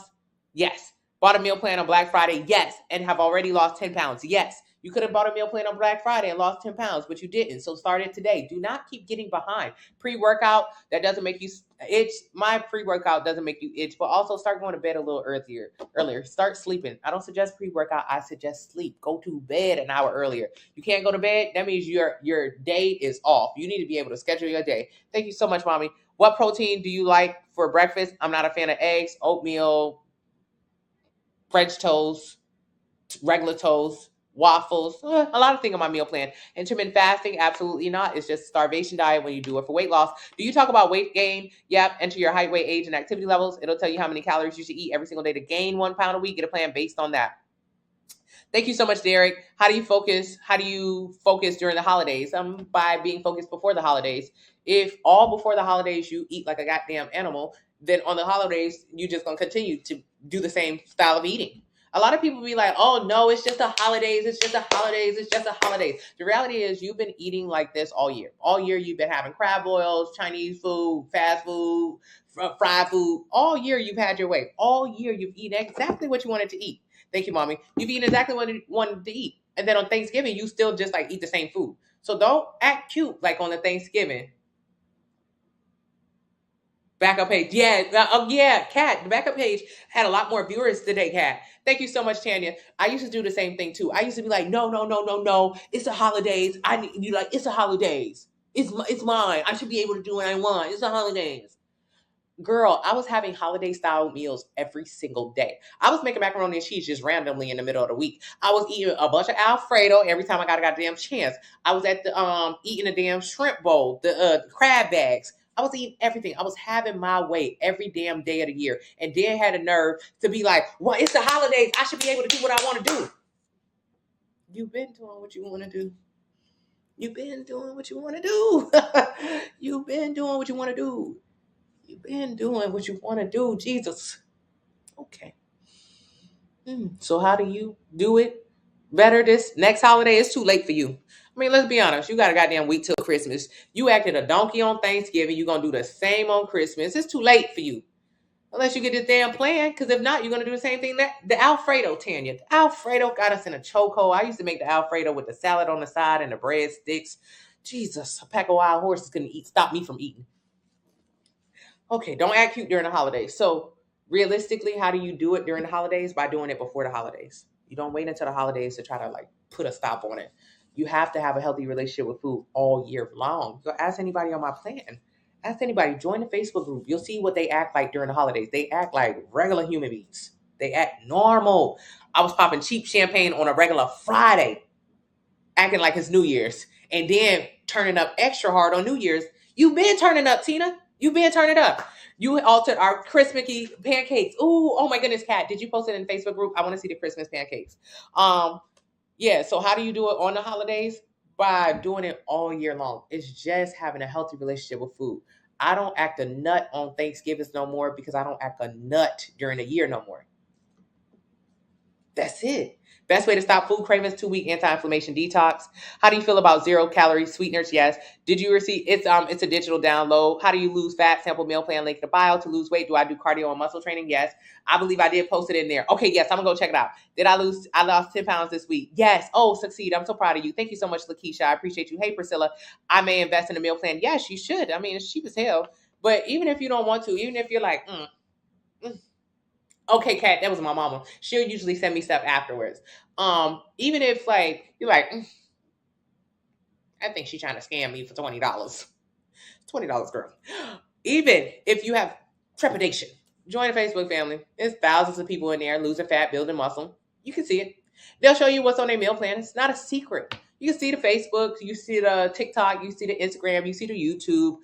Yes. Bought a meal plan on Black Friday? Yes. And have already lost 10 pounds? Yes. You could have bought a meal plan on Black Friday and lost 10 pounds, but you didn't. So start it today. Do not keep getting behind. Pre-workout, that doesn't make you itch. My pre-workout doesn't make you itch, but also start going to bed a little earlier. Start sleeping. I don't suggest pre-workout. I suggest sleep. Go to bed an hour earlier. You can't go to bed. That means your day is off. You need to be able to schedule your day. Thank you so much, Mommy. What protein do you like for breakfast? I'm not a fan of eggs, oatmeal, French toast, regular toast, waffles, a lot of things on my meal plan. Intermittent fasting, absolutely not. It's just starvation diet when you do it for weight loss. Do you talk about weight gain? Yep. Enter your height, weight, age, and activity levels. It'll tell you how many calories you should eat every single day to gain 1 pound a week. Get a plan based on that. Thank you so much, Derek. How do you focus? How do you focus during the holidays? By being focused before the holidays. If all before the holidays you eat like a goddamn animal, then on the holidays you just gonna continue to do the same style of eating. A lot of people be like, oh no, it's just the holidays, it's just the holidays, it's just the holidays. The reality is you've been eating like this all year. All year you've been having crab boils, Chinese food, fast food, fried food. All year you've had your way. All year you've eaten exactly what you wanted to eat. Thank you, Mommy. You've eaten exactly what you wanted to eat. And then on Thanksgiving, you still just like eat the same food. So don't act cute like on the Thanksgiving. Backup page. Yeah, Kat. The backup page had a lot more viewers today, Kat. Thank you so much, Tanya. I used to do the same thing too. I used to be like, no. It's the holidays. I need you like, it's the holidays. It's mine. I should be able to do what I want. It's the holidays. Girl, I was having holiday style meals every single day. I was making macaroni and cheese just randomly in the middle of the week. I was eating a bunch of Alfredo every time I got a goddamn chance. I was at the eating a damn shrimp bowl, the crab bags. I was eating everything. I was having my way every damn day of the year. And then had a nerve to be like, well, it's the holidays. I should be able to do what I want to do. You've been doing what you want to do. You've been doing what you want to do. You've been doing what you want to do. You've been doing what you want to do, Jesus. Okay. So how do you do it better this next holiday? It's too late for you. I mean, let's be honest. You got a goddamn week till Christmas. You acted a donkey on Thanksgiving. You're going to do the same on Christmas. It's too late for you. Unless you get this damn plan. Because if not, you're going to do the same thing. The Alfredo, Tanya. The Alfredo got us in a chokehold. I used to make the Alfredo with the salad on the side and the breadsticks. Jesus, a pack of wild horses couldn't stop me from eating. Okay, don't act cute during the holidays. So realistically, how do you do it during the holidays? By doing it before the holidays. You don't wait until the holidays to try to like put a stop on it. You have to have a healthy relationship with food all year long. So ask anybody on my plan. Ask anybody. Join the Facebook group. You'll see what they act like during the holidays. They act like regular human beings. They act normal. I was popping cheap champagne on a regular Friday, acting like it's New Year's, and then turning up extra hard on New Year's. You've been turning up, Tina. You've been turning up. You altered our Christmas pancakes. Ooh, oh my goodness, Kat. Did you post it in the Facebook group? I want to see the Christmas pancakes. Yeah, so how do you do it on the holidays? by doing it all year long. It's just having a healthy relationship with food. I don't act a nut on Thanksgivings no more because I don't act a nut during the year no more. That's it. Best way to stop food cravings: 2-week anti-inflammation detox. How do you feel about 0-calorie sweeteners? Yes. Did you receive it's a digital download. How do you lose fat? Sample meal plan link in the bio. To lose weight, do I do cardio and muscle training? Yes. I believe I did post it in there. Okay, yes, I'm gonna go check it out. I lost 10 pounds this week. Yes. Oh, succeed. I'm so proud of you. Thank you so much, Lakeisha. I appreciate you. Hey, Priscilla, I may invest in a meal plan. Yes, you should. I mean, it's cheap as hell. But even if you don't want to, even if you're like, okay, Kat, that was my mama. She'll usually send me stuff afterwards. Even if like you're like, I think she's trying to scam me for $20. $20, girl. Even if you have trepidation, join a Facebook family. There's thousands of people in there losing fat, building muscle. You can see it. They'll show you what's on their meal plan. It's not a secret. You can see the Facebook, you see the TikTok, you see the Instagram, you see the YouTube.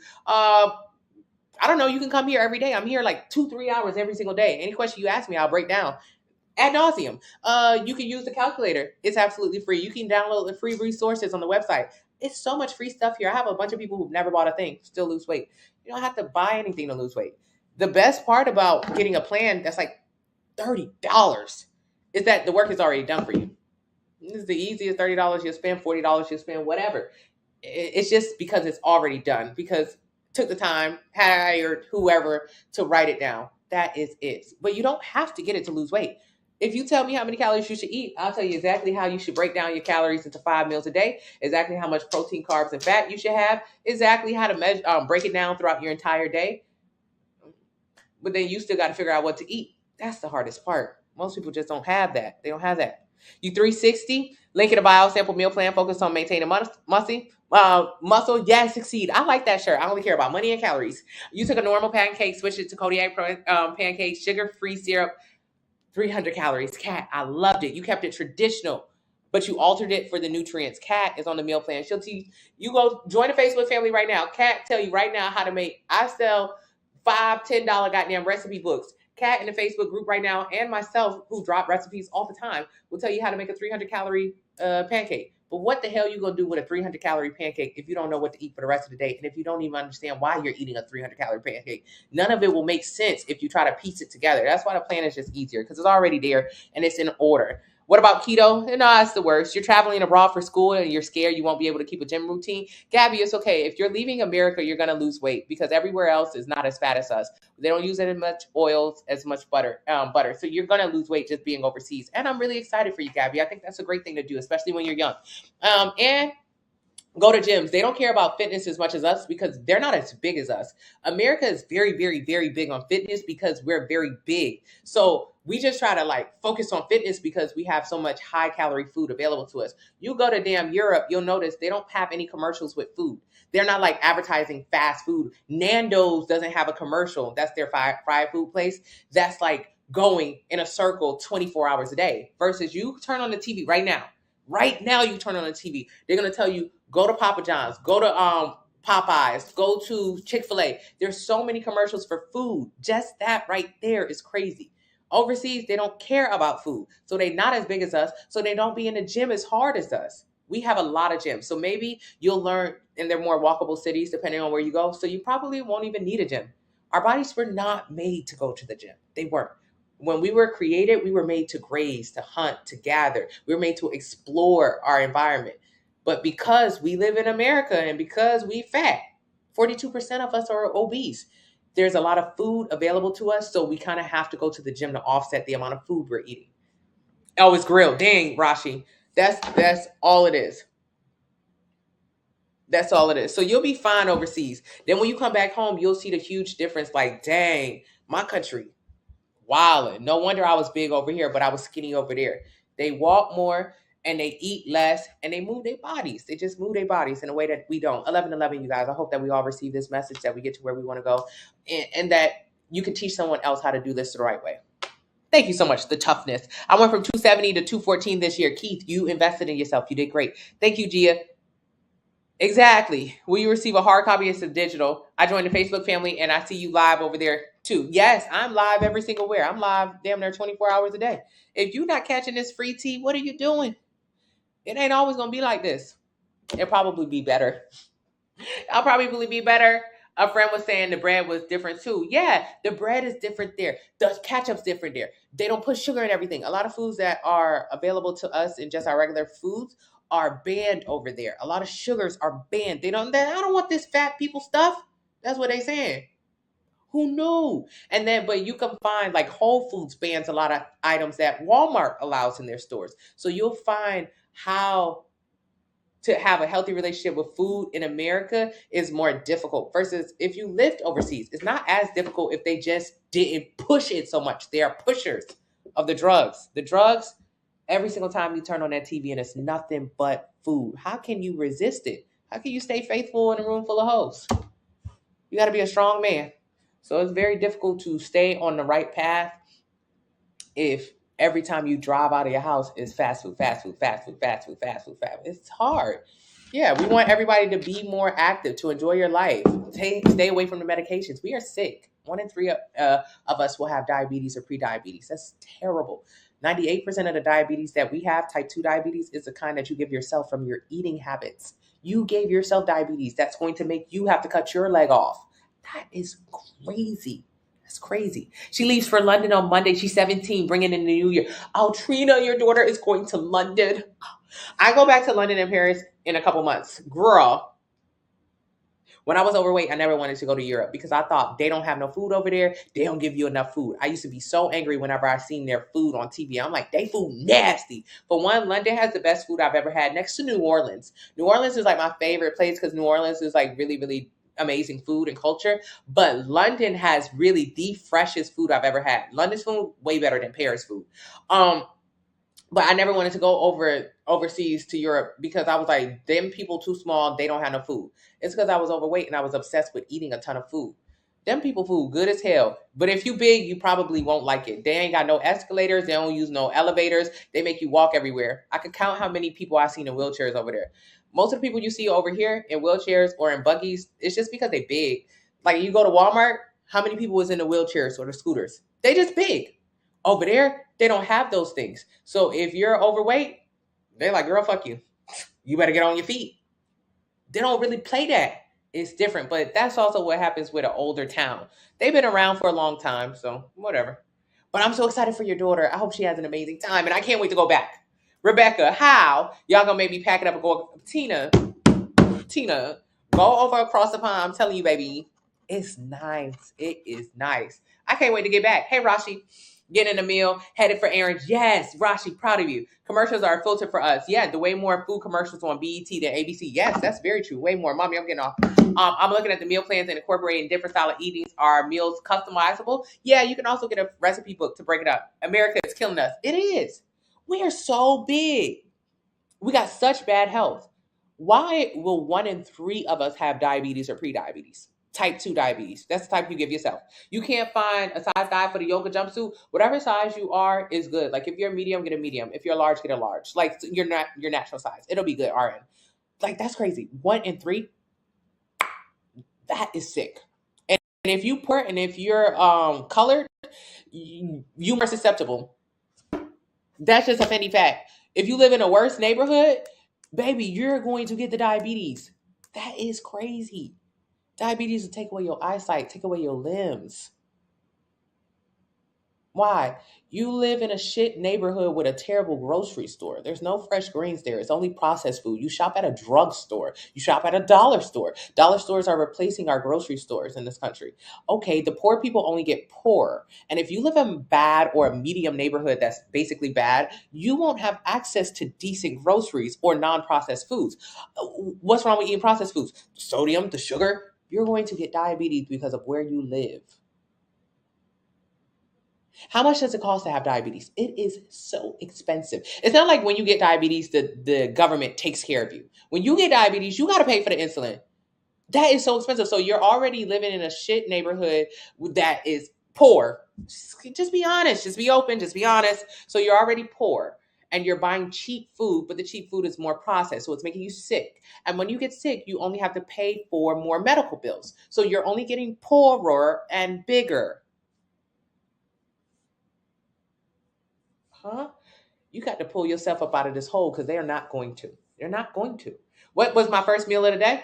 I don't know. You can come here every day. I'm here like 2-3 hours every single day. Any question you ask me, I'll break down ad nauseum. You can use the calculator. It's absolutely free. You can download the free resources on the website. It's so much free stuff here. I have a bunch of people who've never bought a thing, still lose weight. You don't have to buy anything to lose weight. The best part about getting a plan that's like $30 is that the work is already done for you. This is the easiest $30 you'll spend, $40 you'll spend, whatever. It's just because it's already done, because took the time, hired whoever to write it down. That is it. But you don't have to get it to lose weight. If you tell me how many calories you should eat, I'll tell you exactly how you should break down your calories into 5 meals a day, exactly how much protein, carbs, and fat you should have, exactly how to measure, break it down throughout your entire day. But then you still got to figure out what to eat. That's the hardest part. Most people just don't have that. They don't have that. You 360, link in the bio, sample meal plan, focus on maintaining muscle. Yes, succeed. I like that shirt. I only care about money and calories. You took a normal pancake, switched it to Kodiak pancake, sugar-free syrup, 300 calories. Kat, I loved it. You kept it traditional, but you altered it for the nutrients. Kat is on the meal plan. She'll teach you. Go join the Facebook family right now. Kat tell you right now how to make. I sell $5, $10 goddamn recipe books. Kat in the Facebook group right now, and myself, who drop recipes all the time, will tell you how to make a 300 calorie pancake. But what the hell you gonna do with a 300 calorie pancake if you don't know what to eat for the rest of the day, and if you don't even understand why you're eating a 300 calorie pancake? None of it will make sense if you try to piece it together. That's why the plan is just easier, because it's already there and it's in order. What about keto? No, that's the worst. You're traveling abroad for school and you're scared you won't be able to keep a gym routine. Gabby, it's okay. If you're leaving America, you're going to lose weight because everywhere else is not as fat as us. They don't use as much oils, as much butter. So you're going to lose weight just being overseas. And I'm really excited for you, Gabby. I think that's a great thing to do, especially when you're young. And go to gyms. They don't care about fitness as much as us because they're not as big as us. America is very, very, very big on fitness because we're very big. So we just try to like focus on fitness because we have so much high calorie food available to us. You go to damn Europe, you'll notice they don't have any commercials with food. They're not like advertising fast food. Nando's doesn't have a commercial. That's their fried food place. That's like going in a circle 24 hours a day versus you turn on the TV right now. Right now, you turn on the TV. They're going to tell you, go to Papa John's, go to Popeyes, go to Chick-fil-A. There's so many commercials for food. Just that right there is crazy. Overseas, they don't care about food. So they're not as big as us. So they don't be in the gym as hard as us. We have a lot of gyms. So maybe you'll learn, and they're more walkable cities depending on where you go. So you probably won't even need a gym. Our bodies were not made to go to the gym. They weren't. When we were created, we were made to graze, to hunt, to gather. We were made to explore our environment. But because we live in America and because we fat, 42% of us are obese. There's a lot of food available to us, so we kind of have to go to the gym to offset the amount of food we're eating. Oh, it's grilled. Dang, Rashi. That's all it is. That's all it is. So you'll be fine overseas. Then when you come back home, you'll see the huge difference. Like, dang, my country, wildin'. No wonder I was big over here, but I was skinny over there. They walk more and they eat less and they move their bodies. They just move their bodies in a way that we don't. 11:11, you guys. I hope that we all receive this message, that we get to where we want to go, and that you can teach someone else how to do this the right way. Thank you so much. The toughness. I went from 270 to 214 this year. Keith, you invested in yourself. You did great. Thank you, Gia. Exactly. Will you receive a hard copy? It's a digital. I joined the Facebook family and I see you live over there too. Yes, I'm live every single where. I'm live damn near 24 hours a day. If you're not catching this free tea, what are you doing? It ain't always going to be like this. It'll probably be better. I'll probably be better. A friend was saying the bread was different too. Yeah, the bread is different there. The ketchup's different there. They don't put sugar in everything. A lot of foods that are available to us in just our regular foods are banned over there. A lot of sugars are banned. I don't want this fat people stuff. That's what they saying. Who knew? And then, but you can find like Whole Foods bans a lot of items that Walmart allows in their stores. So you'll find how to have a healthy relationship with food in America is more difficult versus if you lived overseas. It's not as difficult if they just didn't push it so much. They are pushers of the drugs. The drugs, every single time you turn on that TV and it's nothing but food. How can you resist it? How can you stay faithful in a room full of hoes? You got to be a strong man. So it's very difficult to stay on the right path if every time you drive out of your house is fast food, fast food, fast food, fast food, fast food, fast food. It's hard. Yeah, we want everybody to be more active, to enjoy your life. Stay away from the medications. We are sick. 1 in 3 of us will have diabetes or pre-diabetes. That's terrible. 98% of the diabetes that we have, type 2 diabetes, is the kind that you give yourself from your eating habits. You gave yourself diabetes. That's going to make you have to cut your leg off. That is crazy. That's crazy. She leaves for London on Monday. She's 17, bringing in the new year. Oh, Trina, your daughter is going to London. I go back to London and Paris in a couple months. Girl, when I was overweight, I never wanted to go to Europe because I thought they don't have no food over there. They don't give you enough food. I used to be so angry whenever I seen their food on TV. I'm like, they food nasty. For one, London has the best food I've ever had next to New Orleans. New Orleans is like my favorite place because New Orleans is like really, really amazing food and culture. But London has really the freshest food I've ever had. London's food way better than Paris food. But I never wanted to go overseas to Europe because I was like, them people too small, they don't have no food. It's because I was overweight and I was obsessed with eating a ton of food. Them people food good as hell. But if you big, you probably won't like it. They ain't got no escalators, they don't use no elevators, they make you walk everywhere. I could count how many people I've seen in wheelchairs over there. Most of the people you see over here in wheelchairs or in buggies, it's just because they big. Like you go to Walmart, how many people is in the wheelchairs or the scooters? They just big. Over there, they don't have those things. So if you're overweight, they're like, girl, fuck you. You better get on your feet. They don't really play that. It's different. But that's also what happens with an older town. They've been around for a long time, so whatever. But I'm so excited for your daughter. I hope she has an amazing time. And I can't wait to go back. Rebecca, how? Y'all gonna maybe pack it up and go. Tina, go over across the pond. I'm telling you, baby, it's nice. It is nice. I can't wait to get back. Hey, Rashi, getting a meal, headed for errands. Yes, Rashi, proud of you. Commercials are filtered for us. Yeah, the way more food commercials on BET than ABC. Yes, that's very true. Way more. Mommy, I'm getting off. I'm looking at the meal plans and incorporating different style of eatings. Are meals customizable? Yeah, you can also get a recipe book to break it up. America is killing us. It is. We are so big. We got such bad health. Why will 1 in 3 of us have diabetes or pre-diabetes? Type 2 diabetes. That's the type you give yourself. You can't find a size guide for the yoga jumpsuit. Whatever size you are is good. Like if you're medium, get a medium. If you're large, get a large. Like you're not your natural size. It'll be good, RN. Like that's crazy. 1 in 3, that is sick. And if you poor and if you're colored, you more susceptible. That's just a funny fact. If you live in a worse neighborhood, baby, you're going to get the diabetes. That is crazy. Diabetes will take away your eyesight, take away your limbs. Why? You live in a shit neighborhood with a terrible grocery store. There's no fresh greens there. It's only processed food. You shop at a drugstore. You shop at a dollar store. Dollar stores are replacing our grocery stores in this country. Okay, the poor people only get poorer. And if you live in a bad or a medium neighborhood that's basically bad, you won't have access to decent groceries or non-processed foods. What's wrong with eating processed foods? Sodium, the sugar. You're going to get diabetes because of where you live. How much does it cost to have diabetes? It is so expensive. It's not like when you get diabetes, the government takes care of you. When you get diabetes, you got to pay for the insulin. That is so expensive. So you're already living in a shit neighborhood that is poor. Just be honest. Just be open. Just be honest. So you're already poor and you're buying cheap food, but the cheap food is more processed. So it's making you sick. And when you get sick, you only have to pay for more medical bills. So you're only getting poorer and bigger. Huh? You got to pull yourself up out of this hole because they are not going to. They're not going to. What was my first meal of the day?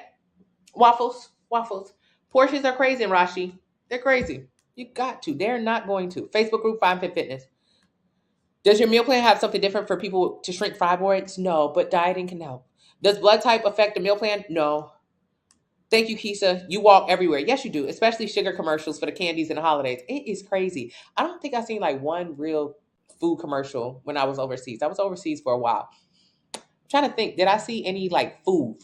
Waffles. Waffles. Portions are crazy, Rashi. They're crazy. You got to. They're not going to. Facebook group, Fine Fit Fitness. Does your meal plan have something different for people to shrink fibroids? No, but dieting can help. Does blood type affect the meal plan? No. Thank you, Kisa. You walk everywhere. Yes, you do, especially sugar commercials for the candies and the holidays. It is crazy. I don't think I've seen like one real food commercial when I was overseas. I was overseas for a while. Trying to think, did I see any like food?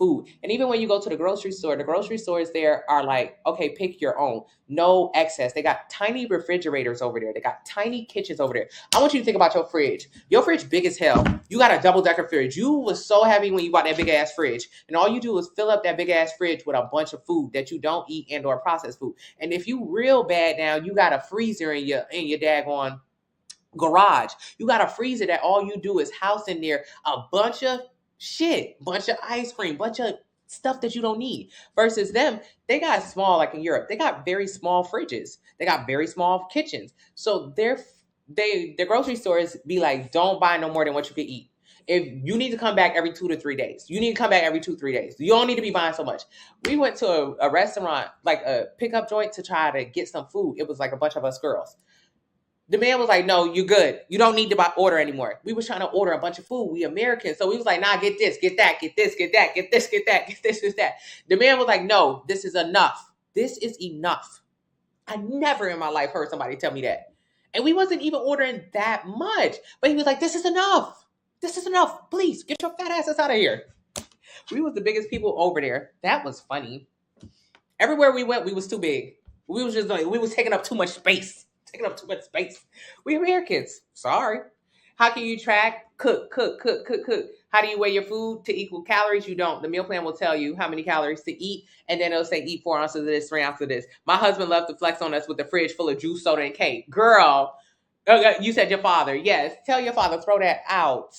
And even when you go to the grocery stores there are like, okay, pick your own. No excess. They got tiny refrigerators over there. They got tiny kitchens over there. I want you to think about your fridge. Your fridge big as hell. You got a double-decker fridge. You was so heavy when you bought that big-ass fridge. And all you do is fill up that big-ass fridge with a bunch of food that you don't eat and or processed food. And if you real bad now, you got a freezer in your daggone garage. You got a freezer that all you do is house in there a bunch of shit, bunch of ice cream, bunch of stuff that you don't need. Versus them, they got small, like in Europe, they got very small fridges. They got very small kitchens. So their grocery stores be like, don't buy no more than what you can eat. If you need to come back every 2 to 3 days, you need to come back every 2-3 days. You don't need to be buying so much. We went to a restaurant, like a pickup joint, to try to get some food. It was like a bunch of us girls. The man was like, no, you're good. You don't need to order anymore. We was trying to order a bunch of food. We Americans. So we was like, nah, get this, get that, get this, get that, get this, get that, get this, get that. The man was like, no, this is enough. This is enough. I never in my life heard somebody tell me that. And we wasn't even ordering that much. But he was like, this is enough. This is enough. Please, get your fat asses out of here. We was the biggest people over there. That was funny. Everywhere we went, we was too big. We was taking up too much space. Taking up too much space. We Americans. Sorry. How can you track? Cook. How do you weigh your food to equal calories? You don't. The meal plan will tell you how many calories to eat, and then it'll say eat 4 ounces of this, 3 ounces of this. My husband loves to flex on us with the fridge full of juice, soda, and cake. Girl, you said your father. Yes. Tell your father, throw that out.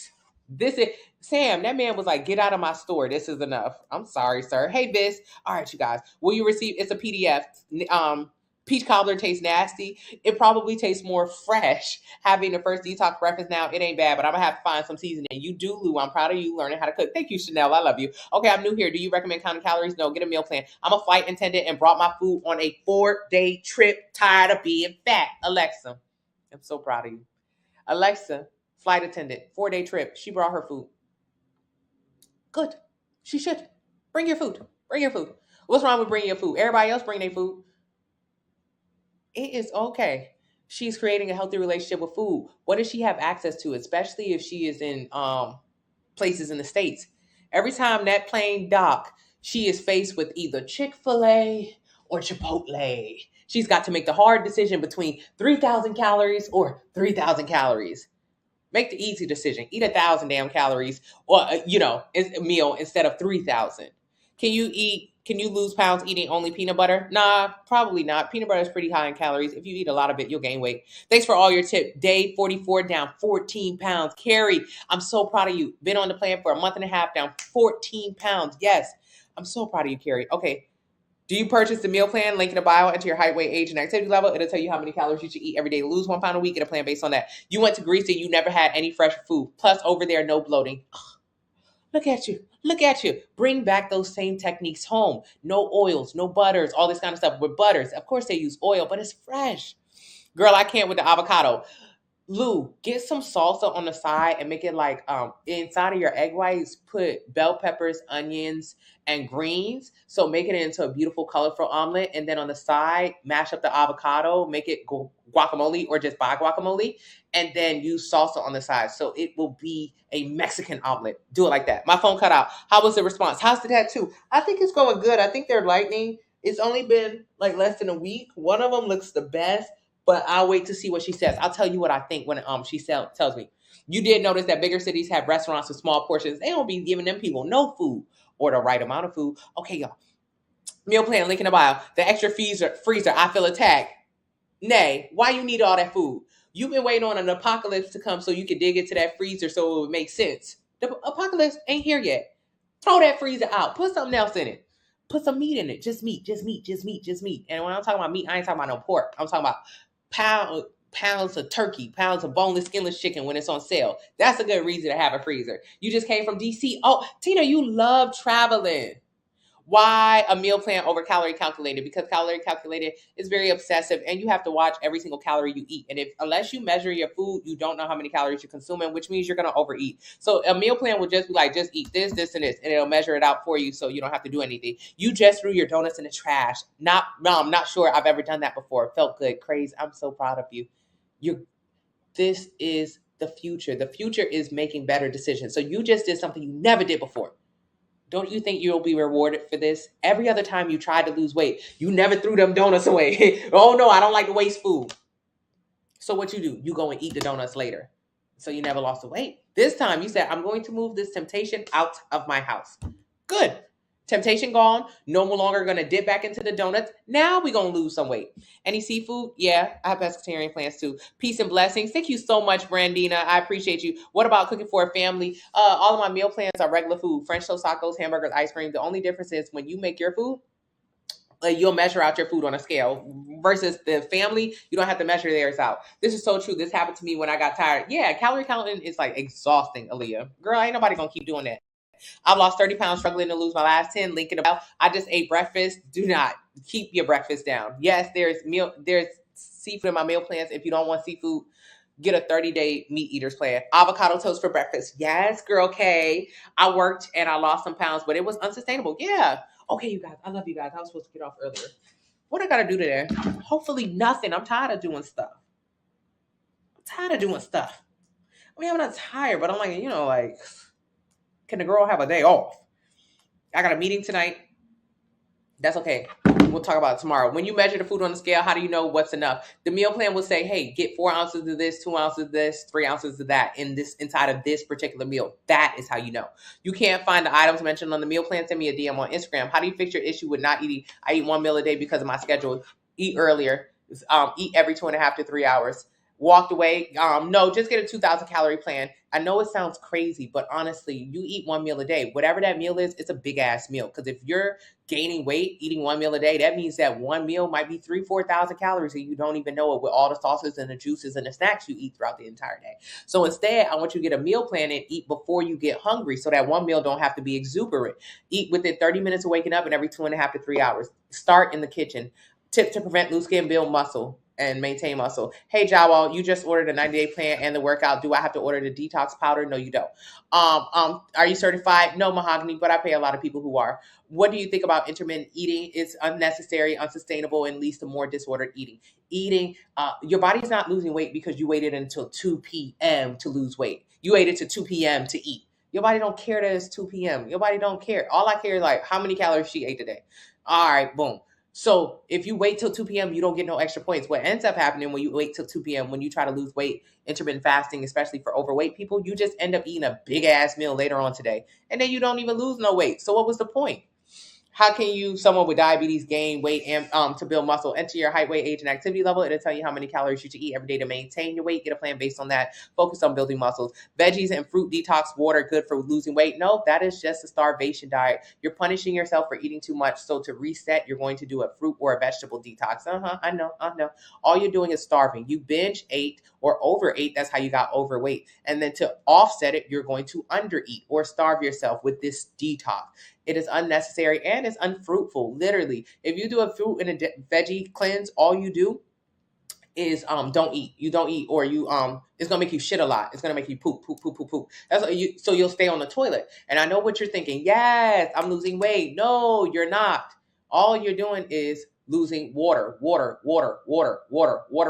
This is Sam. That man was like, get out of my store. This is enough. I'm sorry, sir. Hey, Bis. All right, you guys. Will you receive? It's a PDF. Peach cobbler tastes nasty. It probably tastes more fresh. Having the first detox breakfast now, it ain't bad, but I'm gonna have to find some seasoning. You do, Lou. I'm proud of you learning how to cook. Thank you, Chanel. I love you. Okay, I'm new here. Do you recommend counting calories? No, get a meal plan. I'm a flight attendant and brought my food on a 4-day trip. Tired of being fat. Alexa, I'm so proud of you. Alexa, flight attendant, 4-day trip. She brought her food. Good. She should. Bring your food. Bring your food. What's wrong with bringing your food? Everybody else bring their food. It is okay. She's creating a healthy relationship with food. What does she have access to, especially if she is in places in the States? Every time that plane dock, she is faced with either Chick-fil-A or Chipotle. She's got to make the hard decision between 3,000 calories or 3,000 calories. Make the easy decision. Eat 1,000 damn calories or, a meal instead of 3,000. Can you lose pounds eating only peanut butter? Nah, probably not. Peanut butter is pretty high in calories. If you eat a lot of it, you'll gain weight. Thanks for all your tips. Day 44, down 14 pounds. Carrie, I'm so proud of you. Been on the plan for a month and a half, down 14 pounds. Yes, I'm so proud of you, Carrie. Okay. Do you purchase the meal plan? Link in the bio. Enter your height, weight, age, and activity level. It'll tell you how many calories you should eat every day. Lose 1 pound a week. Get a plan based on that. You went to Greece and you never had any fresh food. Plus, over there, no bloating. Look at you. Look at you. Bring back those same techniques home. No oils, no butters, all this kind of stuff. With butters, of course they use oil, but it's fresh. Girl, I can't with the avocado. Lou, get some salsa on the side and make it like inside of your egg whites, put bell peppers, onions, and greens. So make it into a beautiful, colorful omelet. And then on the side, mash up the avocado, make it guacamole or just buy guacamole. And then use salsa on the side. So it will be a Mexican omelet. Do it like that. My phone cut out. How was the response? How's the tattoo? I think it's going good. I think they're lightning. It's only been like less than a week. One of them looks the best. But I'll wait to see what she says. I'll tell you what I think when she tells me. You did notice that bigger cities have restaurants with small portions. They don't be giving them people no food or the right amount of food. Okay, y'all. Meal plan, link in the bio. The extra freezer, I feel attacked. Nay, why you need all that food? You've been waiting on an apocalypse to come so you can dig into that freezer so it would make sense. The apocalypse ain't here yet. Throw that freezer out. Put something else in it. Put some meat in it. Just meat. And when I'm talking about meat, I ain't talking about no pork. I'm talking about pounds of turkey, pounds of boneless, skinless chicken when it's on sale. That's a good reason to have a freezer. You just came from DC. Oh, Tina, you love traveling. Why a meal plan over calorie calculated? Because calorie calculated is very obsessive and you have to watch every single calorie you eat. And if unless you measure your food, you don't know how many calories you're consuming, which means you're gonna overeat. So a meal plan will just be like, just eat this, this, and this, and it'll measure it out for you so you don't have to do anything. You just threw your donuts in the trash. No, I'm not sure I've ever done that before. It felt good. Crazy. I'm so proud of you. This is the future. The future is making better decisions. So you just did something you never did before. Don't you think you'll be rewarded for this? Every other time you tried to lose weight, you never threw them donuts away. Oh no, I don't like to waste food. So what you do? You go and eat the donuts later. So you never lost the weight. This time you said, I'm going to move this temptation out of my house. Good. Temptation gone. No longer going to dip back into the donuts. Now we're going to lose some weight. Any seafood? Yeah, I have pescatarian plans too. Peace and blessings. Thank you so much, Brandina. I appreciate you. What about cooking for a family? All of my meal plans are regular food. French toast, tacos, hamburgers, ice cream. The only difference is when you make your food, you'll measure out your food on a scale versus the family. You don't have to measure theirs out. This is so true. This happened to me when I got tired. Yeah, calorie counting is like exhausting, Aaliyah. Girl, ain't nobody going to keep doing that. I've lost 30 pounds struggling to lose my last 10. Link in the bio. I just ate breakfast. Do not keep your breakfast down. Yes, there's seafood in my meal plans. If you don't want seafood, get a 30-day meat eaters plan. Avocado toast for breakfast. Yes, girl K. I worked and I lost some pounds, but it was unsustainable. Yeah. Okay, you guys. I love you guys. I was supposed to get off earlier. What I got to do today? Hopefully nothing. I'm tired of doing stuff. I mean, I'm not tired, but I'm like, like, can the girl have a day off? I got a meeting tonight. That's okay. We'll talk about it tomorrow. When you measure the food on the scale, how do you know what's enough? The meal plan will say, hey, get 4 ounces of this, 2 ounces of this, 3 ounces of that inside of this particular meal. That is how you know. You can't find the items mentioned on the meal plan. Send me a DM on Instagram. How do you fix your issue with not eating? I eat 1 meal a day because of my schedule. Eat earlier. Eat every 2.5 to 3 hours. Walked away. No, just get a 2,000 calorie plan. I know it sounds crazy, but honestly, you eat 1 meal a day. Whatever that meal is, it's a big ass meal. Because if you're gaining weight, eating 1 meal a day, that means that 1 meal might be 4,000 calories and you don't even know it with all the sauces and the juices and the snacks you eat throughout the entire day. So instead, I want you to get a meal plan and eat before you get hungry so that 1 meal don't have to be exuberant. Eat within 30 minutes of waking up and every 2.5 to 3 hours. Start in the kitchen. Tip to prevent loose skin, build muscle and maintain muscle. Hey, Jawal, you just ordered a 90-day plan and the workout. Do I have to order the detox powder? No, you don't. Are you certified? No, Mahogany, but I pay a lot of people who are. What do you think about intermittent eating? It's unnecessary, unsustainable, and leads to more disordered eating. Your body's not losing weight because you waited until 2 p.m. to lose weight. You waited to 2 p.m. to eat. Your body don't care that it's 2 p.m. Your body don't care. All I care is like how many calories she ate today. All right, boom. So if you wait till 2 p.m., you don't get no extra points. What ends up happening when you wait till 2 p.m., when you try to lose weight, intermittent fasting, especially for overweight people, you just end up eating a big ass meal later on today. And then you don't even lose no weight. So what was the point? How can someone with diabetes, gain weight and to build muscle? Enter your height, weight, age, and activity level. It'll tell you how many calories you should eat every day to maintain your weight. Get a plan based on that. Focus on building muscles. Veggies and fruit detox water, good for losing weight. No, that is just a starvation diet. You're punishing yourself for eating too much. So to reset, you're going to do a fruit or a vegetable detox. I know. All you're doing is starving. You binge ate or overate. That's how you got overweight. And then to offset it, you're going to undereat or starve yourself with this detox. It is unnecessary and it's unfruitful. Literally, if you do a fruit and a veggie cleanse, all you do is don't eat. You don't eat, or you it's gonna make you shit a lot. It's gonna make you poop. That's what so you'll stay on the toilet. And I know what you're thinking. Yes, I'm losing weight. No, you're not. All you're doing is losing water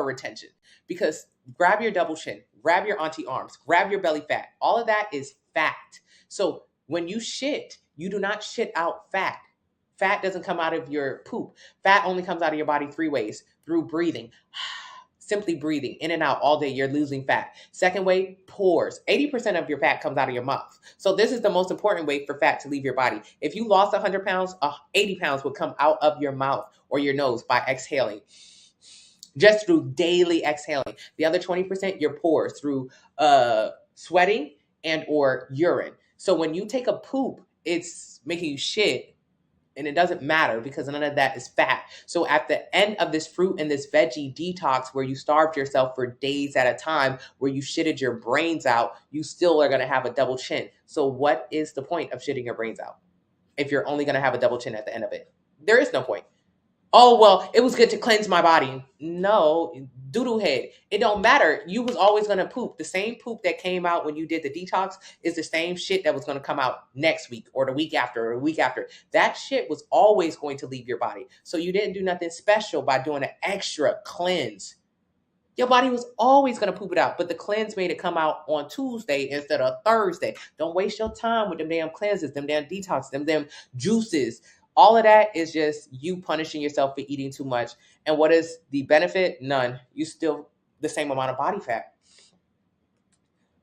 retention. Because grab your double chin, grab your auntie arms, grab your belly fat. All of that is fat. So when you shit, you do not shit out fat. Fat doesn't come out of your poop. Fat only comes out of your body 3 ways: through breathing. Simply breathing in and out all day, you're losing fat. Second way, pores. 80% of your fat comes out of your mouth. So this is the most important way for fat to leave your body. If you lost 100 pounds, 80 pounds would come out of your mouth or your nose by exhaling. Just through daily exhaling. The other 20%, your pores through sweating and or urine. So when you take a poop, it's making you shit And it doesn't matter because none of that is fat. So at the end of this fruit and this veggie detox where you starved yourself for days at a time, where you shitted your brains out, you still are going to have a double chin. So what is the point of shitting your brains out if you're only going to have a double chin at the end of it? There is no point. Oh, well, it was good to cleanse my body. No, doodle head. It don't matter. You was always going to poop. The same poop that came out when you did the detox is the same shit that was going to come out next week or the week after or the week after. That shit was always going to leave your body. So you didn't do nothing special by doing an extra cleanse. Your body was always going to poop it out, but the cleanse made it come out on Tuesday instead of Thursday. Don't waste your time with them damn cleanses, them damn detox, them damn juices. All of that is just you punishing yourself for eating too much. And what is the benefit? None. You still the same amount of body fat.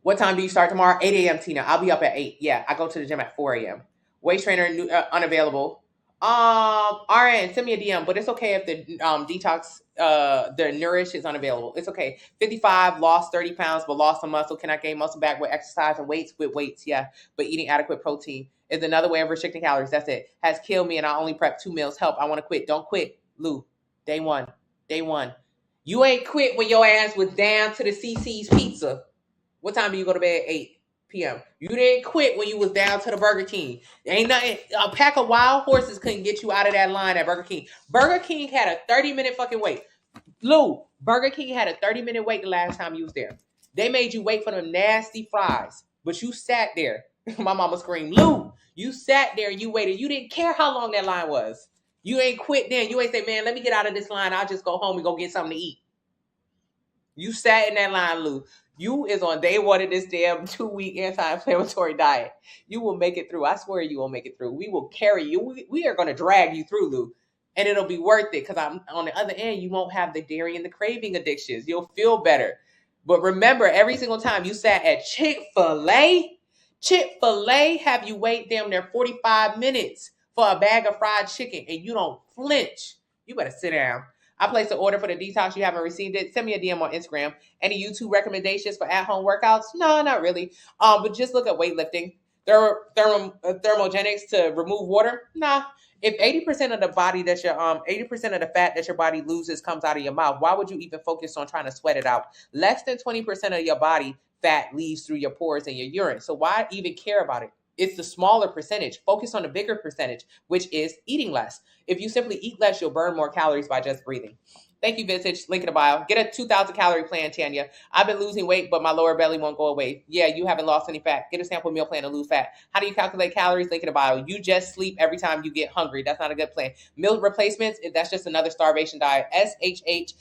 What time do you start tomorrow? 8 a.m. Tina. I'll be up at 8. Yeah, I go to the gym at 4 a.m. Waist trainer unavailable. RN, send me a DM, but it's okay if the detox, the nourish is unavailable. It's okay. 55, lost 30 pounds, but lost some muscle. Can I gain muscle back with exercise and weights? With weights, yeah. But eating adequate protein is another way of restricting calories. That's it. Has killed me and I only prep 2 meals. Help. I want to quit. Don't quit. Lou, day one. Day one. You ain't quit when your ass was down to the CC's Pizza. What time do you go to bed? 8 p.m. You didn't quit when you was down to the Burger King. Ain't nothing. A pack of wild horses couldn't get you out of that line at Burger King. Burger King had a 30-minute fucking wait. Lou, Burger King had a 30-minute wait the last time you was there. They made you wait for them nasty fries, but you sat there. My mama screamed, Lou, you sat there and you waited. You didn't care how long that line was. You ain't quit then. You ain't say, man, let me get out of this line. I'll just go home and go get something to eat. You sat in that line, Lou. You is on day one of this damn 2-week anti-inflammatory diet. You will make it through. I swear you will make it through. We will carry you. We are going to drag you through, Lou. And it'll be worth it because I'm on the other end, you won't have the dairy and the craving addictions. You'll feel better. But remember, every single time you sat at Chick-fil-A have you wait damn near 45 minutes for a bag of fried chicken and you don't flinch. You better sit down. I placed an order for the detox. You haven't received it. Send me a DM on Instagram. Any YouTube recommendations for at-home workouts? No, not really. But just look at weightlifting. Thermogenics to remove water? Nah. If 80% of the body that your 80% of the fat that your body loses comes out of your mouth, why would you even focus on trying to sweat it out? Less than 20% of your body fat leaves through your pores and your urine. So why even care about it? It's the smaller percentage. Focus on the bigger percentage, which is eating less. If you simply eat less, you'll burn more calories by just breathing. Thank you, Vintage. Link in the bio. Get a 2,000 calorie plan, Tanya. I've been losing weight, but my lower belly won't go away. Yeah, you haven't lost any fat. Get a sample meal plan to lose fat. How do you calculate calories? Link in the bio. You just sleep every time you get hungry. That's not a good plan. Meal replacements, that's just another starvation diet. SHH.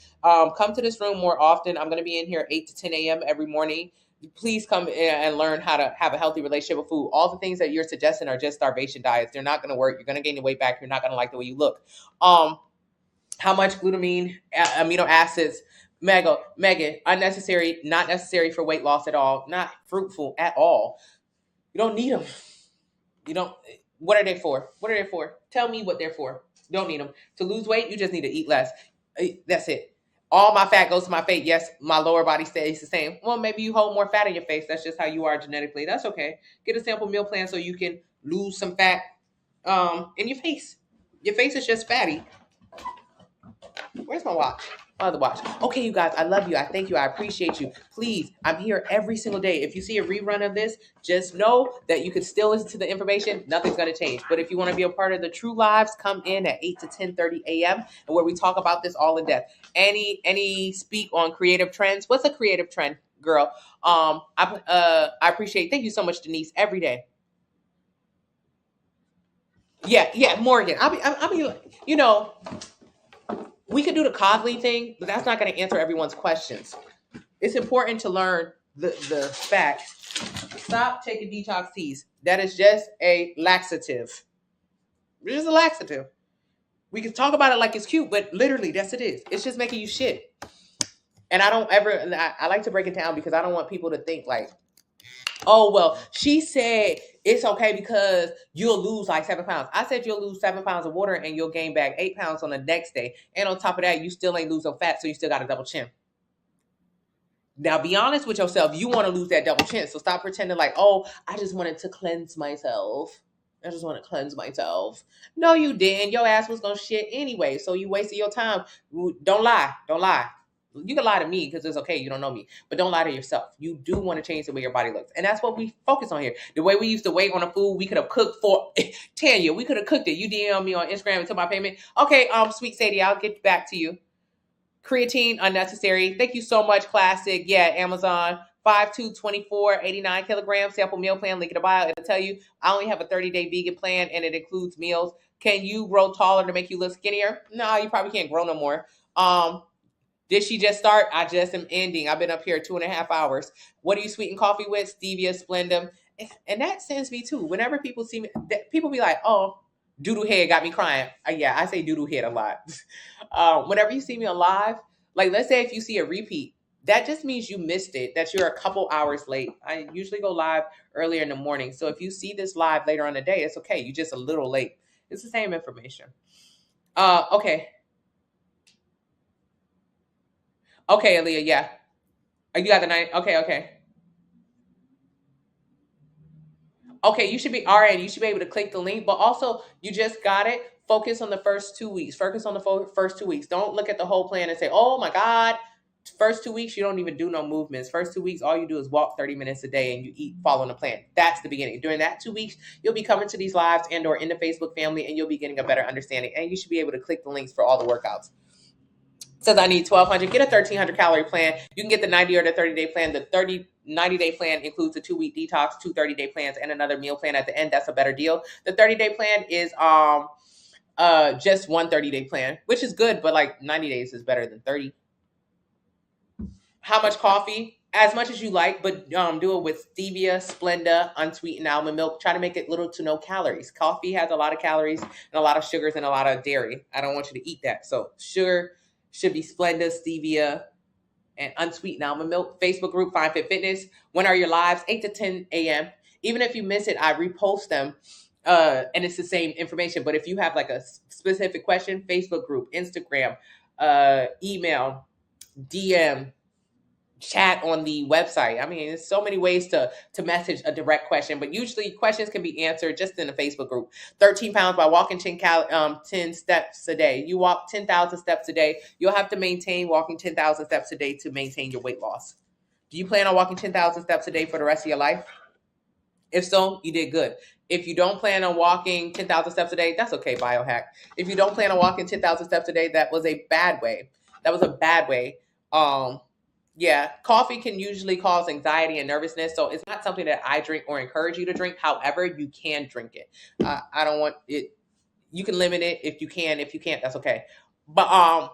Come to this room more often. I'm going to be in here 8 to 10 a.m. every morning. Please come and learn how to have a healthy relationship with food. All the things that you're suggesting are just starvation diets. They're not going to work. You're going to gain your weight back. You're not going to like the way you look. How much glutamine, amino acids, Megan, unnecessary, not necessary for weight loss at all, not fruitful at all. You don't need them. You don't. What are they for? What are they for? Tell me what they're for. You don't need them. To lose weight, you just need to eat less. That's it. All my fat goes to my face. Yes, my lower body stays the same. Well, maybe you hold more fat in your face. That's just how you are genetically. That's okay. Get a sample meal plan so you can lose some fat in your face. Your face is just fatty. Where's my watch? Oh, the watch. Okay, you guys, I love you. I thank you. I appreciate you. Please, I'm here every single day. If you see a rerun of this, just know that you can still listen to the information. Nothing's going to change. But if you want to be a part of the true lives, come in at 8 to 10:30 a.m. and where we talk about this all in depth. Any speak on creative trends? What's a creative trend, girl? I appreciate. Thank you so much, Denise. Every day. Yeah, Morgan. I'll be. You know. We could do the Cogley thing, but that's not going to answer everyone's questions. It's important to learn the facts. Stop taking detox teas. That is just a laxative. It is a laxative. We can talk about it like it's cute, but literally, that's it is. It's just making you shit. And I like to break it down because I don't want people to think like, oh, well, she said it's okay because you'll lose like 7 pounds. I said you'll lose 7 pounds of water and you'll gain back 8 pounds on the next day. And on top of that, you still ain't losing fat, so you still got a double chin. Now, be honest with yourself. You want to lose that double chin. So stop pretending like, oh, I just wanted to cleanse myself. I just want to cleanse myself. No, you didn't. Your ass was gonna shit anyway, so you wasted your time. Don't lie. Don't lie. You can lie to me because it's okay. You don't know me, but don't lie to yourself. You do want to change the way your body looks, and that's what we focus on here. The way we used to wait on a food, we could have cooked for Tanya. We could have cooked it. You DM me on Instagram and took my payment. Okay, sweet Sadie, I'll get back to you. Creatine unnecessary. Thank you so much, Classic. Yeah, Amazon. 5'2", 24, 89 kilograms. Sample meal plan. Link in the bio. It'll tell you I only have a 30-day vegan plan, and it includes meals. Can you grow taller to make you look skinnier? No, you probably can't grow no more. Did she just start? I just am ending. I've been up here 2.5 hours. What do you sweeten coffee with? Stevia, Splenda. And that sends me too. Whenever people see me, people be like, oh, doodoo head got me crying. Yeah, I say doodoo head a lot. Whenever you see me on live, like let's say if you see a repeat, that just means you missed it, that you're a couple hours late. I usually go live earlier in the morning. So if you see this live later on the day, it's okay. You're just a little late. It's the same information. Okay. Okay, Aaliyah, yeah. You got the 9. Okay. Okay, you should be RN. You should be able to click the link, but also you just got it. Focus on the first 2 weeks. Focus on the first 2 weeks. Don't look at the whole plan and say, oh my God, first 2 weeks, you don't even do no movements. First 2 weeks, all you do is walk 30 minutes a day and you eat following the plan. That's the beginning. During that 2 weeks, you'll be coming to these lives and or in the Facebook family, and you'll be getting a better understanding. And you should be able to click the links for all the workouts. Says I need 1,200. Get a 1,300 calorie plan. You can get the 90 or the 30-day plan. The 90-day plan includes a 2-week detox, 2 30-day plans, and another meal plan at the end. That's a better deal. The 30-day plan is just one 30-day plan, which is good, but like 90 days is better than 30. How much coffee? As much as you like, but do it with stevia, Splenda, unsweetened almond milk. Try to make it little to no calories. Coffee has a lot of calories and a lot of sugars and a lot of dairy. I don't want you to eat that. So sugar should be Splenda, stevia, and unsweetened almond milk. Facebook group, Fine Fit Fitness. When are your lives? 8 to 10 a.m. Even if you miss it, I repost them. And it's the same information. But if you have like a specific question, Facebook group, Instagram, email, DM, chat on the website. I mean, there's so many ways to message a direct question, but usually questions can be answered just in the Facebook group. 13 pounds by walking 10 steps a day. You walk 10,000 steps a day. You'll have to maintain walking 10,000 steps a day to maintain your weight loss. Do you plan on walking 10,000 steps a day for the rest of your life? If so, you did good. If you don't plan on walking 10,000 steps a day, that's okay, biohack. If you don't plan on walking 10,000 steps a day, that was a bad way. Yeah, coffee can usually cause anxiety and nervousness, so it's not something that I drink or encourage you to drink. However, you can drink it. I don't want it. You can limit it if you can. If you can't, that's okay. But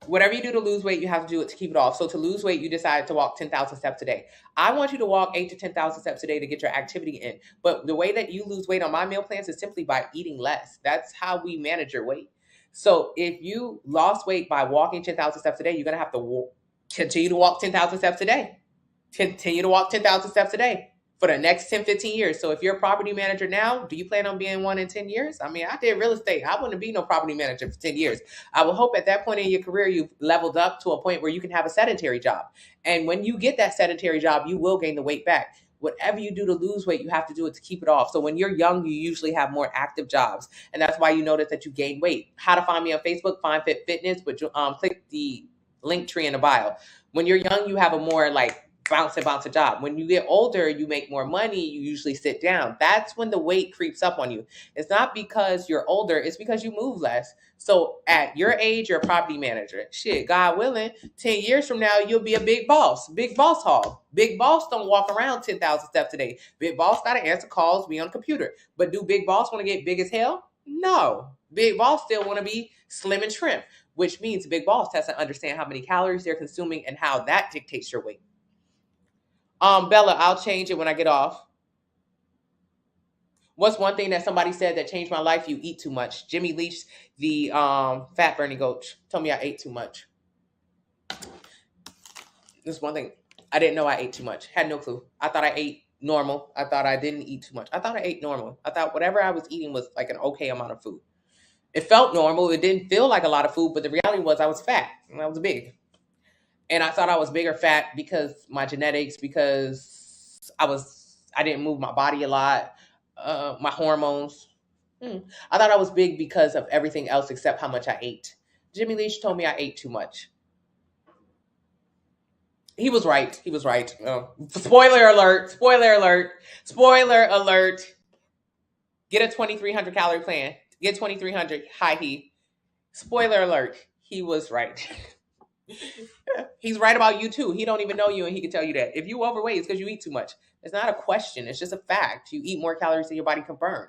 whatever you do to lose weight, you have to do it to keep it off. So to lose weight, you decide to walk 10,000 steps a day. I want you to walk 8 to 10,000 steps a day to get your activity in. But the way that you lose weight on my meal plans is simply by eating less. That's how we manage your weight. So if you lost weight by walking 10,000 steps a day, you're going to have to continue to walk 10,000 steps a day. Continue to walk 10,000 steps a day for the next 10, 15 years. So if you're a property manager now, do you plan on being one in 10 years? I mean, I did real estate. I wouldn't be no property manager for 10 years. I will hope at that point in your career, you've leveled up to a point where you can have a sedentary job. And when you get that sedentary job, you will gain the weight back. Whatever you do to lose weight, you have to do it to keep it off. So when you're young, you usually have more active jobs. And that's why you notice that you gain weight. How to find me on Facebook, Fine Fit Fitness, but click the link tree in the bio. When you're young, you have a more like bounce job. When you get older, you make more money, you usually sit down. That's when the weight creeps up on you. It's not because you're older, it's because you move less. So at your age, you're a property manager. Shit, God willing, 10 years from now, you'll be a big boss hog. Big boss don't walk around 10,000 steps a day. Big boss got to answer calls, be on the computer. But do big boss want to get big as hell? No. Big boss still want to be slim and trim, which means big boss has to understand how many calories they're consuming and how that dictates your weight. Bella, I'll change it when I get off. What's one thing that somebody said that changed my life? You eat too much. Jimmy Leach, the fat burning coach, told me I ate too much. This one thing. I didn't know I ate too much. Had no clue. I thought I ate normal. I thought I didn't eat too much. I thought I ate normal. I thought whatever I was eating was like an okay amount of food. It felt normal. It didn't feel like a lot of food, but the reality was I was fat and I was big. And I thought I was big or fat because my genetics, because I didn't move my body a lot. My hormones. I thought I was big because of everything else except how much I ate. Jimmy Leach told me I ate too much. He was right. He was right. Oh. Spoiler alert. Spoiler alert. Spoiler alert. Get a 2,300 calorie plan. Get 2,300. Hi, he. Spoiler alert. He was right. He's right about you too. He don't even know you and he can tell you that. If you overweight, it's because you eat too much. It's not a question. It's just a fact. You eat more calories than your body can burn.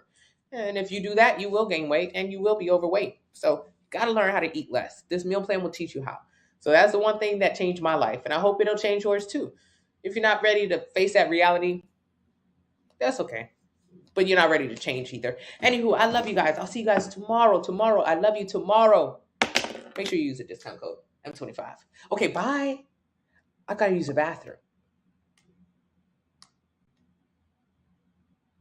And if you do that, you will gain weight and you will be overweight. So got to learn how to eat less. This meal plan will teach you how. So that's the one thing that changed my life. And I hope it'll change yours too. If you're not ready to face that reality, that's okay. But you're not ready to change either. Anywho, I love you guys. I'll see you guys tomorrow. Tomorrow. I love you tomorrow. Make sure you use the discount code M25. Okay, bye. I gotta use the bathroom.